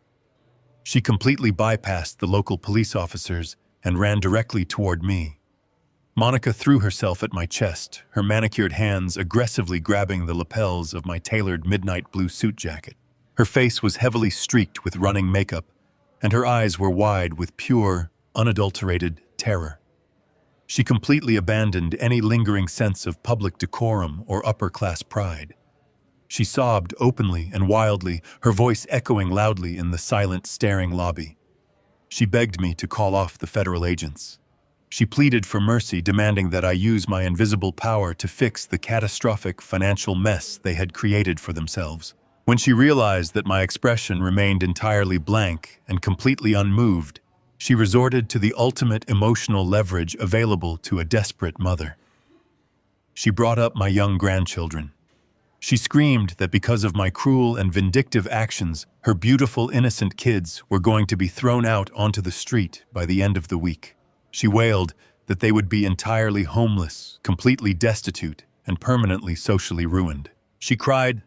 She completely bypassed the local police officers and ran directly toward me. Monica threw herself at my chest, her manicured hands aggressively grabbing the lapels of my tailored midnight blue suit jacket. Her face was heavily streaked with running makeup, and her eyes were wide with pure, unadulterated terror. She completely abandoned any lingering sense of public decorum or upper-class pride. She sobbed openly and wildly, her voice echoing loudly in the silent, staring lobby. She begged me to call off the federal agents. She pleaded for mercy, demanding that I use my invisible power to fix the catastrophic financial mess they had created for themselves. When she realized that my expression remained entirely blank and completely unmoved, she resorted to the ultimate emotional leverage available to a desperate mother. She brought up my young grandchildren. She screamed that because of my cruel and vindictive actions, her beautiful, innocent kids were going to be thrown out onto the street by the end of the week. She wailed that they would be entirely homeless, completely destitute, and permanently socially ruined. She cried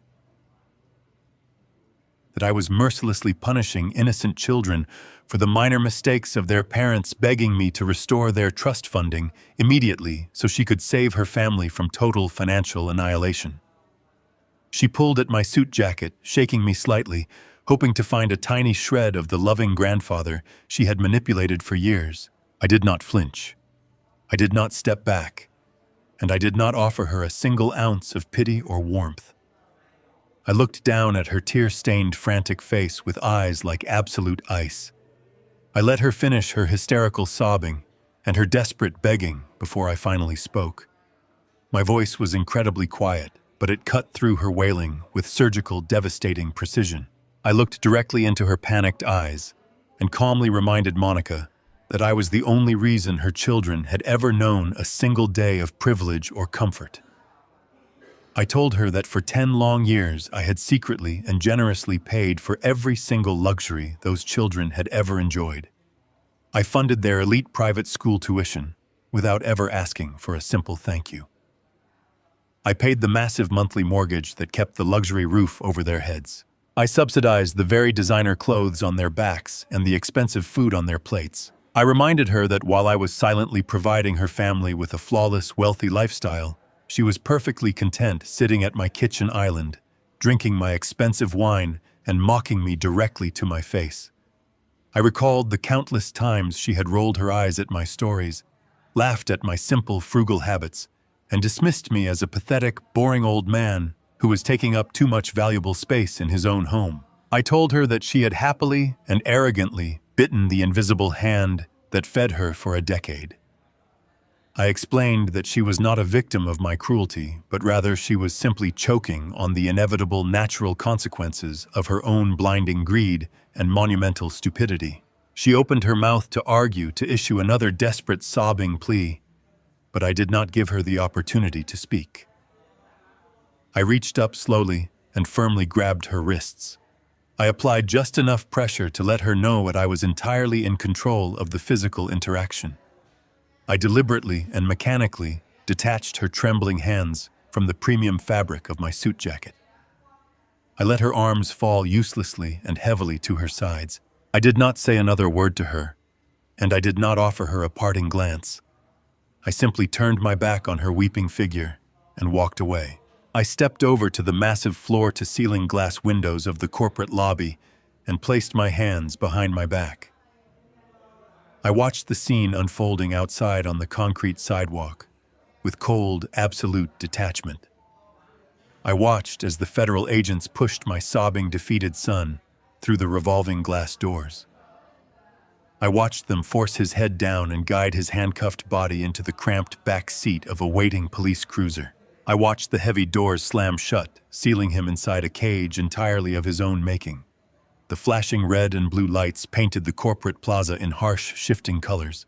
that I was mercilessly punishing innocent children for the minor mistakes of their parents, begging me to restore their trust funding immediately so she could save her family from total financial annihilation. She pulled at my suit jacket, shaking me slightly, hoping to find a tiny shred of the loving grandfather she had manipulated for years. I did not flinch. I did not step back, and I did not offer her a single ounce of pity or warmth. I looked down at her tear-stained, frantic face with eyes like absolute ice. I let her finish her hysterical sobbing and her desperate begging before I finally spoke. My voice was incredibly quiet, but it cut through her wailing with surgical, devastating precision. I looked directly into her panicked eyes and calmly reminded Monica that I was the only reason her children had ever known a single day of privilege or comfort. I told her that for 10 long years I had secretly and generously paid for every single luxury those children had ever enjoyed. I funded their elite private school tuition without ever asking for a simple thank you. I paid the massive monthly mortgage that kept the luxury roof over their heads. I subsidized the very designer clothes on their backs and the expensive food on their plates. I reminded her that while I was silently providing her family with a flawless, wealthy lifestyle, she was perfectly content sitting at my kitchen island, drinking my expensive wine and mocking me directly to my face. I recalled the countless times she had rolled her eyes at my stories, laughed at my simple, frugal habits, and dismissed me as a pathetic, boring old man who was taking up too much valuable space in his own home. I told her that she had happily and arrogantly bitten the invisible hand that fed her for a decade. I explained that she was not a victim of my cruelty, but rather she was simply choking on the inevitable natural consequences of her own blinding greed and monumental stupidity. She opened her mouth to argue, to issue another desperate, sobbing plea, but I did not give her the opportunity to speak. I reached up slowly and firmly grabbed her wrists. I applied just enough pressure to let her know that I was entirely in control of the physical interaction. I deliberately and mechanically detached her trembling hands from the premium fabric of my suit jacket. I let her arms fall uselessly and heavily to her sides. I did not say another word to her, and I did not offer her a parting glance. I simply turned my back on her weeping figure and walked away. I stepped over to the massive floor-to-ceiling glass windows of the corporate lobby and placed my hands behind my back. I watched the scene unfolding outside on the concrete sidewalk with cold, absolute detachment. I watched as the federal agents pushed my sobbing, defeated son through the revolving glass doors. I watched them force his head down and guide his handcuffed body into the cramped back seat of a waiting police cruiser. I watched the heavy doors slam shut, sealing him inside a cage entirely of his own making. The flashing red and blue lights painted the corporate plaza in harsh, shifting colors.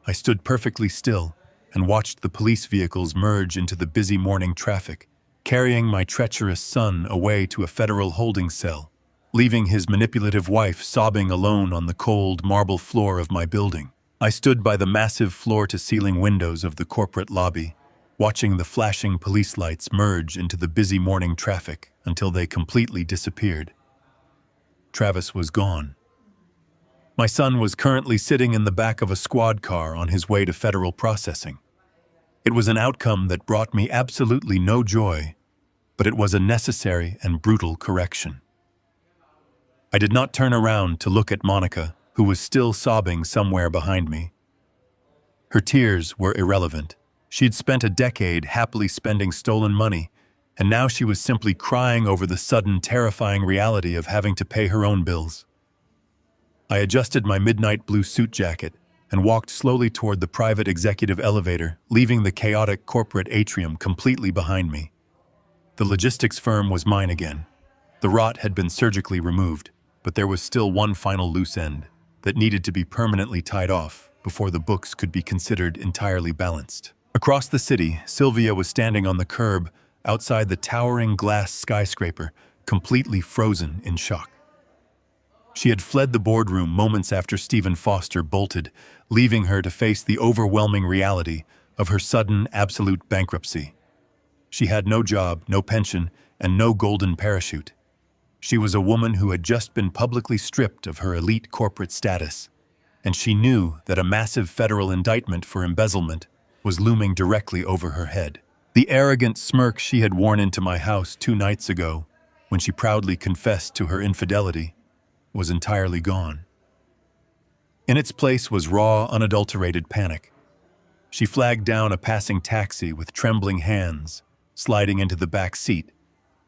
I stood perfectly still and watched the police vehicles merge into the busy morning traffic, carrying my treacherous son away to a federal holding cell, leaving his manipulative wife sobbing alone on the cold marble floor of my building. I stood by the massive floor-to-ceiling windows of the corporate lobby, watching the flashing police lights merge into the busy morning traffic until they completely disappeared. Travis was gone. My son was currently sitting in the back of a squad car on his way to federal processing. It was an outcome that brought me absolutely no joy, but it was a necessary and brutal correction. I did not turn around to look at Monica, who was still sobbing somewhere behind me. Her tears were irrelevant. She'd spent a decade happily spending stolen money, and now she was simply crying over the sudden, terrifying reality of having to pay her own bills. I adjusted my midnight blue suit jacket and walked slowly toward the private executive elevator, leaving the chaotic corporate atrium completely behind me. The logistics firm was mine again. The rot had been surgically removed, but there was still one final loose end that needed to be permanently tied off before the books could be considered entirely balanced. Across the city, Sylvia was standing on the curb outside the towering glass skyscraper, completely frozen in shock. She had fled the boardroom moments after Stephen Foster bolted, leaving her to face the overwhelming reality of her sudden, absolute bankruptcy. She had no job, no pension, and no golden parachute. She was a woman who had just been publicly stripped of her elite corporate status, and she knew that a massive federal indictment for embezzlement was looming directly over her head. The arrogant smirk she had worn into my house 2 nights ago, when she proudly confessed to her infidelity, was entirely gone. In its place was raw, unadulterated panic. She flagged down a passing taxi with trembling hands, sliding into the back seat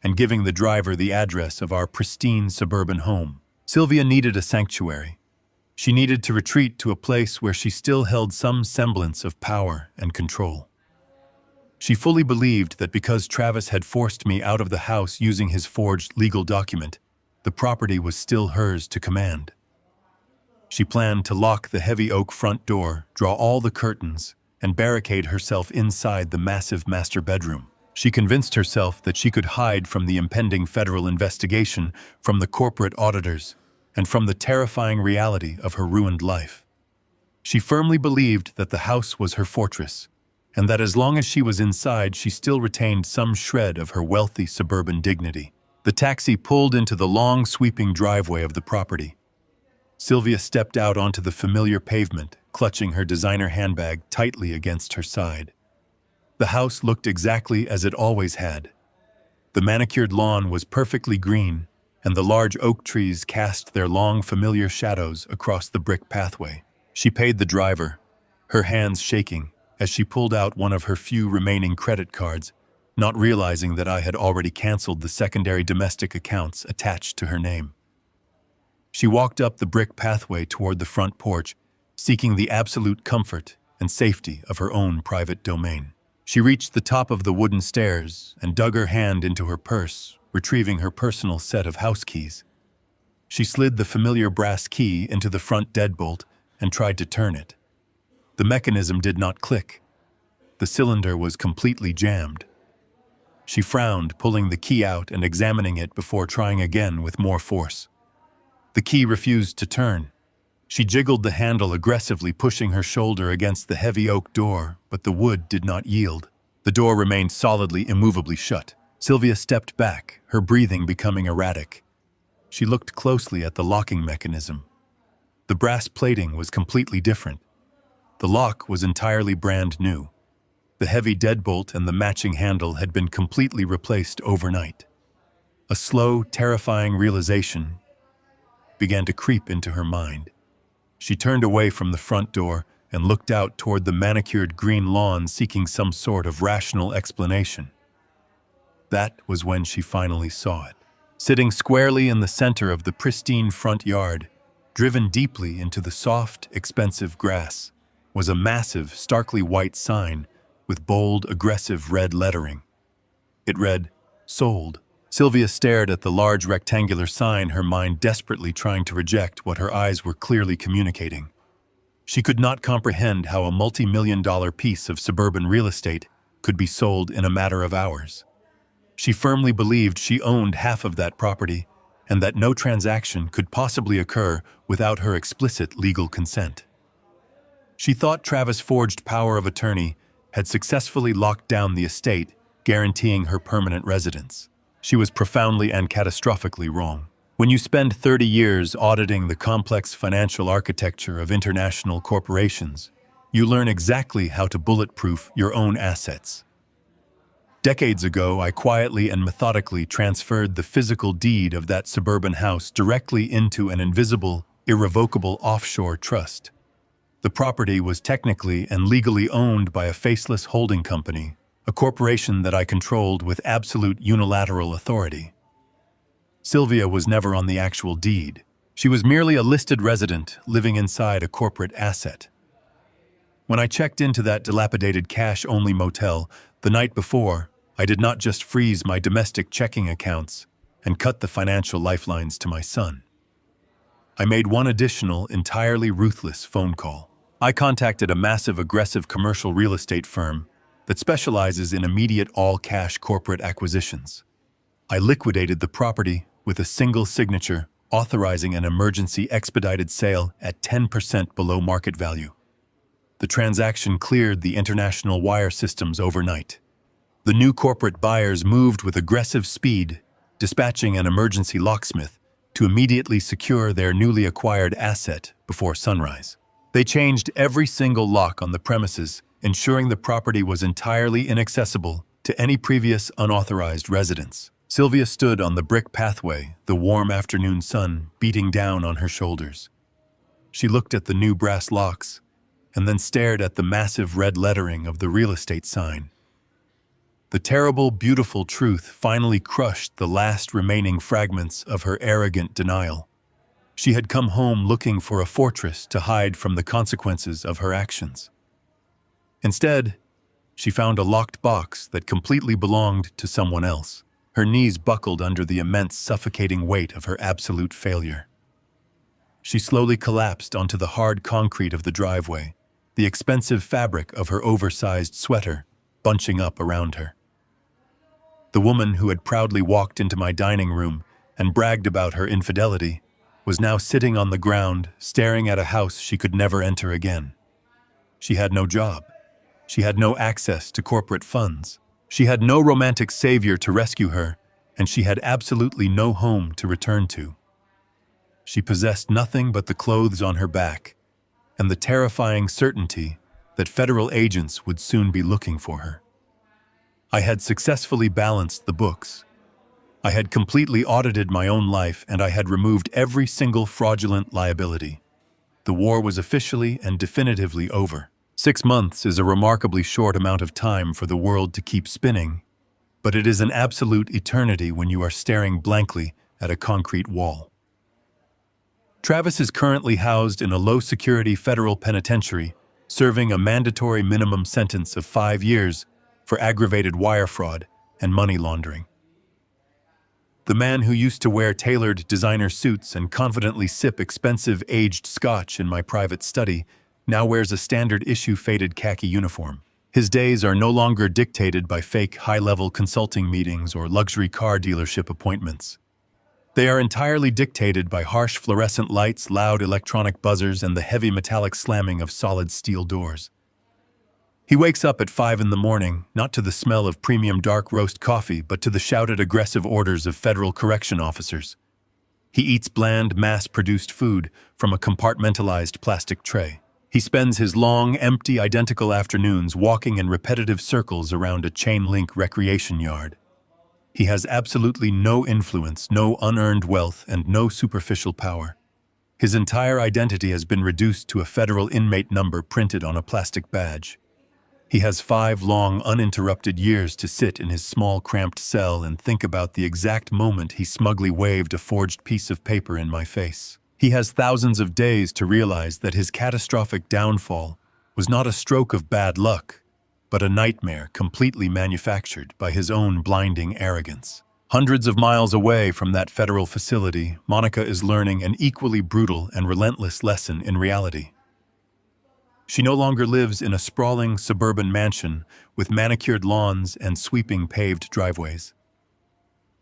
and giving the driver the address of our pristine suburban home. Sylvia needed a sanctuary. She needed to retreat to a place where she still held some semblance of power and control. She fully believed that because Travis had forced me out of the house using his forged legal document, the property was still hers to command. She planned to lock the heavy oak front door, draw all the curtains, and barricade herself inside the massive master bedroom. She convinced herself that she could hide from the impending federal investigation, from the corporate auditors, and from the terrifying reality of her ruined life. She firmly believed that the house was her fortress, and that as long as she was inside, she still retained some shred of her wealthy suburban dignity. The taxi pulled into the long, sweeping driveway of the property. Sylvia stepped out onto the familiar pavement, clutching her designer handbag tightly against her side. The house looked exactly as it always had. The manicured lawn was perfectly green, and the large oak trees cast their long, familiar shadows across the brick pathway. She paid the driver, her hands shaking, as she pulled out one of her few remaining credit cards, not realizing that I had already canceled the secondary domestic accounts attached to her name. She walked up the brick pathway toward the front porch, seeking the absolute comfort and safety of her own private domain. She reached the top of the wooden stairs and dug her hand into her purse, retrieving her personal set of house keys. She slid the familiar brass key into the front deadbolt and tried to turn it. The mechanism did not click. The cylinder was completely jammed. She frowned, pulling the key out and examining it before trying again with more force. The key refused to turn. She jiggled the handle aggressively, pushing her shoulder against the heavy oak door, but the wood did not yield. The door remained solidly, immovably shut. Sylvia stepped back, her breathing becoming erratic. She looked closely at the locking mechanism. The brass plating was completely different. The lock was entirely brand new. The heavy deadbolt and the matching handle had been completely replaced overnight. A slow, terrifying realization began to creep into her mind. She turned away from the front door and looked out toward the manicured green lawn, seeking some sort of rational explanation. That was when she finally saw it. Sitting squarely in the center of the pristine front yard, driven deeply into the soft, expensive grass, was a massive, starkly white sign with bold, aggressive red lettering. It read, "Sold." Sylvia stared at the large rectangular sign, her mind desperately trying to reject what her eyes were clearly communicating. She could not comprehend how a multi-million-dollar piece of suburban real estate could be sold in a matter of hours. She firmly believed she owned half of that property and that no transaction could possibly occur without her explicit legal consent. She thought Travis' forged power of attorney had successfully locked down the estate, guaranteeing her permanent residence. She was profoundly and catastrophically wrong. When you spend 30 years auditing the complex financial architecture of international corporations, you learn exactly how to bulletproof your own assets. Decades ago, I quietly and methodically transferred the physical deed of that suburban house directly into an invisible, irrevocable offshore trust. The property was technically and legally owned by a faceless holding company, a corporation that I controlled with absolute unilateral authority. Sylvia was never on the actual deed. She was merely a listed resident living inside a corporate asset. When I checked into that dilapidated cash-only motel the night before, I did not just freeze my domestic checking accounts and cut the financial lifelines to my son. I made one additional, entirely ruthless phone call. I contacted a massive, aggressive commercial real estate firm that specializes in immediate all-cash corporate acquisitions. I liquidated the property with a single signature, authorizing an emergency expedited sale at 10% below market value. The transaction cleared the international wire systems overnight. The new corporate buyers moved with aggressive speed, dispatching an emergency locksmith to immediately secure their newly acquired asset before sunrise. They changed every single lock on the premises, ensuring the property was entirely inaccessible to any previous unauthorized residents. Sylvia stood on the brick pathway, the warm afternoon sun beating down on her shoulders. She looked at the new brass locks and then stared at the massive red lettering of the real estate sign. The terrible, beautiful truth finally crushed the last remaining fragments of her arrogant denial. She had come home looking for a fortress to hide from the consequences of her actions. Instead, she found a locked box that completely belonged to someone else. Her knees buckled under the immense, suffocating weight of her absolute failure. She slowly collapsed onto the hard concrete of the driveway, the expensive fabric of her oversized sweater bunching up around her. The woman who had proudly walked into my dining room and bragged about her infidelity was now sitting on the ground, staring at a house she could never enter again. She had no job. She had no access to corporate funds. She had no romantic savior to rescue her, and she had absolutely no home to return to. She possessed nothing but the clothes on her back and the terrifying certainty that federal agents would soon be looking for her. I had successfully balanced the books. I had completely audited my own life, and I had removed every single fraudulent liability. The war was officially and definitively over. 6 months is a remarkably short amount of time for the world to keep spinning, but it is an absolute eternity when you are staring blankly at a concrete wall. Travis is currently housed in a low-security federal penitentiary, serving a mandatory minimum sentence of 5 years for aggravated wire fraud and money laundering. The man who used to wear tailored designer suits and confidently sip expensive aged scotch in my private study now wears a standard-issue faded khaki uniform. His days are no longer dictated by fake high-level consulting meetings or luxury car dealership appointments. They are entirely dictated by harsh fluorescent lights, loud electronic buzzers, and the heavy metallic slamming of solid steel doors. He wakes up at 5 in the morning, not to the smell of premium dark roast coffee, but to the shouted aggressive orders of federal correction officers. He eats bland, mass-produced food from a compartmentalized plastic tray. He spends his long, empty, identical afternoons walking in repetitive circles around a chain-link recreation yard. He has absolutely no influence, no unearned wealth, and no superficial power. His entire identity has been reduced to a federal inmate number printed on a plastic badge. He has 5 long, uninterrupted years to sit in his small, cramped cell and think about the exact moment he smugly waved a forged piece of paper in my face. He has thousands of days to realize that his catastrophic downfall was not a stroke of bad luck, but a nightmare completely manufactured by his own blinding arrogance. Hundreds of miles away from that federal facility, Monica is learning an equally brutal and relentless lesson in reality. She no longer lives in a sprawling suburban mansion with manicured lawns and sweeping paved driveways.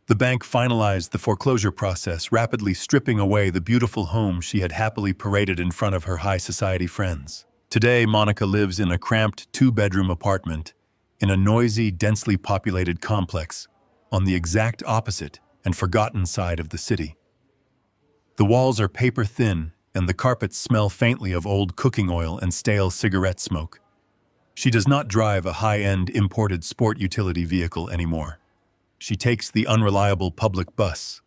The bank finalized the foreclosure process, rapidly stripping away the beautiful home she had happily paraded in front of her high society friends. Today, Monica lives in a cramped 2-bedroom apartment in a noisy, densely populated complex on the exact opposite and forgotten side of the city. The walls are paper-thin, and the carpets smell faintly of old cooking oil and stale cigarette smoke. She does not drive a high-end imported sport utility vehicle anymore. She takes the unreliable public bus.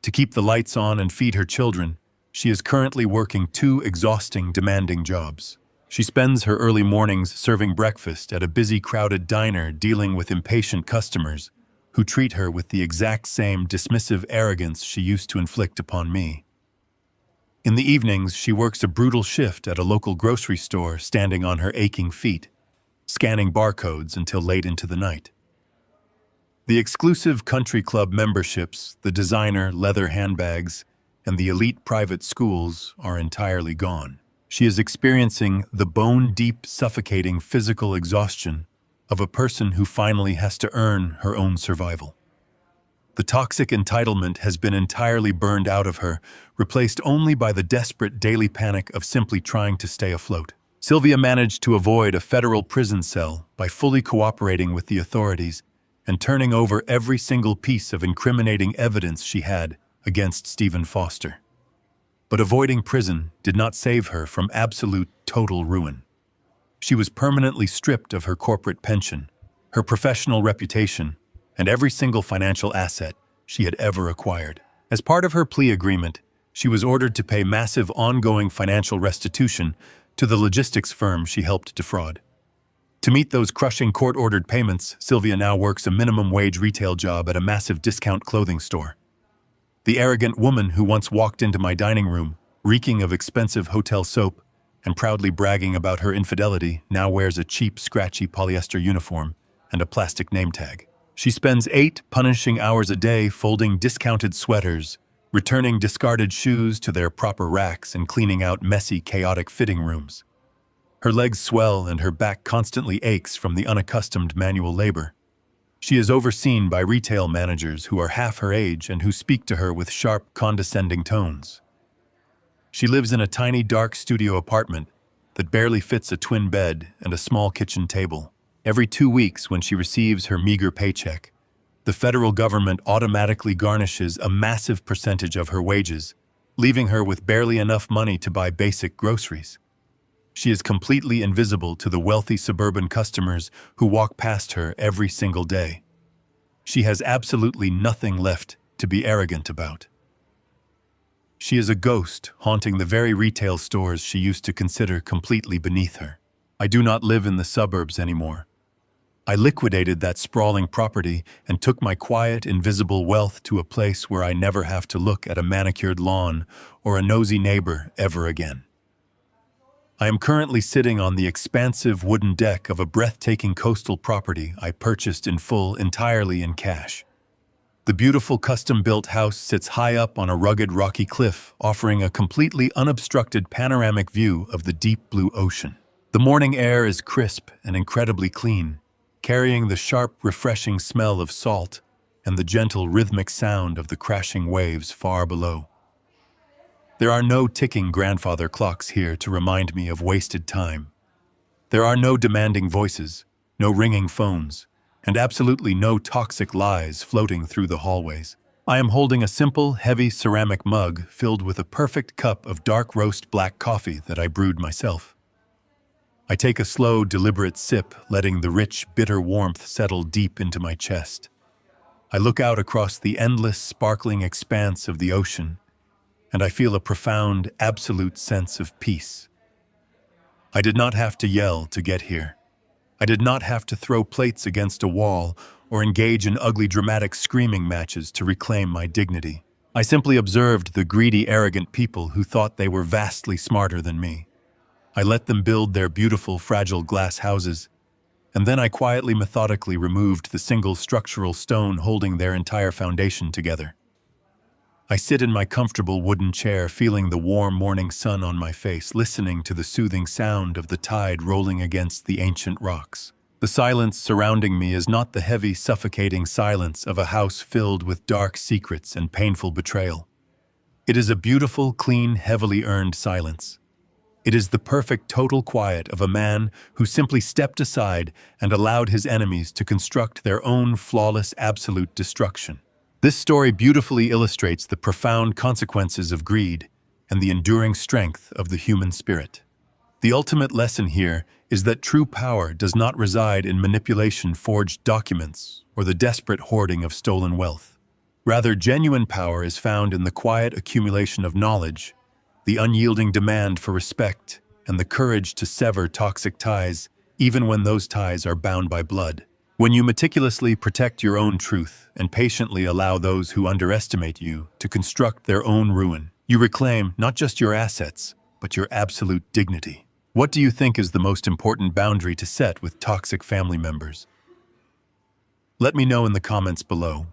To keep the lights on and feed her children, she is currently working 2 exhausting, demanding jobs. She spends her early mornings serving breakfast at a busy, crowded diner, dealing with impatient customers who treat her with the exact same dismissive arrogance she used to inflict upon me. In the evenings, she works a brutal shift at a local grocery store, standing on her aching feet, scanning barcodes until late into the night. The exclusive country club memberships, the designer leather handbags, and the elite private schools are entirely gone. She is experiencing the bone-deep, suffocating physical exhaustion of a person who finally has to earn her own survival. The toxic entitlement has been entirely burned out of her, replaced only by the desperate daily panic of simply trying to stay afloat. Sylvia managed to avoid a federal prison cell by fully cooperating with the authorities and turning over every single piece of incriminating evidence she had against Stephen Foster. But avoiding prison did not save her from absolute, total ruin. She was permanently stripped of her corporate pension, her professional reputation, and every single financial asset she had ever acquired. As part of her plea agreement, she was ordered to pay massive ongoing financial restitution to the logistics firm she helped defraud. To meet those crushing court-ordered payments, Sylvia now works a minimum wage retail job at a massive discount clothing store. The arrogant woman who once walked into my dining room, reeking of expensive hotel soap and proudly bragging about her infidelity, now wears a cheap, scratchy polyester uniform and a plastic name tag. She spends 8 punishing hours a day folding discounted sweaters, returning discarded shoes to their proper racks, and cleaning out messy, chaotic fitting rooms. Her legs swell and her back constantly aches from the unaccustomed manual labor. She is overseen by retail managers who are half her age and who speak to her with sharp, condescending tones. She lives in a tiny, dark studio apartment that barely fits a twin bed and a small kitchen table. Every 2 weeks, when she receives her meager paycheck, the federal government automatically garnishes a massive percentage of her wages, leaving her with barely enough money to buy basic groceries. She is completely invisible to the wealthy suburban customers who walk past her every single day. She has absolutely nothing left to be arrogant about. She is a ghost haunting the very retail stores she used to consider completely beneath her. I do not live in the suburbs anymore. I liquidated that sprawling property and took my quiet, invisible wealth to a place where I never have to look at a manicured lawn or a nosy neighbor ever again. I am currently sitting on the expansive wooden deck of a breathtaking coastal property I purchased in full, entirely in cash. The beautiful custom-built house sits high up on a rugged rocky cliff, offering a completely unobstructed panoramic view of the deep blue ocean. The morning air is crisp and incredibly clean, carrying the sharp, refreshing smell of salt and the gentle, rhythmic sound of the crashing waves far below. There are no ticking grandfather clocks here to remind me of wasted time. There are no demanding voices, no ringing phones, and absolutely no toxic lies floating through the hallways. I am holding a simple, heavy ceramic mug filled with a perfect cup of dark roast black coffee that I brewed myself. I take a slow, deliberate sip, letting the rich, bitter warmth settle deep into my chest. I look out across the endless, sparkling expanse of the ocean, and I feel a profound, absolute sense of peace. I did not have to yell to get here. I did not have to throw plates against a wall or engage in ugly, dramatic screaming matches to reclaim my dignity. I simply observed the greedy, arrogant people who thought they were vastly smarter than me. I let them build their beautiful, fragile glass houses, and then I quietly, methodically removed the single structural stone holding their entire foundation together. I sit in my comfortable wooden chair, feeling the warm morning sun on my face, listening to the soothing sound of the tide rolling against the ancient rocks. The silence surrounding me is not the heavy, suffocating silence of a house filled with dark secrets and painful betrayal. It is a beautiful, clean, heavily earned silence. It is the perfect total quiet of a man who simply stepped aside and allowed his enemies to construct their own flawless, absolute destruction. This story beautifully illustrates the profound consequences of greed and the enduring strength of the human spirit. The ultimate lesson here is that true power does not reside in manipulation, forged documents, or the desperate hoarding of stolen wealth. Rather, genuine power is found in the quiet accumulation of knowledge, the unyielding demand for respect, and the courage to sever toxic ties, even when those ties are bound by blood. When you meticulously protect your own truth and patiently allow those who underestimate you to construct their own ruin, you reclaim not just your assets, but your absolute dignity. What do you think is the most important boundary to set with toxic family members? Let me know in the comments below.